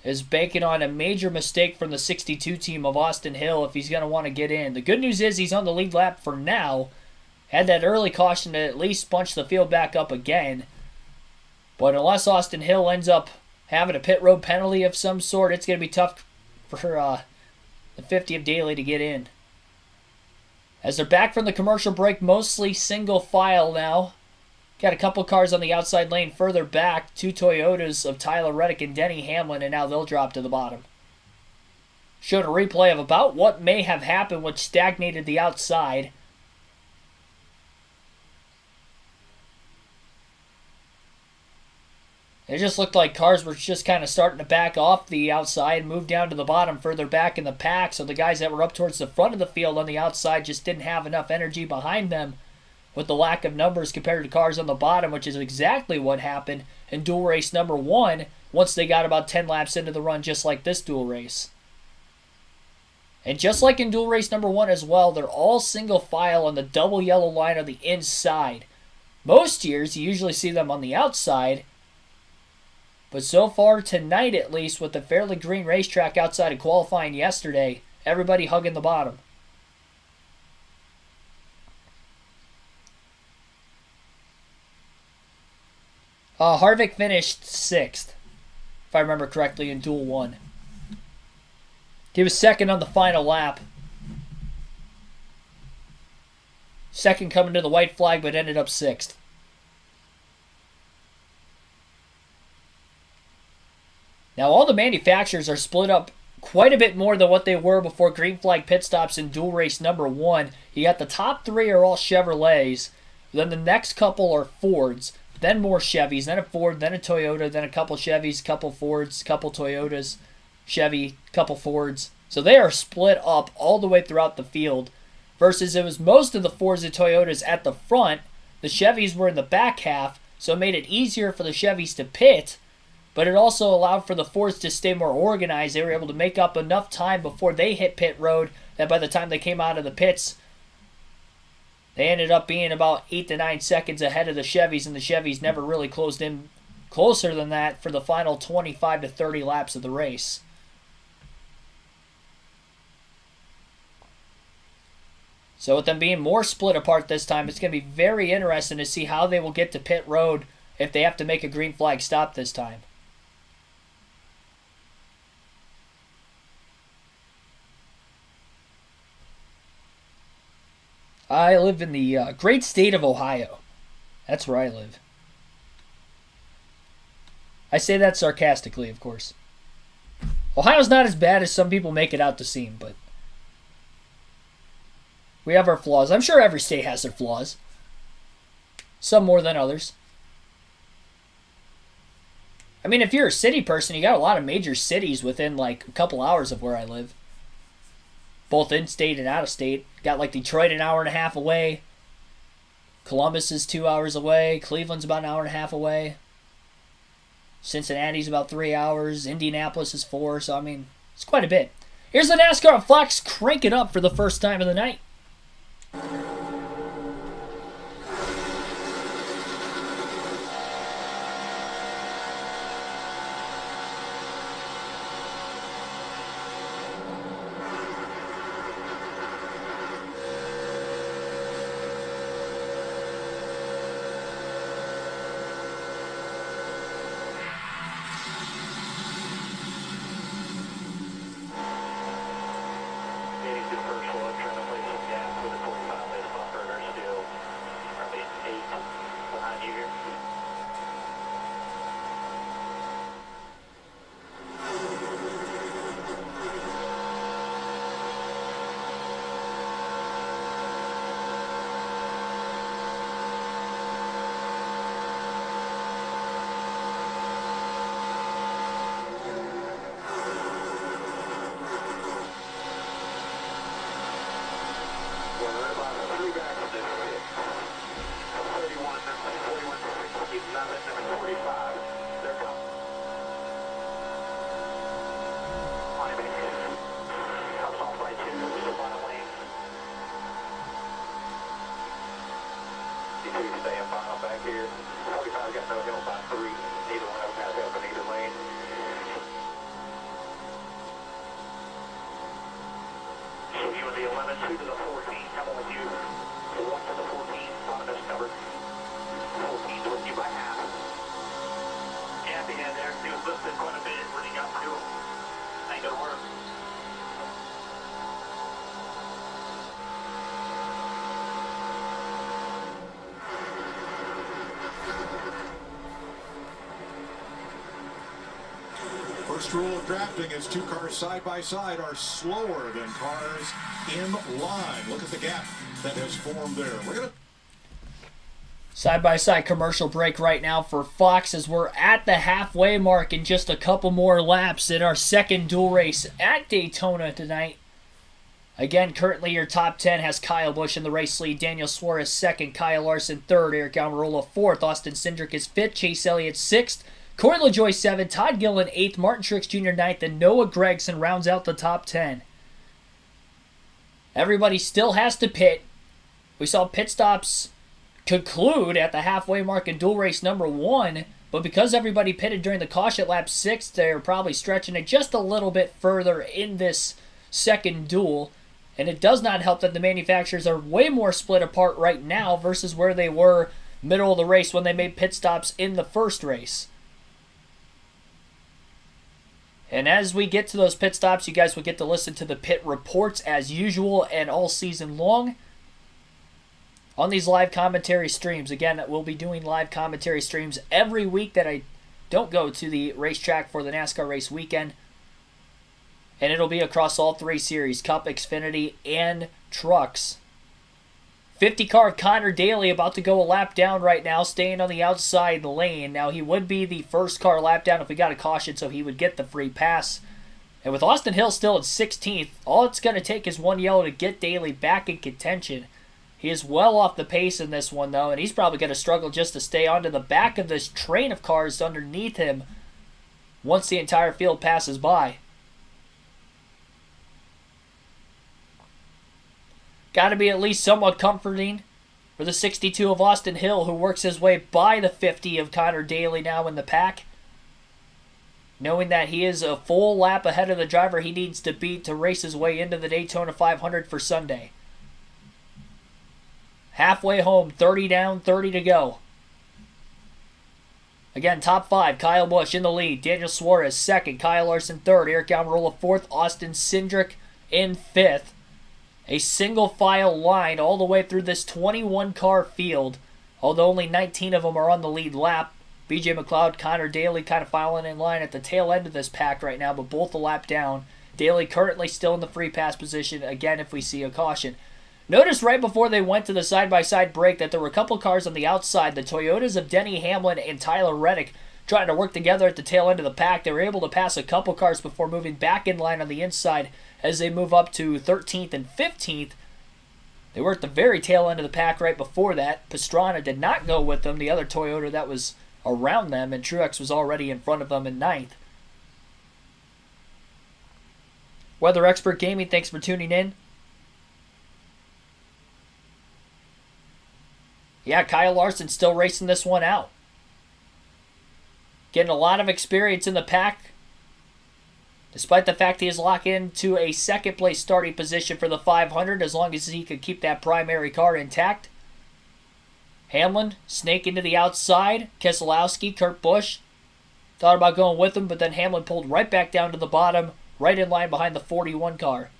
Is banking on a major mistake from the 62 team of Austin Hill if he's going to want to get in. The good news is he's on the lead lap for now. Had that early caution to at least bunch the field back up again. But unless Austin Hill ends up having a pit road penalty of some sort, it's going to be tough for the 50 of Daly to get in. As they're back from the commercial break, mostly single file now. Got a couple cars on the outside lane further back. Two Toyotas of Tyler Reddick and Denny Hamlin, and now they'll drop to the bottom. Showed a replay of about what may have happened, which stagnated the outside. It just looked like cars were just kind of starting to back off the outside, move down to the bottom further back in the pack, so the guys that were up towards the front of the field on the outside just didn't have enough energy behind them with the lack of numbers compared to cars on the bottom, which is exactly what happened in dual race number 1 once they got about 10 laps into the run, just like this dual race. And just like in dual race number 1 as well, they're all single file on the double yellow line on the inside. Most years, you usually see them on the outside, but so far tonight, at least, with the fairly green racetrack outside of qualifying yesterday, everybody hugging the bottom. Harvick finished 6th, if I remember correctly, in Duel 1. He was second on the final lap. Second coming to the white flag, but ended up 6th. Now, all the manufacturers are split up quite a bit more than what they were before green flag pit stops in dual race number 1. You got the top 3 are all Chevrolets. Then the next couple are Fords. Then more Chevys. Then a Ford. Then a Toyota. Then a couple Chevys. Couple Fords. Couple Toyotas. Chevy. Couple Fords. So they are split up all the way throughout the field. Versus it was most of the Fords and Toyotas at the front. The Chevys were in the back half. so it made it easier for the Chevys to pit, but it also allowed for the Fords to stay more organized. They were able to make up enough time before they hit pit road that by the time they came out of the pits, they ended up being about 8 to 9 seconds ahead of the Chevys, and the Chevys never really closed in closer than that for the final 25 to 30 laps of the race. So with them being more split apart this time, it's going to be very interesting to see how they will get to pit road if they have to make a green flag stop this time. I live in the great state of Ohio. That's where I live. I say that sarcastically, of course. Ohio's not as bad as some people make it out to seem, but we have our flaws. I'm sure every state has their flaws. Some more than others. I mean, if you're a city person, you got a lot of major cities within like a couple hours of where I live. Both in-state and out-of-state. Got like Detroit an hour and a half away. Columbus is 2 hours away. Cleveland's about an hour and a half away. Cincinnati's about 3 hours. Indianapolis is 4. So, I mean, it's quite a bit. Here's the NASCAR on Fox. Crank it up for the first time of the night. First rule of drafting is 2 cars side by side are slower than cars in line. Look at the gap that has formed there. We're going to Side-by-side commercial break right now for Fox as we're at the halfway mark in just a couple more laps in our second dual race at Daytona tonight. Again, currently your top 10 has Kyle Busch in the race lead, Daniel Suarez second, Kyle Larson third, Eric Almirola fourth, Austin Cindric is fifth, Chase Elliott sixth, Corey LaJoie seventh, Todd Gilliland eighth, Martin Truex Jr. ninth, and Noah Gragson rounds out the top 10. Everybody still has to pit. We saw pit stops conclude at the halfway mark in dual race number 1, but because everybody pitted during the caution lap 6, they're probably stretching it just a little bit further in this second duel, and it does not help that the manufacturers are way more split apart right now versus where they were middle of the race when they made pit stops in the first race. And as we get to those pit stops, you guys will get to listen to the pit reports as usual and all season long on these live commentary streams. Again, we'll be doing live commentary streams every week that I don't go to the racetrack for the NASCAR race weekend. And it'll be across all 3 series, Cup, Xfinity, and Trucks. 50 car Connor Daly about to go a lap down right now, staying on the outside lane. Now, he would be the first car lap down if we got a caution, so he would get the free pass. And with Austin Hill still at 16th, all it's going to take is one yellow to get Daly back in contention. He is well off the pace in this one, though, and he's probably going to struggle just to stay onto the back of this train of cars underneath him once the entire field passes by. Got to be at least somewhat comforting for the 62 of Austin Hill, who works his way by the 50 of Connor Daly now in the pack, knowing that he is a full lap ahead of the driver he needs to beat to race his way into the Daytona 500 for Sunday. Halfway home, 30 down, 30 to go. Again, top 5, Kyle Busch in the lead, Daniel Suarez second, Kyle Larson third, Eric Almirola fourth, Austin Cindric in fifth. A single file line all the way through this 21-car field, although only 19 of them are on the lead lap. BJ McLeod, Connor Daly kind of filing in line at the tail end of this pack right now, but both a lap down. Daly currently still in the free pass position, again, if we see a caution. Notice right before they went to the side-by-side break that there were a couple cars on the outside, the Toyotas of Denny Hamlin and Tyler Reddick, trying to work together at the tail end of the pack. They were able to pass a couple cars before moving back in line on the inside as they move up to 13th and 15th. They were at the very tail end of the pack right before that. Pastrana did not go with them, the other Toyota that was around them, and Truex was already in front of them in 9th. Weather Expert Gaming, thanks for tuning in. Yeah, Kyle Larson still racing this one out. Getting a lot of experience in the pack, despite the fact he is locked into a second place starting position for the 500 as long as he could keep that primary car intact. Hamlin, snake into the outside. Keselowski, Kurt Busch, thought about going with him, but then Hamlin pulled right back down to the bottom, right in line behind the 41 car.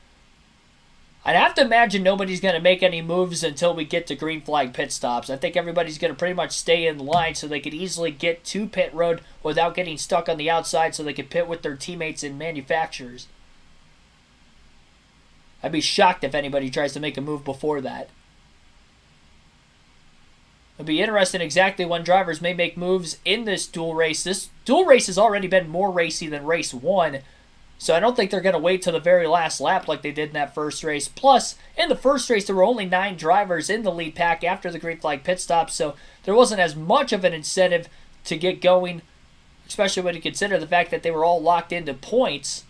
I'd have to imagine nobody's going to make any moves until we get to green flag pit stops. I think everybody's going to pretty much stay in line so they could easily get to pit road without getting stuck on the outside so they could pit with their teammates and manufacturers. I'd be shocked if anybody tries to make a move before that. It'll be interesting exactly when drivers may make moves in this dual race. This dual race has already been more racy than race 1. So I don't think they're going to wait till the very last lap like they did in that first race. Plus, in the first race, there were only 9 drivers in the lead pack after the green flag pit stop, so there wasn't as much of an incentive to get going, especially when you consider the fact that they were all locked into points,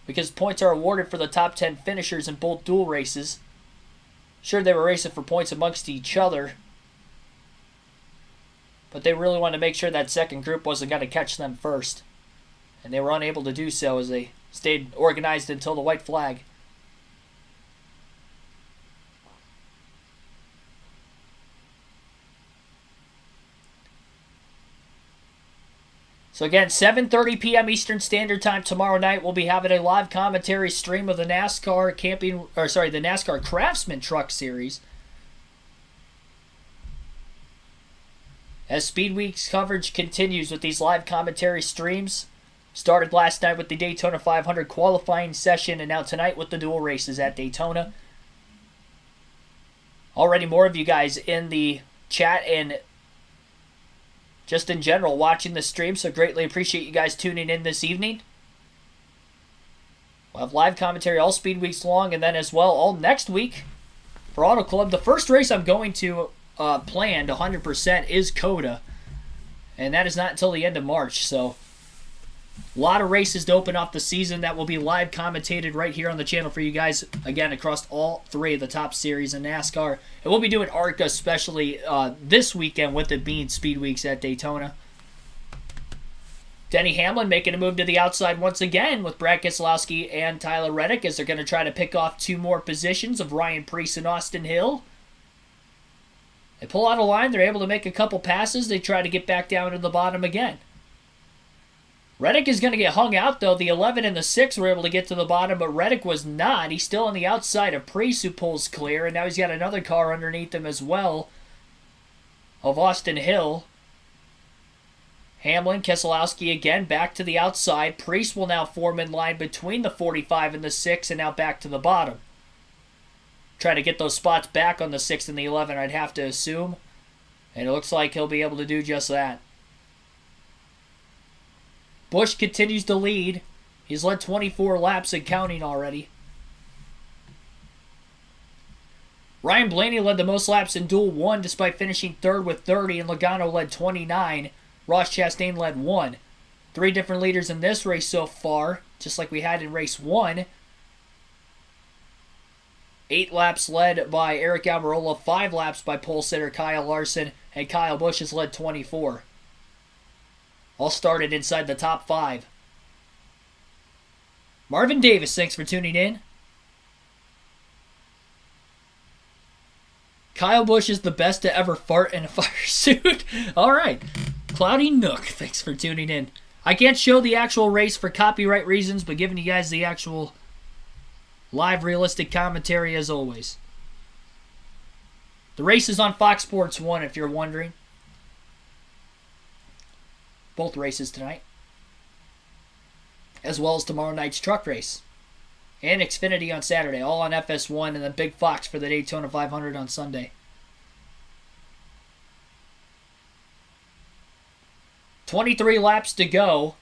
because points are awarded for the top 10 finishers in both dual races. Sure, they were racing for points amongst each other, but they really wanted to make sure that second group wasn't going to catch them first. And they were unable to do so as they stayed organized until the white flag. So again, 7:30 p.m. Eastern Standard Time tomorrow night, we'll be having a live commentary stream of the NASCAR the NASCAR Craftsman Truck Series. As Speed Week's coverage continues with these live commentary streams, started last night with the Daytona 500 qualifying session, and now tonight with the dual races at Daytona. Already more of you guys in the chat and just in general watching the stream, so greatly appreciate you guys tuning in this evening. We'll have live commentary all Speed Weeks long, and then as well all next week for Auto Club. The first race I'm going to planned 100% is COTA, and that is not until the end of March, so a lot of races to open up the season that will be live commentated right here on the channel for you guys, again, across all 3 of the top series in NASCAR. And we'll be doing ARCA especially this weekend with it being Speed Weeks at Daytona. Denny Hamlin making a move to the outside once again with Brad Keselowski and Tyler Reddick as they're going to try to pick off 2 more positions of Ryan Preece and Austin Hill. They pull out a line, they're able to make a couple passes, they try to get back down to the bottom again. Reddick is going to get hung out, though. The 11 and the 6 were able to get to the bottom, but Reddick was not. He's still on the outside of Preece, who pulls clear, and now he's got another car underneath him as well of Austin Hill. Hamlin, Keselowski again back to the outside. Preece will now form in line between the 45 and the 6, and now back to the bottom. Trying to get those spots back on the 6 and the 11, I'd have to assume. And it looks like he'll be able to do just that. Busch continues to lead. He's led 24 laps and counting already. Ryan Blaney led the most laps in Duel 1 despite finishing third with 30, and Logano led 29. Ross Chastain led 1. 3 different leaders in this race so far, just like we had in race 1. 8 laps led by Eric Almirola, 5 laps by pole sitter Kyle Larson, and Kyle Busch has led 24. All started inside the top 5. Marvin Davis, thanks for tuning in. Kyle Busch is the best to ever fart in a fire suit. All right. Cloudy Nook, thanks for tuning in. I can't show the actual race for copyright reasons, but giving you guys the actual live realistic commentary as always. The race is on Fox Sports 1 if you're wondering. Both races tonight. As well as tomorrow night's truck race. And Xfinity on Saturday, all on FS1, and then Big Fox for the Daytona 500 on Sunday. 23 laps to go.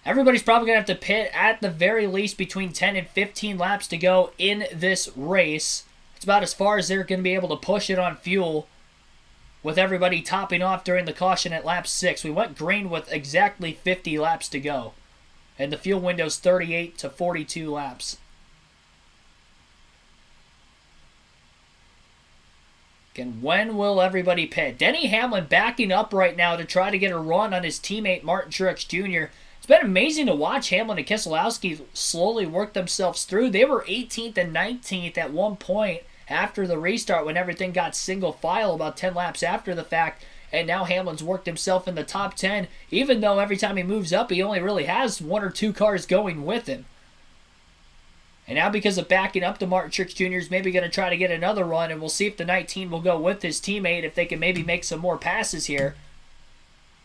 Everybody's probably going to have to pit at the very least between 10 and 15 laps to go in this race. It's about as far as they're going to be able to push it on fuel with everybody topping off during the caution at lap 6. We went green with exactly 50 laps to go. And the fuel window's 38 to 42 laps. Again, when will everybody pit? Denny Hamlin backing up right now to try to get a run on his teammate Martin Truex Jr. It's been amazing to watch Hamlin and Keselowski slowly work themselves through. They were 18th and 19th at one point after the restart when everything got single file about 10 laps after the fact. And now Hamlin's worked himself in the top 10, even though every time he moves up, he only really has 1 or 2 cars going with him. And now because of backing up to Martin Truex Jr. is maybe going to try to get another run, and we'll see if the 19 will go with his teammate, if they can maybe make some more passes here.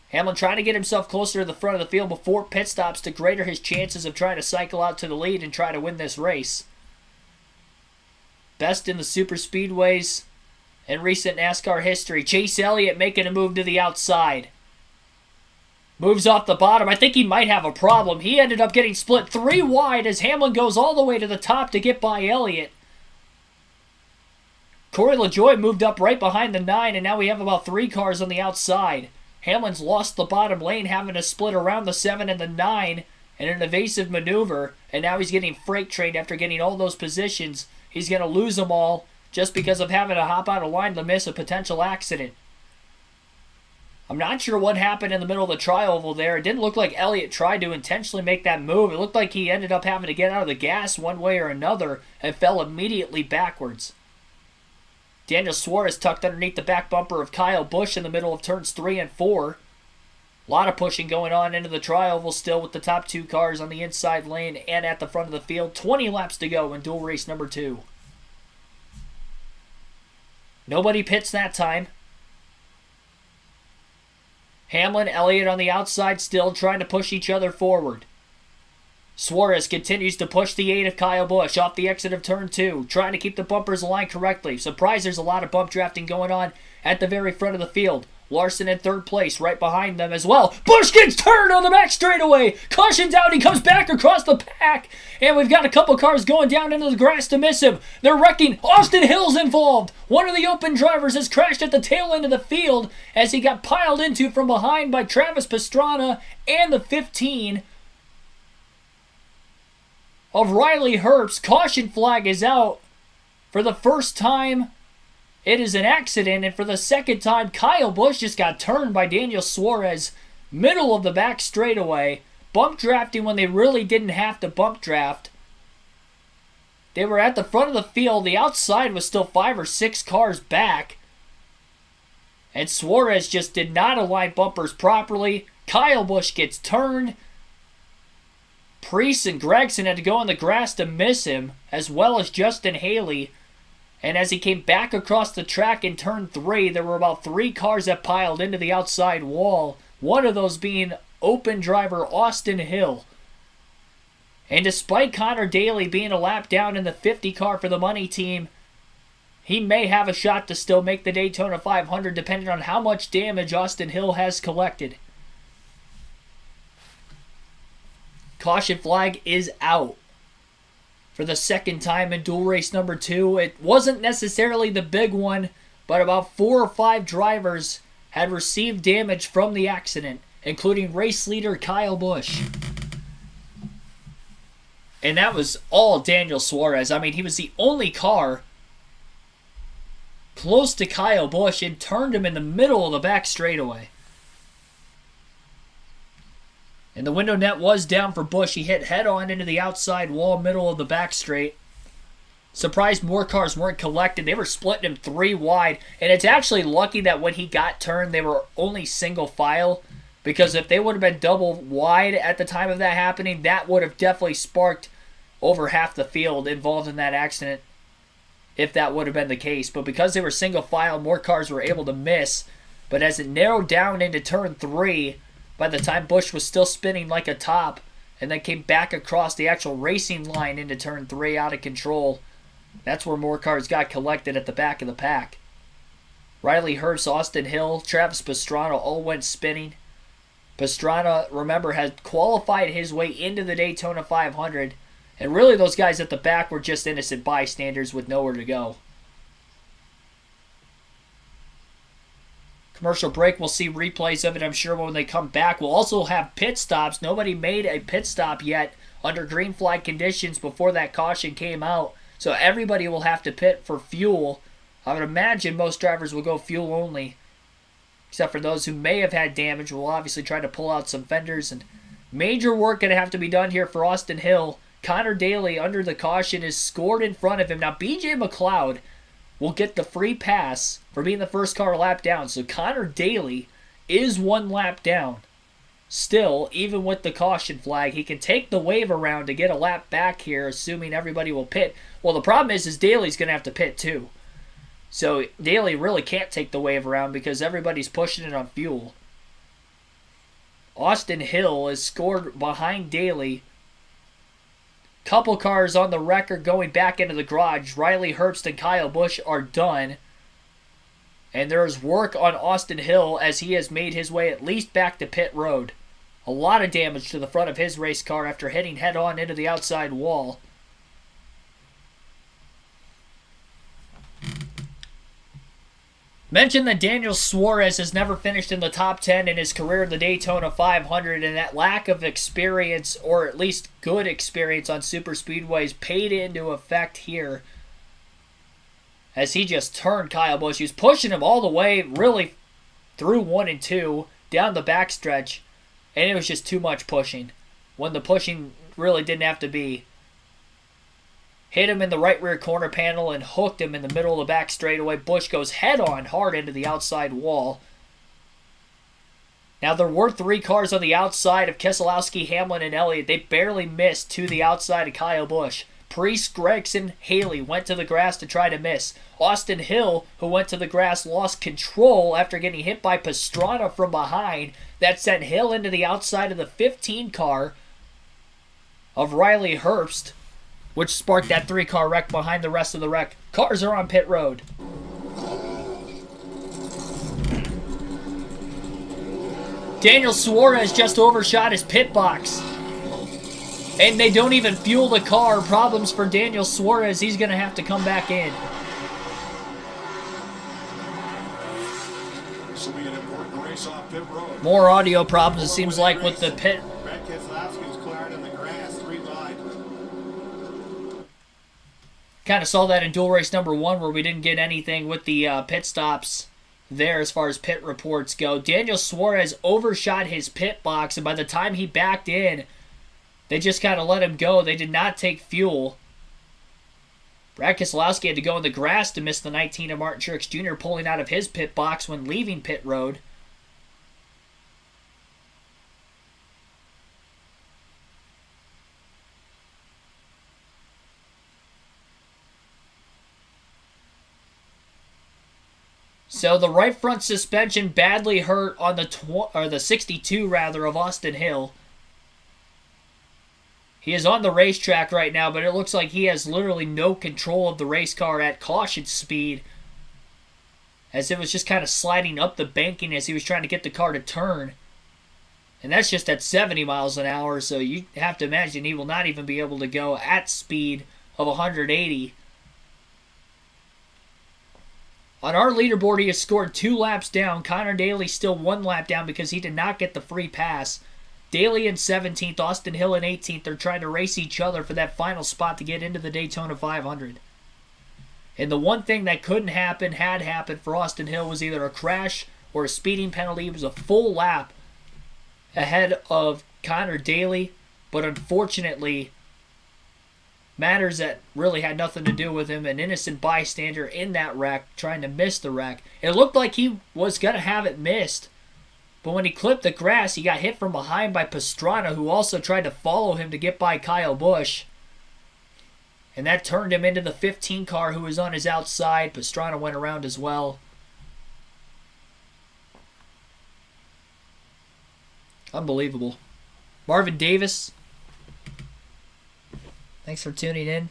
Hamlin trying to get himself closer to the front of the field before pit stops to greater his chances of trying to cycle out to the lead and try to win this race. Best in the super speedways in recent NASCAR history. Chase Elliott making a move to the outside. Moves off the bottom. I think he might have a problem. He ended up getting split 3 wide as Hamlin goes all the way to the top to get by Elliott. Corey LaJoie moved up right behind the 9, and now we have about 3 cars on the outside. Hamlin's lost the bottom lane, having to split around the 7 and the 9 in an evasive maneuver, and now he's getting freight trained after getting all those positions. He's going to lose them all just because of having to hop out of line to miss a potential accident. I'm not sure what happened in the middle of the tri-oval there. It didn't look like Elliott tried to intentionally make that move. It looked like he ended up having to get out of the gas one way or another and fell immediately backwards. Daniel Suarez tucked underneath the back bumper of Kyle Busch in the middle of turns 3 and 4. A lot of pushing going on into the tri-oval still with the top 2 cars on the inside lane and at the front of the field. 20 laps to go in dual race number 2. Nobody pits that time. Hamlin, Elliott on the outside still trying to push each other forward. Suarez continues to push the 8 of Kyle Busch off the exit of turn 2, trying to keep the bumpers aligned correctly. Surprised there's a lot of bump drafting going on at the very front of the field. Larson in 3rd place, right behind them as well. Busch gets turned on the back straightaway. Caution's out, he comes back across the pack. And we've got a couple cars going down into the grass to miss him. They're wrecking. Austin Hill's involved. One of the open drivers has crashed at the tail end of the field as he got piled into from behind by Travis Pastrana and the 15 of Riley Herbst. Caution flag is out for the first time. It is an accident, and for the second time, Kyle Busch just got turned by Daniel Suarez, middle of the back straightaway, bump drafting when they really didn't have to bump draft. They were at the front of the field. The outside was still 5 or 6 cars back, and Suarez just did not align bumpers properly. Kyle Busch gets turned. Preece and Gregson had to go on the grass to miss him, as well as Justin Haley. And as he came back across the track in turn 3, there were about 3 cars that piled into the outside wall. One of those being open driver Austin Hill. And despite Connor Daly being a lap down in the 50 car for the money team, he may have a shot to still make the Daytona 500 depending on how much damage Austin Hill has collected. Caution flag is out for the second time in dual race number 2. It wasn't necessarily the big one, but about 4 or 5 drivers had received damage from the accident, including race leader Kyle Busch. And that was all Daniel Suarez. I mean, he was the only car close to Kyle Busch and turned him in the middle of the back straightaway. And the window net was down for Busch. He hit head-on into the outside wall, middle of the back straight. Surprised more cars weren't collected. They were splitting him 3 wide. And it's actually lucky that when he got turned, they were only single file. Because if they would have been double wide at the time of that happening, that would have definitely sparked over half the field involved in that accident, if that would have been the case. But because they were single file, more cars were able to miss. But as it narrowed down into turn 3, by the time Busch was still spinning like a top, and then came back across the actual racing line into turn 3 out of control, that's where more cars got collected at the back of the pack. Riley Herbst, Austin Hill, Travis Pastrana all went spinning. Pastrana, remember, had qualified his way into the Daytona 500, and really those guys at the back were just innocent bystanders with nowhere to go. Commercial break, we'll see replays of it, I'm sure, when they come back. We'll also have pit stops. Nobody made a pit stop yet under green flag conditions before that caution came out. So everybody will have to pit for fuel. I would imagine most drivers will go fuel only, except for those who may have had damage. We'll obviously try to pull out some fenders. And major work going to have to be done here for Austin Hill. Connor Daly, under the caution, is scored in front of him. Now, BJ McLeod will get the free pass for being the first car lap down. So Connor Daly is 1 lap down. Still, even with the caution flag, he can take the wave around to get a lap back here, assuming everybody will pit. Well, the problem is Daly's going to have to pit too. So Daly really can't take the wave around because everybody's pushing it on fuel. Austin Hill is scored behind Daly. Couple cars on the record going back into the garage. Riley Herbst and Kyle Busch are done. And there's work on Austin Hill as he has made his way at least back to pit road. A lot of damage to the front of his race car after hitting head-on into the outside wall. Mentioned that Daniel Suarez has never finished in the top 10 in his career in the Daytona 500, and that lack of experience, or at least good experience on super speedways, paid into effect here as he just turned Kyle Busch. He was pushing him all the way, really, through 1 and 2, down the backstretch, and it was just too much pushing, when the pushing really didn't have to be. Hit him in the right rear corner panel and hooked him in the middle of the back straightaway. Busch goes head-on hard into the outside wall. Now, there were 3 cars on the outside of Keselowski, Hamlin, and Elliott. They barely missed to the outside of Kyle Busch. Priest, Gregson, Haley went to the grass to try to miss. Austin Hill, who went to the grass, lost control after getting hit by Pastrana from behind. That sent Hill into the outside of the 15 car of Riley Herbst, which sparked that 3-car wreck behind the rest of the wreck. Cars are on pit road. Daniel Suarez just overshot his pit box. And they don't even fuel the car. Problems for Daniel Suarez. He's going to have to come back in. This will be an important race off pit road. More audio problems, it seems like, with the pit. Brad Keselowski was cleared in the grass, 3 wide. Kind of saw that in dual race number 1 where we didn't get anything with the pit stops there as far as pit reports go. Daniel Suarez overshot his pit box, and by the time he backed in, they just kind of let him go. They did not take fuel. Brad Keselowski had to go in the grass to miss the 19 of Martin Truex Jr. pulling out of his pit box when leaving pit road. So the right front suspension badly hurt on the 62 rather of Austin Hill. He is on the racetrack right now, but it looks like he has literally no control of the race car at caution speed, as it was just kind of sliding up the banking as he was trying to get the car to turn. And that's just at 70 miles an hour, so you have to imagine he will not even be able to go at speed of 180. On our leaderboard, he has scored 2 laps down. Connor Daly still 1 lap down because he did not get the free pass. Daly in 17th, Austin Hill in 18th. They're trying to race each other for that final spot to get into the Daytona 500. And the one thing that couldn't happen, had happened for Austin Hill, was either a crash or a speeding penalty. It was a full lap ahead of Connor Daly, but unfortunately, matters that really had nothing to do with him, an innocent bystander in that wreck, trying to miss the wreck. It looked like he was going to have it missed, but when he clipped the grass, he got hit from behind by Pastrana, who also tried to follow him to get by Kyle Busch. And that turned him into the 15 car who was on his outside. Pastrana went around as well. Unbelievable. Marvin Davis, thanks for tuning in.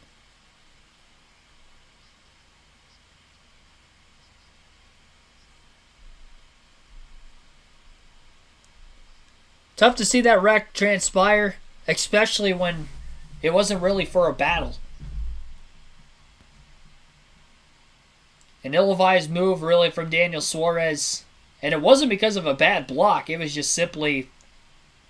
Tough to see that wreck transpire, especially when it wasn't really for a battle. An ill-advised move really from Daniel Suarez. And it wasn't because of a bad block. It was just simply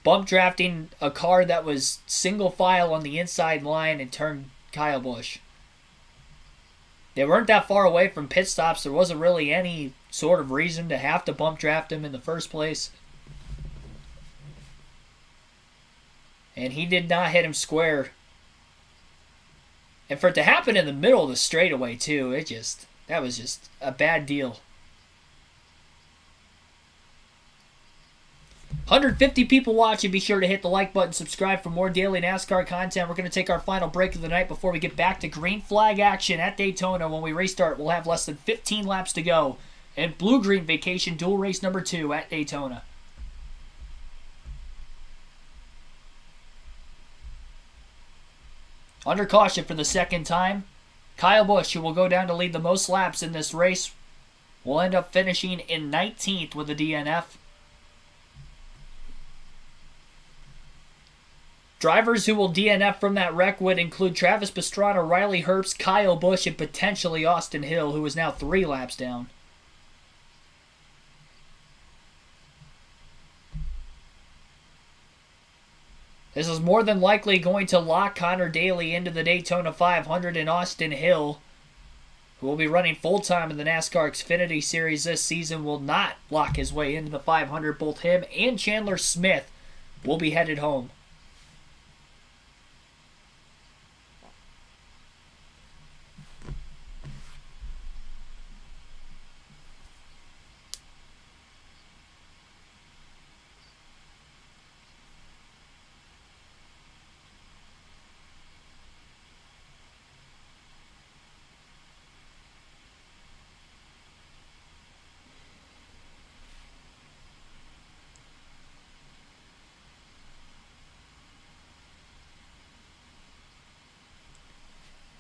bump drafting a car that was single file on the inside line and turned Kyle Busch. They weren't that far away from pit stops. There wasn't really any sort of reason to have to bump draft him in the first place. And he did not hit him square. And for it to happen in the middle of the straightaway too, that was just a bad deal. 150 people watching. Be sure to hit the like button, subscribe for more daily NASCAR content. We're going to take our final break of the night before we get back to green flag action at Daytona. When we restart, we'll have less than 15 laps to go. And Bluegreen Vacation Duel Race number 2 at Daytona. Under caution for the second time, Kyle Busch, who will go down to lead the most laps in this race, will end up finishing in 19th with a DNF. Drivers who will DNF from that wreck would include Travis Pastrana, Riley Herbst, Kyle Busch, and potentially Austin Hill, who is now 3 laps down. This is more than likely going to lock Connor Daly into the Daytona 500, and Austin Hill, who will be running full-time in the NASCAR Xfinity Series this season, will not lock his way into the 500. Both him and Chandler Smith will be headed home.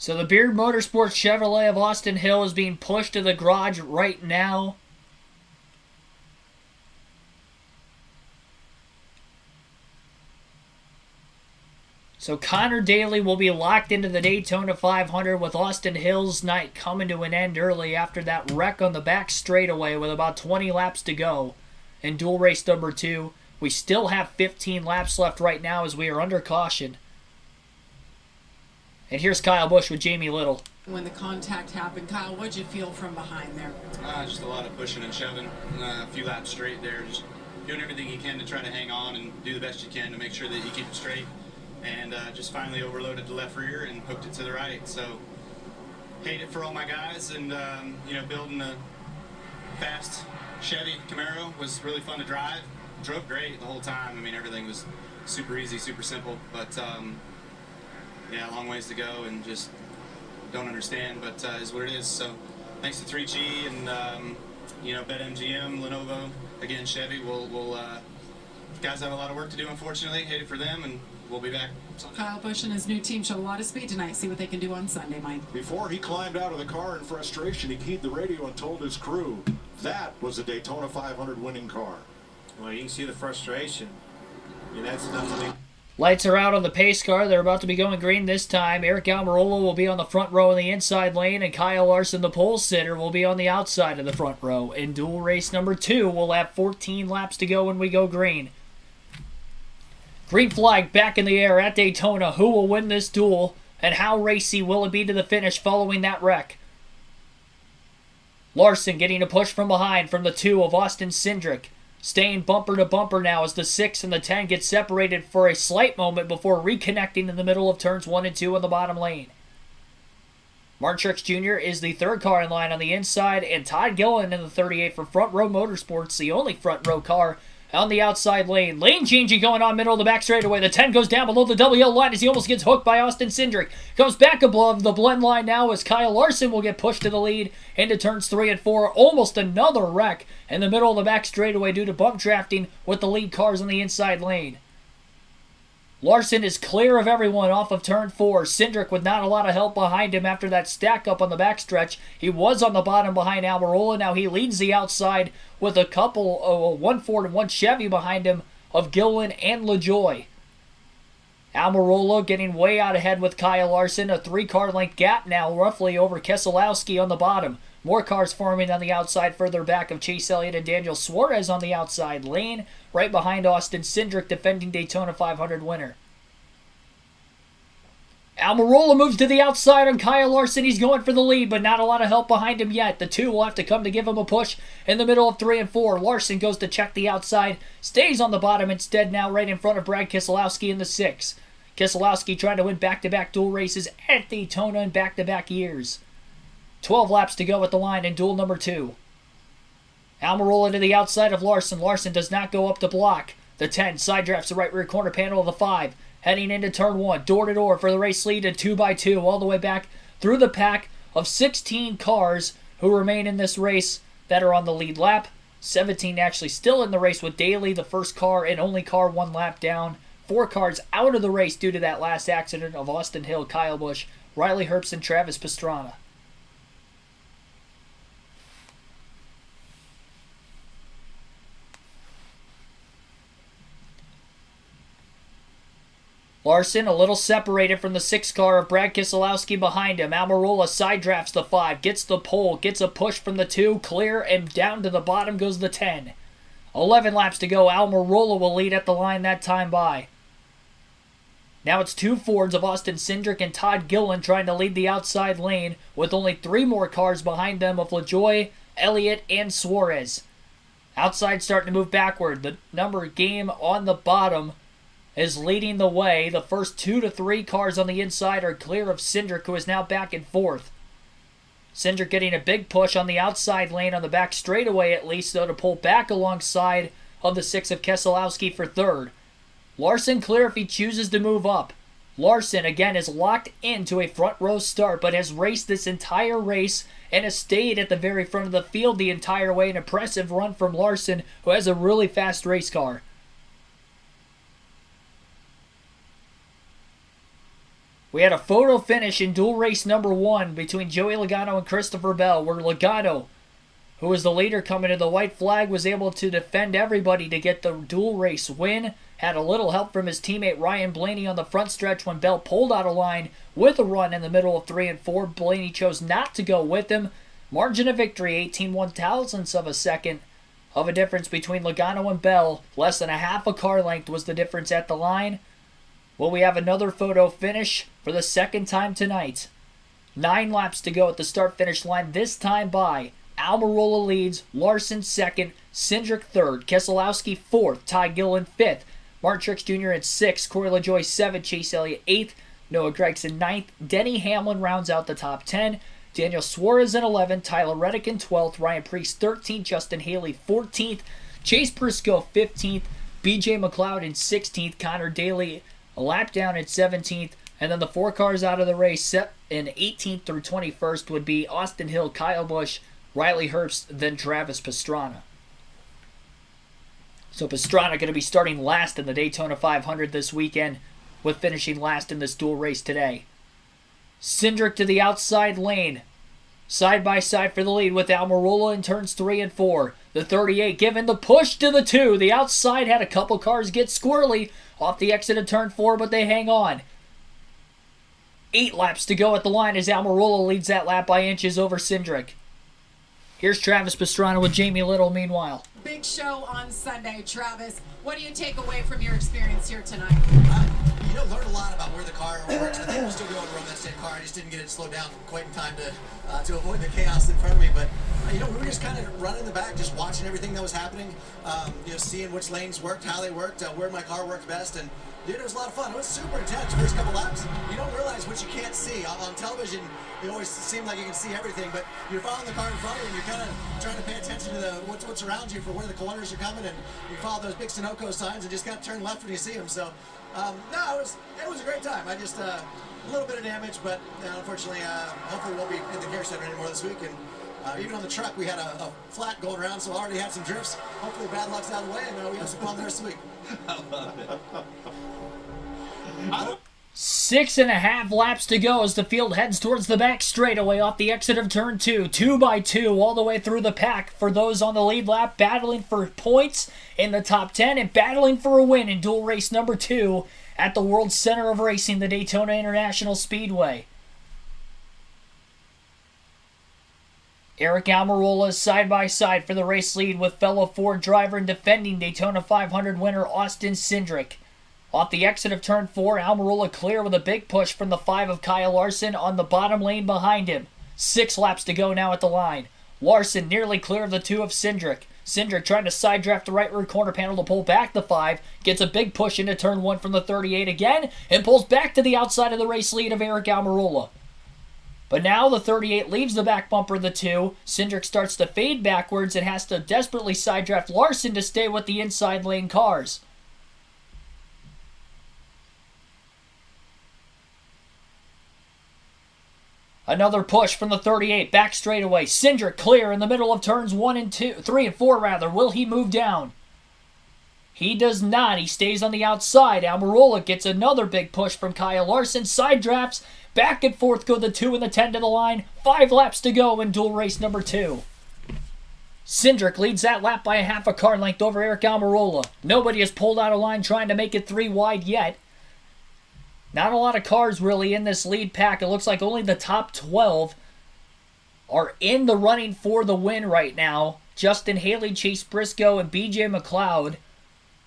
So the Beard Motorsports Chevrolet of Austin Hill is being pushed to the garage right now. So Connor Daly will be locked into the Daytona 500 with Austin Hill's night coming to an end early after that wreck on the back straightaway with about 20 laps to go in dual race number 2. We still have 15 laps left right now as we are under caution. And here's Kyle Busch with Jamie Little. When the contact happened, Kyle, what'd you feel from behind there? Just a lot of pushing and shoving. A few laps straight there. Just doing everything you can to try to hang on and do the best you can to make sure that you keep it straight. And just finally overloaded the left rear and hooked it to the right. So, hate it for all my guys. And, building a fast Chevy Camaro was really fun to drive. Drove great the whole time. I mean, everything was super easy, super simple. But, yeah, a long ways to go and just don't understand, but is what it is. So thanks to 3G and, BetMGM, Lenovo, again, Chevy. Guys have a lot of work to do, unfortunately. Hate it for them, and we'll be back Sunday. Kyle Busch and his new team showed a lot of speed tonight. See what they can do on Sunday, Mike. Before he climbed out of the car in frustration, he keyed the radio and told his crew that was a Daytona 500 winning car. Well, you can see the frustration. I mean, that's nothing. Lights are out on the pace car. They're about to be going green this time. Eric Almirola will be on the front row in the inside lane, and Kyle Larson, the pole sitter, will be on the outside of the front row. In dual race number 2, we'll have 14 laps to go when we go green. Green flag back in the air at Daytona. Who will win this duel, and how racy will it be to the finish following that wreck? Larson getting a push from behind from the 2 of Austin Cindric. Staying bumper to bumper now as the 6 and the 10 get separated for a slight moment before reconnecting in the middle of turns 1 and 2 on the bottom lane. Martin Truex Jr. is the 3rd car in line on the inside, and Todd Gilliland in the 38 for Front Row Motorsports, the only front row car on the outside lane. Lane changing going on middle of the back straightaway. The 10 goes down below the double yellow line as he almost gets hooked by Austin Cindric. Comes back above the blend line now as Kyle Larson will get pushed to the lead into turns 3 and 4. Almost another wreck in the middle of the back straightaway due to bump drafting with the lead cars on the inside lane. Larson is clear of everyone off of turn 4. Cindric with not a lot of help behind him after that stack up on the backstretch. He was on the bottom behind Almirola. Now he leads the outside with a couple, one Ford and one Chevy behind him of Gilliland and LaJoie. Almirola getting way out ahead with Kyle Larson. A 3-car length gap now roughly over Keselowski on the bottom. More cars forming on the outside further back of Chase Elliott and Daniel Suarez on the outside lane, right behind Austin Cindric, defending Daytona 500 winner. Almirola moves to the outside on Kyle Larson. He's going for the lead, but not a lot of help behind him yet. The 2 will have to come to give him a push in the middle of 3 and 4. Larson goes to check the outside, stays on the bottom instead now right in front of Brad Keselowski in the 6. Keselowski trying to win back-to-back dual races at Daytona in back-to-back years. 12 laps to go at the line in duel number 2. Almirola to the outside of Larson. Larson does not go up to block. The 10 side drafts the right rear corner panel of the 5. Heading into turn 1, door-to-door for the race lead and 2x2 all the way back through the pack of 16 cars who remain in this race that are on the lead lap. 17 actually still in the race with Daly, the first car and only car 1 lap down. 4 cars out of the race due to that last accident of Austin Hill, Kyle Busch, Riley Herbst, and Travis Pastrana. Larson a little separated from the 6 car of Brad Keselowski behind him. Almirola side drafts the 5, gets the pole, gets a push from the 2, clear, and down to the bottom goes the 10. 11 laps to go. Almirola will lead at the line that time by. Now it's 2 Fords of Austin Cindric and Todd Gilliland trying to lead the outside lane with only 3 more cars behind them of LaJoie, Elliott, and Suarez. Outside starting to move backward. The number game on the bottom is leading the way. The first 2 to 3 cars on the inside are clear of Cindric, who is now back in 4th. Cindric getting a big push on the outside lane on the back straightaway at least, though, to pull back alongside of the 6 of Keselowski for 3rd. Larson clear if he chooses to move up. Larson, again, is locked into a front row start, but has raced this entire race and has stayed at the very front of the field the entire way. An impressive run from Larson, who has a really fast race car. We had a photo finish in dual race number 1 between Joey Logano and Christopher Bell, where Logano, who was the leader coming to the white flag, was able to defend everybody to get the dual race win. Had a little help from his teammate Ryan Blaney on the front stretch when Bell pulled out of line with a run in the middle of 3 and 4. Blaney chose not to go with him. Margin of victory, 18 one-thousandths of a second of a difference between Logano and Bell. Less than a half a car length was the difference at the line. Well, we have another photo finish for the 2nd time tonight. 9 laps to go at the start-finish line, this time by Almirola leads, Larson 2nd, Cindric 3rd, Keselowski 4th, Ty Gilliland 5th, Martin Truex Jr. in 6th, Corey LaJoie 7th, Chase Elliott 8th, Noah Gragson 9th, Denny Hamlin rounds out the top 10, Daniel Suarez in 11th, Tyler Reddick in 12th, Ryan Preece 13th, Justin Haley 14th, Chase Briscoe 15th, BJ McLeod in 16th, Connor Daly a lap down at 17th, and then the 4 cars out of the race set in 18th through 21st would be Austin Hill, Kyle Busch, Riley Herbst, then Travis Pastrana. So Pastrana going to be starting last in the Daytona 500 this weekend, with finishing last in this dual race today. Cindric to the outside lane. side by side for the lead with Almirola in turns 3 and 4. The 38 giving the push to the 2. The outside had a couple cars get squirrely off the exit of turn 4, but they hang on. 8 laps to go at the line as Almirola leads that lap by inches over Cindric. Here's Travis Pastrana with Jamie Little meanwhile. Big show on Sunday, Travis. What do you take away from your experience here tonight? You don't learn a lot about where the car works. I think we'll still be able to run that same car. I just didn't get it slowed down quite in time to avoid the chaos in front of me. But, we were just kind of running in the back, just watching everything that was happening, seeing which lanes worked, how they worked, where my car worked best. And, dude, it was a lot of fun. It was super intense first couple laps. You don't realize what you can't see. On television, it always seems like you can see everything, but you're following the car in front of you, and you're kind of trying to pay attention to what's around you for where the corners are coming, and you follow those big Sunoco signs and just kind of turn left when you see them. So, it was a great time. I just a little bit of damage, but unfortunately, hopefully we won't be in the care center anymore this week. And even on the truck, we had a flat going around, so I already had some drifts. Hopefully, bad luck's out of the way, and we have some fun the rest of the week. I love it. 6.5 laps to go as the field heads towards the back straightaway off the exit of turn 2. 2 by 2 all the way through the pack for those on the lead lap, battling for points in the top 10 and battling for a win in dual race number 2 at the World Center of Racing, the Daytona International Speedway. Eric Almirola is side by side for the race lead with fellow Ford driver and defending Daytona 500 winner Austin Cindric. Off the exit of turn 4, Almirola clear with a big push from the 5 of Kyle Larson on the bottom lane behind him. 6 laps to go now at the line. Larson nearly clear of the 2 of Cindric. Cindric trying to side draft the right rear corner panel to pull back the 5, gets a big push into turn 1 from the 38 again, and pulls back to the outside of the race lead of Eric Almirola. But now the 38 leaves the back bumper of the 2. Cindric starts to fade backwards and has to desperately side draft Larson to stay with the inside lane cars. Another push from the 38, back straightaway. Cindric clear in the middle of turns 3 and 4 rather. Will he move down? He does not. He stays on the outside. Almirola gets another big push from Kyle Larson. Side drafts. Back and forth go the 2 and the 10 to the line. 5 laps to go in dual race number 2. Cindric leads that lap by a half a car length over Eric Almirola. Nobody has pulled out a line trying to make it 3 wide yet. Not a lot of cars really in this lead pack. It looks like only the top 12 are in the running for the win right now. Justin Haley, Chase Briscoe, and BJ McLeod.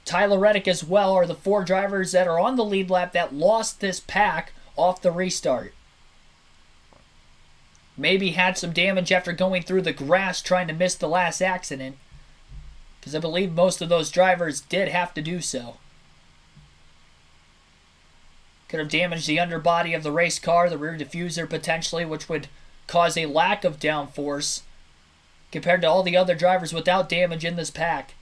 Tyler Reddick as well are the 4 drivers that are on the lead lap that lost this pack off the restart. Maybe had some damage after going through the grass trying to miss the last accident, because I believe most of those drivers did have to do so. Could have damaged the underbody of the race car, the rear diffuser potentially, which would cause a lack of downforce compared to all the other drivers without damage in this pack.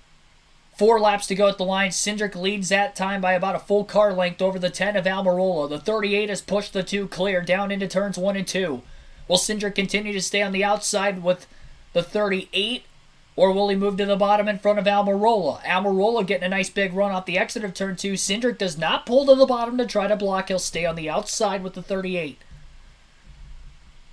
4 laps to go at the line. Cindric leads that time by about a full car length over the 10 of Almirola. The 38 has pushed the 2 clear down into turns 1 and 2. Will Cindric continue to stay on the outside with the 38? Or will he move to the bottom in front of Almirola? Almirola getting a nice big run off the exit of turn 2. Cindric does not pull to the bottom to try to block. He'll stay on the outside with the 38.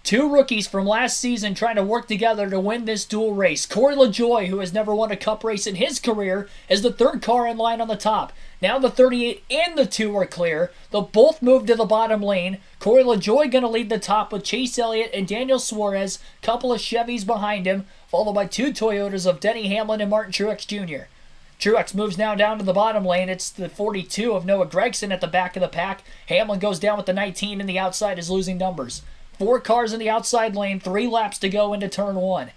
2 rookies from last season trying to work together to win this dual race. Corey LaJoie, who has never won a cup race in his career, is the 3rd car in line on the top. Now the 38 and the 2 are clear. They'll both move to the bottom lane. Corey LaJoie going to lead the top with Chase Elliott and Daniel Suarez. Couple of Chevys behind him, followed by 2 Toyotas of Denny Hamlin and Martin Truex Jr. Truex moves now down to the bottom lane. It's the 42 of Noah Gragson at the back of the pack. Hamlin goes down with the 19, and the outside is losing numbers. 4 cars in the outside lane, 3 laps to go into turn 1.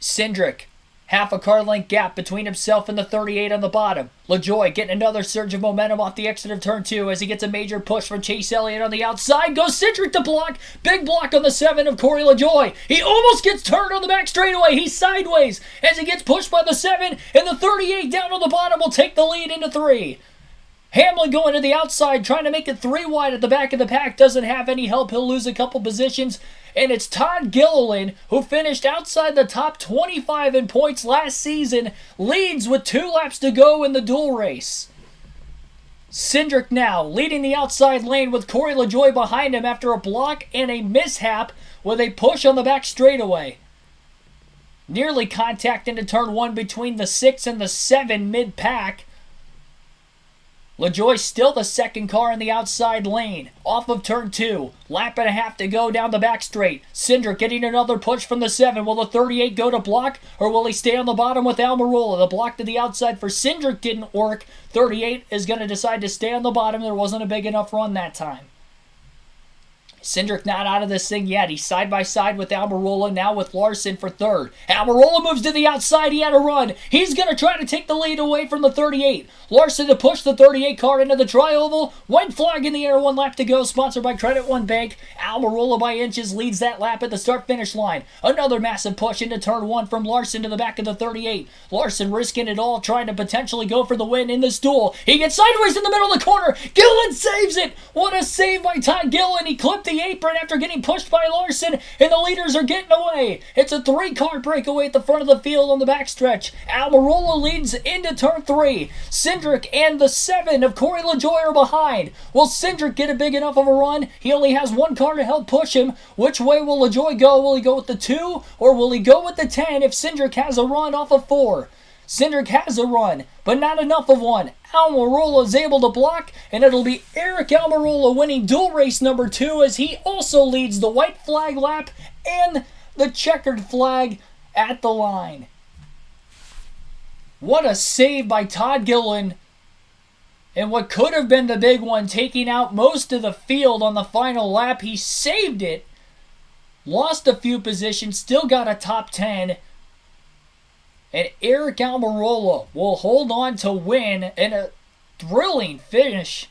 Cindric, half a car length gap between himself and the 38 on the bottom. LaJoie getting another surge of momentum off the exit of turn 2 as he gets a major push from Chase Elliott on the outside. Goes Cindric to block. Big block on the 7 of Corey LaJoie. He almost gets turned on the back straightaway. He's sideways as he gets pushed by the 7, and the 38 down on the bottom will take the lead into 3. Hamlin going to the outside, trying to make it 3 wide at the back of the pack. Doesn't have any help. He'll lose a couple positions. And it's Todd Gilliland, who finished outside the top 25 in points last season, leads with 2 laps to go in the dual race. Cindric now leading the outside lane with Corey LaJoie behind him after a block and a mishap with a push on the back straightaway. Nearly contact into turn 1 between the 6 and the 7 mid-pack. LaJoie still the second car in the outside lane. Off of turn 2. Lap and a half to go down the back straight. Cindric getting another push from the 7. Will the 38 go to block, or will he stay on the bottom with Almirola? The block to the outside for Cindric didn't work. 38 is going to decide to stay on the bottom. There wasn't a big enough run that time. Cindric not out of this thing yet. He's side by side with Almirola, now with Larson for third. Almirola moves to the outside. He had a run. He's going to try to take the lead away from the 38. Larson to push the 38 car into the tri-oval. White flag in the air, 1 lap to go. Sponsored by Credit One Bank. Almirola by inches leads that lap at the start-finish line. Another massive push into turn 1 from Larson to the back of the 38. Larson risking it all, trying to potentially go for the win in this duel. He gets sideways in the middle of the corner. Gillen saves it. What a save by Todd Gillen. He clipped the apron after getting pushed by Larson, and the leaders are getting away. It's a 3-car breakaway at the front of the field on the backstretch. Almirola leads into turn 3. Cindric and the 7 of Corey LaJoie are behind. Will Cindric get a big enough of a run? He only has 1 car to help push him. Which way will LaJoie go? Will he go with the 2, or will he go with the 10 if Cindric has a run off of 4? Cindric has a run, but not enough of one. Almirola is able to block, and it'll be Eric Almirola winning dual race number 2 as he also leads the white flag lap and the checkered flag at the line. What a save by Todd Gillen, and what could have been the big one, taking out most of the field on the final lap. He saved it, lost a few positions, still got a top 10. And Eric Almirola will hold on to win in a thrilling finish.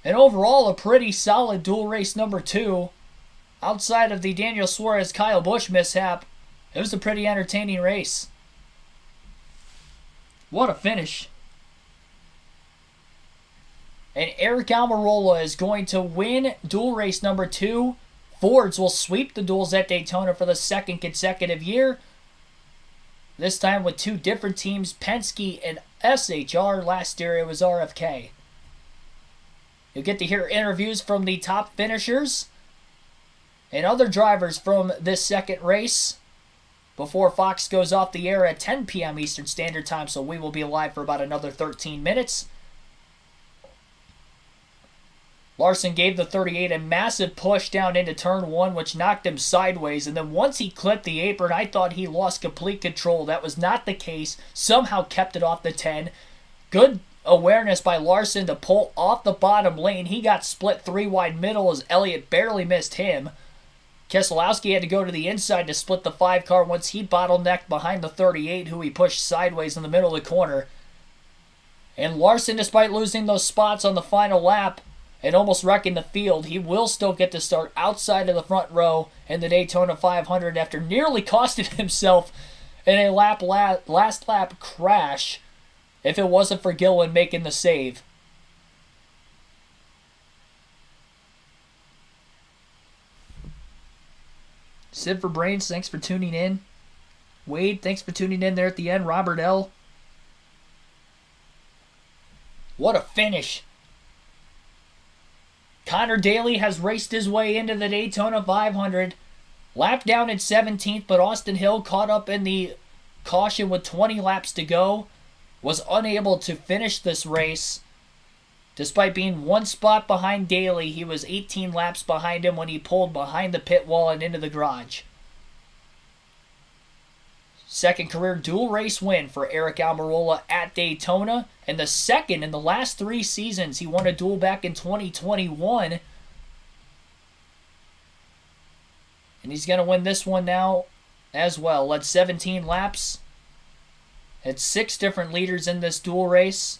And overall, a pretty solid dual race number 2. Outside of the Daniel Suarez-Kyle Busch mishap, it was a pretty entertaining race. What a finish. And Eric Almirola is going to win dual race number 2. Fords will sweep the duels at Daytona for the 2nd consecutive year. This time with 2 different teams, Penske and SHR. Last year it was RFK. You'll get to hear interviews from the top finishers and other drivers from this second race before Fox goes off the air at 10 p.m. Eastern Standard Time, so we will be live for about another 13 minutes. Larson gave the 38 a massive push down into turn 1, which knocked him sideways. And then once he clipped the apron, I thought he lost complete control. That was not the case. Somehow kept it off the 10. Good awareness by Larson to pull off the bottom lane. He got split 3 wide middle as Elliott barely missed him. Keselowski had to go to the inside to split the 5 car once he bottlenecked behind the 38, who he pushed sideways in the middle of the corner. And Larson, despite losing those spots on the final lap and almost wrecking the field, he will still get to start outside of the front row in the Daytona 500 after nearly costing himself in a last lap crash if it wasn't for Gillen making the save. Sid for Brains, thanks for tuning in. Wade, thanks for tuning in there at the end. Robert L. What a finish. Connor Daly has raced his way into the Daytona 500. Lapped down in 17th, but Austin Hill caught up in the caution with 20 laps to go. Was unable to finish this race. Despite being 1 spot behind Daly, he was 18 laps behind him when he pulled behind the pit wall and into the garage. Second career dual race win for Eric Almirola at Daytona, and the second in the last 3 seasons. He won a duel back in 2021. And he's going to win this one now as well. Led 17 laps. Had 6 different leaders in this dual race.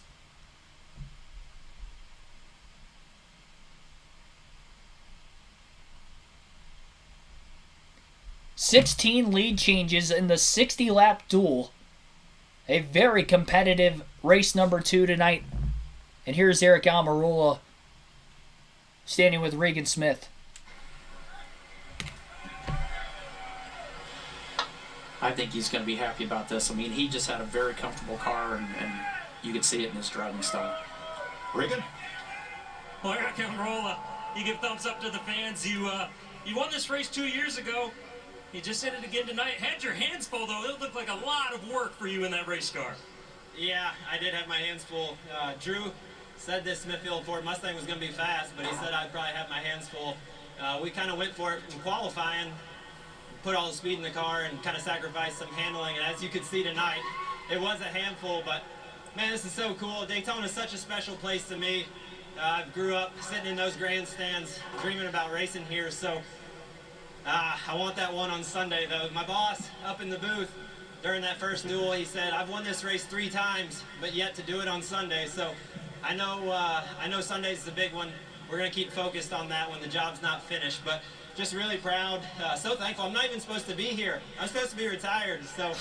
$16 lead changes in the 60-lap duel. A very competitive race number 2 tonight. And here's Eric Almirola standing with Regan Smith. I think he's going to be happy about this. I mean, he just had a very comfortable car, and you could see it in his driving style. Regan? Well, Eric Almirola, you give thumbs up to the fans. You won this race 2 years ago. You just did it again tonight. Had your hands full, though. It looked like a lot of work for you in that race car. Yeah, I did have my hands full. Drew said this Smithfield Ford Mustang was going to be fast, but he said I'd probably have my hands full. We kind of went for it in qualifying, put all the speed in the car, and kind of sacrificed some handling. And as you could see tonight, it was a handful, but man, this is so cool. Daytona is such a special place to me. I grew up sitting in those grandstands, dreaming about racing here, so I want that one on Sunday, though. My boss up in the booth during that first duel, he said, I've won this race 3 times, but yet to do it on Sunday. So I know Sunday's the big one. We're going to keep focused on that when the job's not finished, but just really proud, so thankful. I'm not even supposed to be here. I'm supposed to be retired, so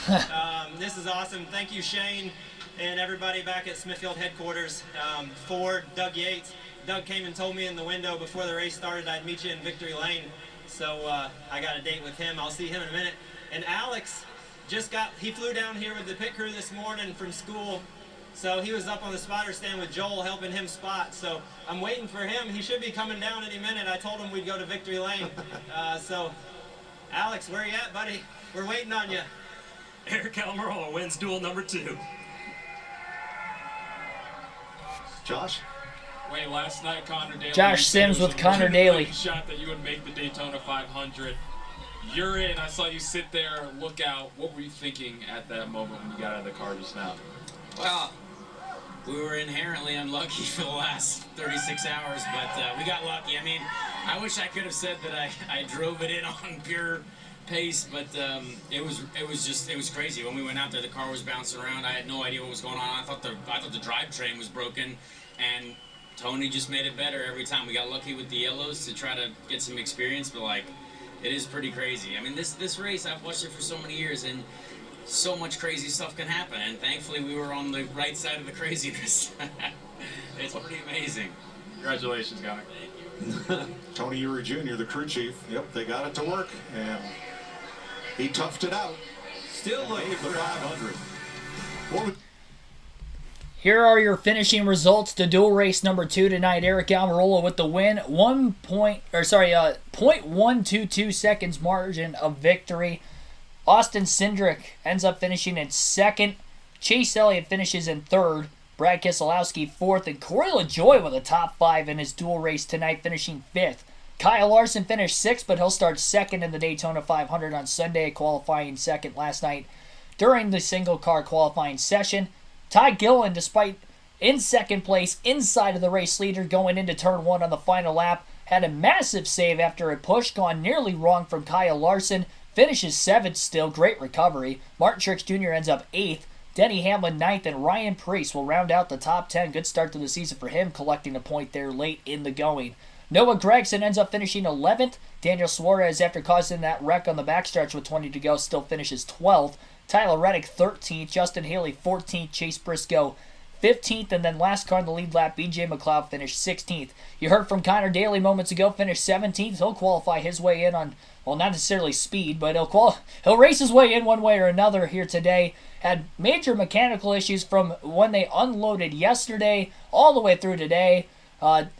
this is awesome. Thank you, Shane, and everybody back at Smithfield headquarters. Ford, Doug Yates. Doug came and told me in the window before the race started I'd meet you in Victory Lane. So I got a date with him. I'll see him in a minute. And Alex he flew down here with the pit crew this morning from school. So he was up on the spotter stand with Joel helping him spot. So I'm waiting for him. He should be coming down any minute. I told him we'd go to Victory Lane. So Alex, where you at, buddy? We're waiting on you. Eric Almirola wins duel number 2. Josh? Wait, last night, Connor Daly. Josh Sims with Connor Daly. Shot that you would make the Daytona 500. You're in. I saw you sit there, look out. What were you thinking at that moment when you got out of the car just now? Well, we were inherently unlucky for the last 36 hours, but we got lucky. I mean, I wish I could have said that I drove it in on pure pace, but it was crazy. When we went out there, the car was bouncing around. I had no idea what was going on. I thought the drivetrain was broken, and Tony just made it better every time. We got lucky with the yellows to try to get some experience, but like, it is pretty crazy. I mean, this race, I've watched it for so many years, and so much crazy stuff can happen, and thankfully we were on the right side of the craziness. It's pretty amazing. Congratulations, Connor. Tony Uri Jr., the crew chief. Yep, they got it to work, and he toughed it out. Still looking for 500. What would Here are your finishing results to dual race number 2 tonight. Eric Almirola with the win. 0.122 seconds margin of victory. Austin Cindric ends up finishing in 2nd. Chase Elliott finishes in 3rd. Brad Keselowski 4th. And Corey LaJoie with a top 5 in his dual race tonight, finishing 5th. Kyle Larson finished 6th, but he'll start 2nd in the Daytona 500 on Sunday, qualifying 2nd last night during the single car qualifying session. Ty Gillen, despite in 2nd place inside of the race leader going into turn 1 on the final lap, had a massive save after a push gone nearly wrong from Kyle Larson. Finishes 7th still. Great recovery. Martin Truex Jr. ends up 8th. Denny Hamlin 9th, and Ryan Preece will round out the top 10. Good start to the season for him, collecting a point there late in the going. Noah Gragson ends up finishing 11th. Daniel Suarez, after causing that wreck on the backstretch with 20 to go, still finishes 12th. Tyler Reddick 13th. Justin Haley 14th. Chase Briscoe 15th, and then last car in the lead lap, BJ McLeod finished 16th. You heard from Connor Daly moments ago, finished 17th. He'll qualify his way in on, well, not necessarily speed, but he'll race his way in one way or another here today. Had major mechanical issues from when they unloaded yesterday all the way through today.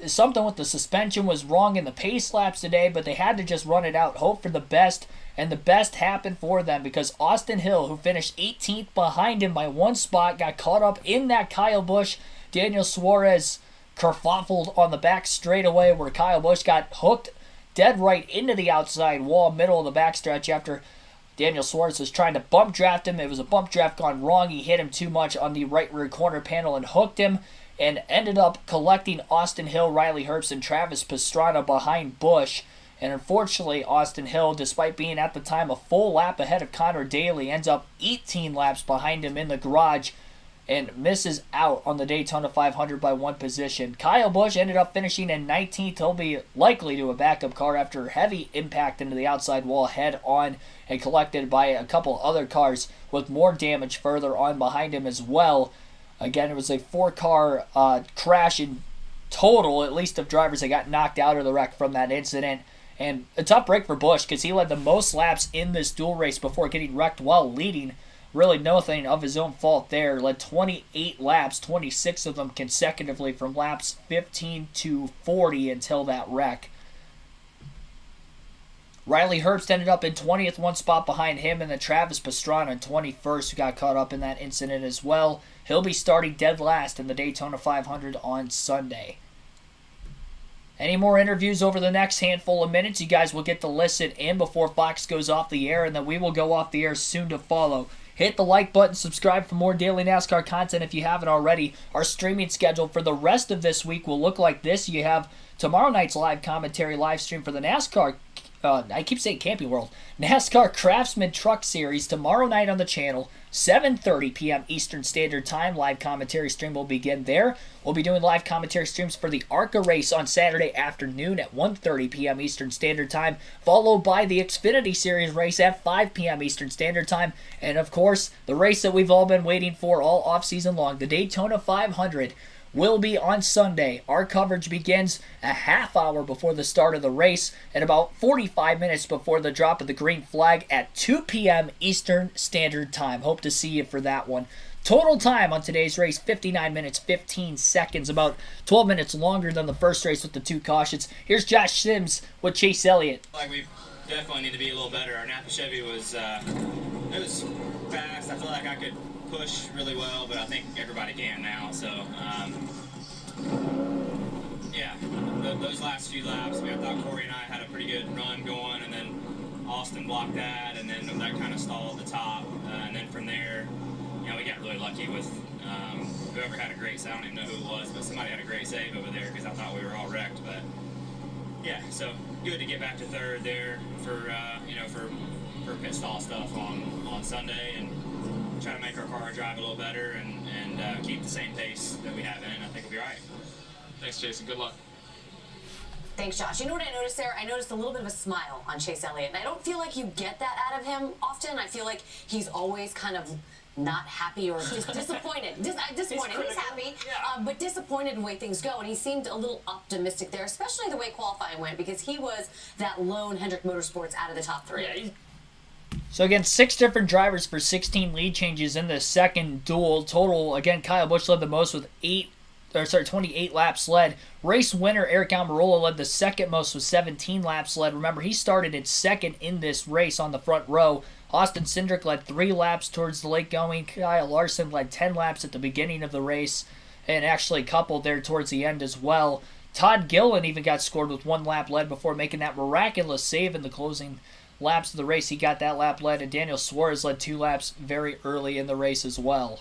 Something with the suspension was wrong in the pace laps today, but they had to just run it out, hope for the best, and the best happened for them because Austin Hill, who finished 18th behind him by 1 spot, got caught up in that Kyle Busch. Daniel Suarez kerfuffled on the back straightaway where Kyle Busch got hooked dead right into the outside wall, middle of the backstretch after Daniel Suarez was trying to bump draft him. It was a bump draft gone wrong. He hit him too much on the right rear corner panel and hooked him, and ended up collecting Austin Hill, Riley Herbst, and Travis Pastrana behind Busch. And unfortunately, Austin Hill, despite being at the time a full lap ahead of Connor Daly, ends up 18 laps behind him in the garage and misses out on the Daytona 500 by 1 position. Kyle Busch ended up finishing in 19th. He'll be likely to a backup car after heavy impact into the outside wall head on and collected by a couple other cars with more damage further on behind him as well. Again, it was a 4-car crash in total, at least, of drivers that got knocked out of the wreck from that incident. And a tough break for Busch because he led the most laps in this dual race before getting wrecked while leading really nothing of his own fault there. Led 28 laps, 26 of them consecutively from laps 15 to 40 until that wreck. Riley Herbst ended up in 20th, one spot behind him, and then Travis Pastrana in 21st, who got caught up in that incident as well. He'll be starting dead last in the Daytona 500 on Sunday. Any more interviews over the next handful of minutes, you guys will get to listen in before Fox goes off the air, and then we will go off the air soon to follow. Hit the like button, subscribe for more daily NASCAR content if you haven't already. Our streaming schedule for the rest of this week will look like this. You have tomorrow night's live commentary live stream for the NASCAR I keep saying Camping World. NASCAR Craftsman Truck Series tomorrow night on the channel, 7:30 p.m. Eastern Standard Time. Live commentary stream will begin there. We'll be doing live commentary streams for the ARCA race on Saturday afternoon at 1:30 p.m. Eastern Standard Time, followed by the Xfinity Series race at 5 p.m. Eastern Standard Time. And, of course, the race that we've all been waiting for all off-season long, the Daytona 500, will be on Sunday. Our coverage begins a half hour before the start of the race and about 45 minutes before the drop of the green flag at 2 p.m. Eastern Standard Time. Hope to see you for that one. Total time on today's race, 59 minutes, 15 seconds, about 12 minutes longer than the first race with the two cautions. Here's Josh Sims with Chase Elliott. Like we definitely need to be a little better. Our Napa Chevy was it was fast. I feel like I could push really well, but I think everybody can now. So yeah, those last few laps, I thought Corey and I had a pretty good run going, and then Austin blocked that, and then that kind of stalled at the top, and then from there, you know, we got really lucky with whoever had a great save. I don't even know who it was, but somebody had a great save over there because I thought we were all wrecked. But yeah, so good to get back to third there for for pit stall stuff on Sunday, and try to make our car drive a little better and keep the same pace that we have in. I think we'll be all right. Thanks, Jason. Good luck. Thanks, Josh. You know what I noticed there? I noticed a little bit of a smile on Chase Elliott, and I don't feel like you get that out of him often. I feel like he's always kind of not happy or just disappointed. Disappointed. He's happy, but disappointed in the way things go, and he seemed a little optimistic there, especially the way qualifying went, because he was that lone Hendrick Motorsports out of the top three. Yeah, so again, 6 different drivers for 16 lead changes in the second duel. Total, again, Kyle Busch led the most with 28 laps led. Race winner Eric Almirola led the second most with 17 laps led. Remember, he started in second in this race on the front row. Austin Cindric led 3 laps towards the late going. Kyle Larson led 10 laps at the beginning of the race, and actually coupled there towards the end as well. Todd Gillen even got scored with 1 lap led before making that miraculous save in the closing laps of the race. He got that lap led, and Daniel Suarez led 2 laps very early in the race as well.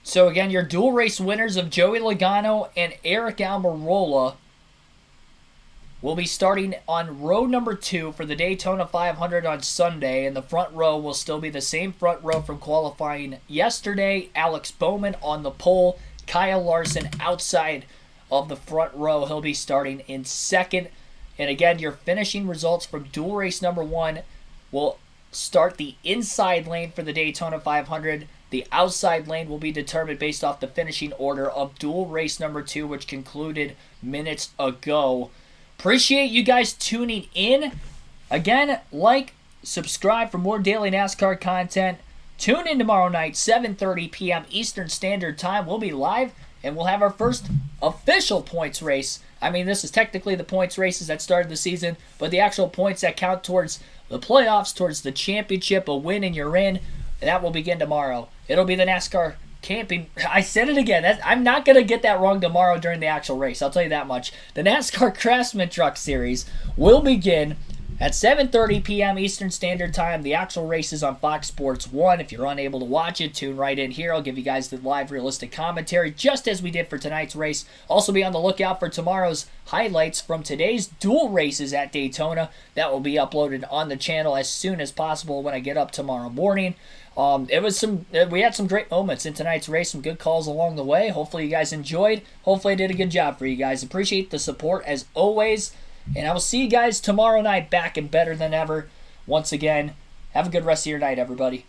So again, your dual race winners of Joey Logano and Eric Almirola will be starting on row number 2 for the Daytona 500 on Sunday, and the front row will still be the same front row from qualifying yesterday. Alex Bowman on the pole, Kyle Larson outside of the front row. He'll be starting in second. And again, your finishing results from dual race number 1 will start the inside lane for the Daytona 500. The outside lane will be determined based off the finishing order of dual race number 2, which concluded minutes ago. Appreciate you guys tuning in. Again, like, subscribe for more daily NASCAR content. Tune in tomorrow night, 7:30 p.m. Eastern Standard Time. We'll be live, and we'll have our first official points race. I mean, this is technically the points races that started the season, but the actual points that count towards the playoffs, towards the championship, a win and you're in, that will begin tomorrow. It'll be the NASCAR camping. I said it again. I'm not going to get that wrong tomorrow during the actual race. I'll tell you that much. The NASCAR Craftsman Truck Series will begin at 7:30 p.m. Eastern Standard Time. The actual race is on Fox Sports 1. If you're unable to watch it, tune right in here. I'll give you guys the live realistic commentary just as we did for tonight's race. Also be on the lookout for tomorrow's highlights from today's dual races at Daytona. That will be uploaded on the channel as soon as possible when I get up tomorrow morning. We had some great moments in tonight's race, some good calls along the way. Hopefully you guys enjoyed. Hopefully I did a good job for you guys. Appreciate the support as always. And I will see you guys tomorrow night back and better than ever. Once again, have a good rest of your night, everybody.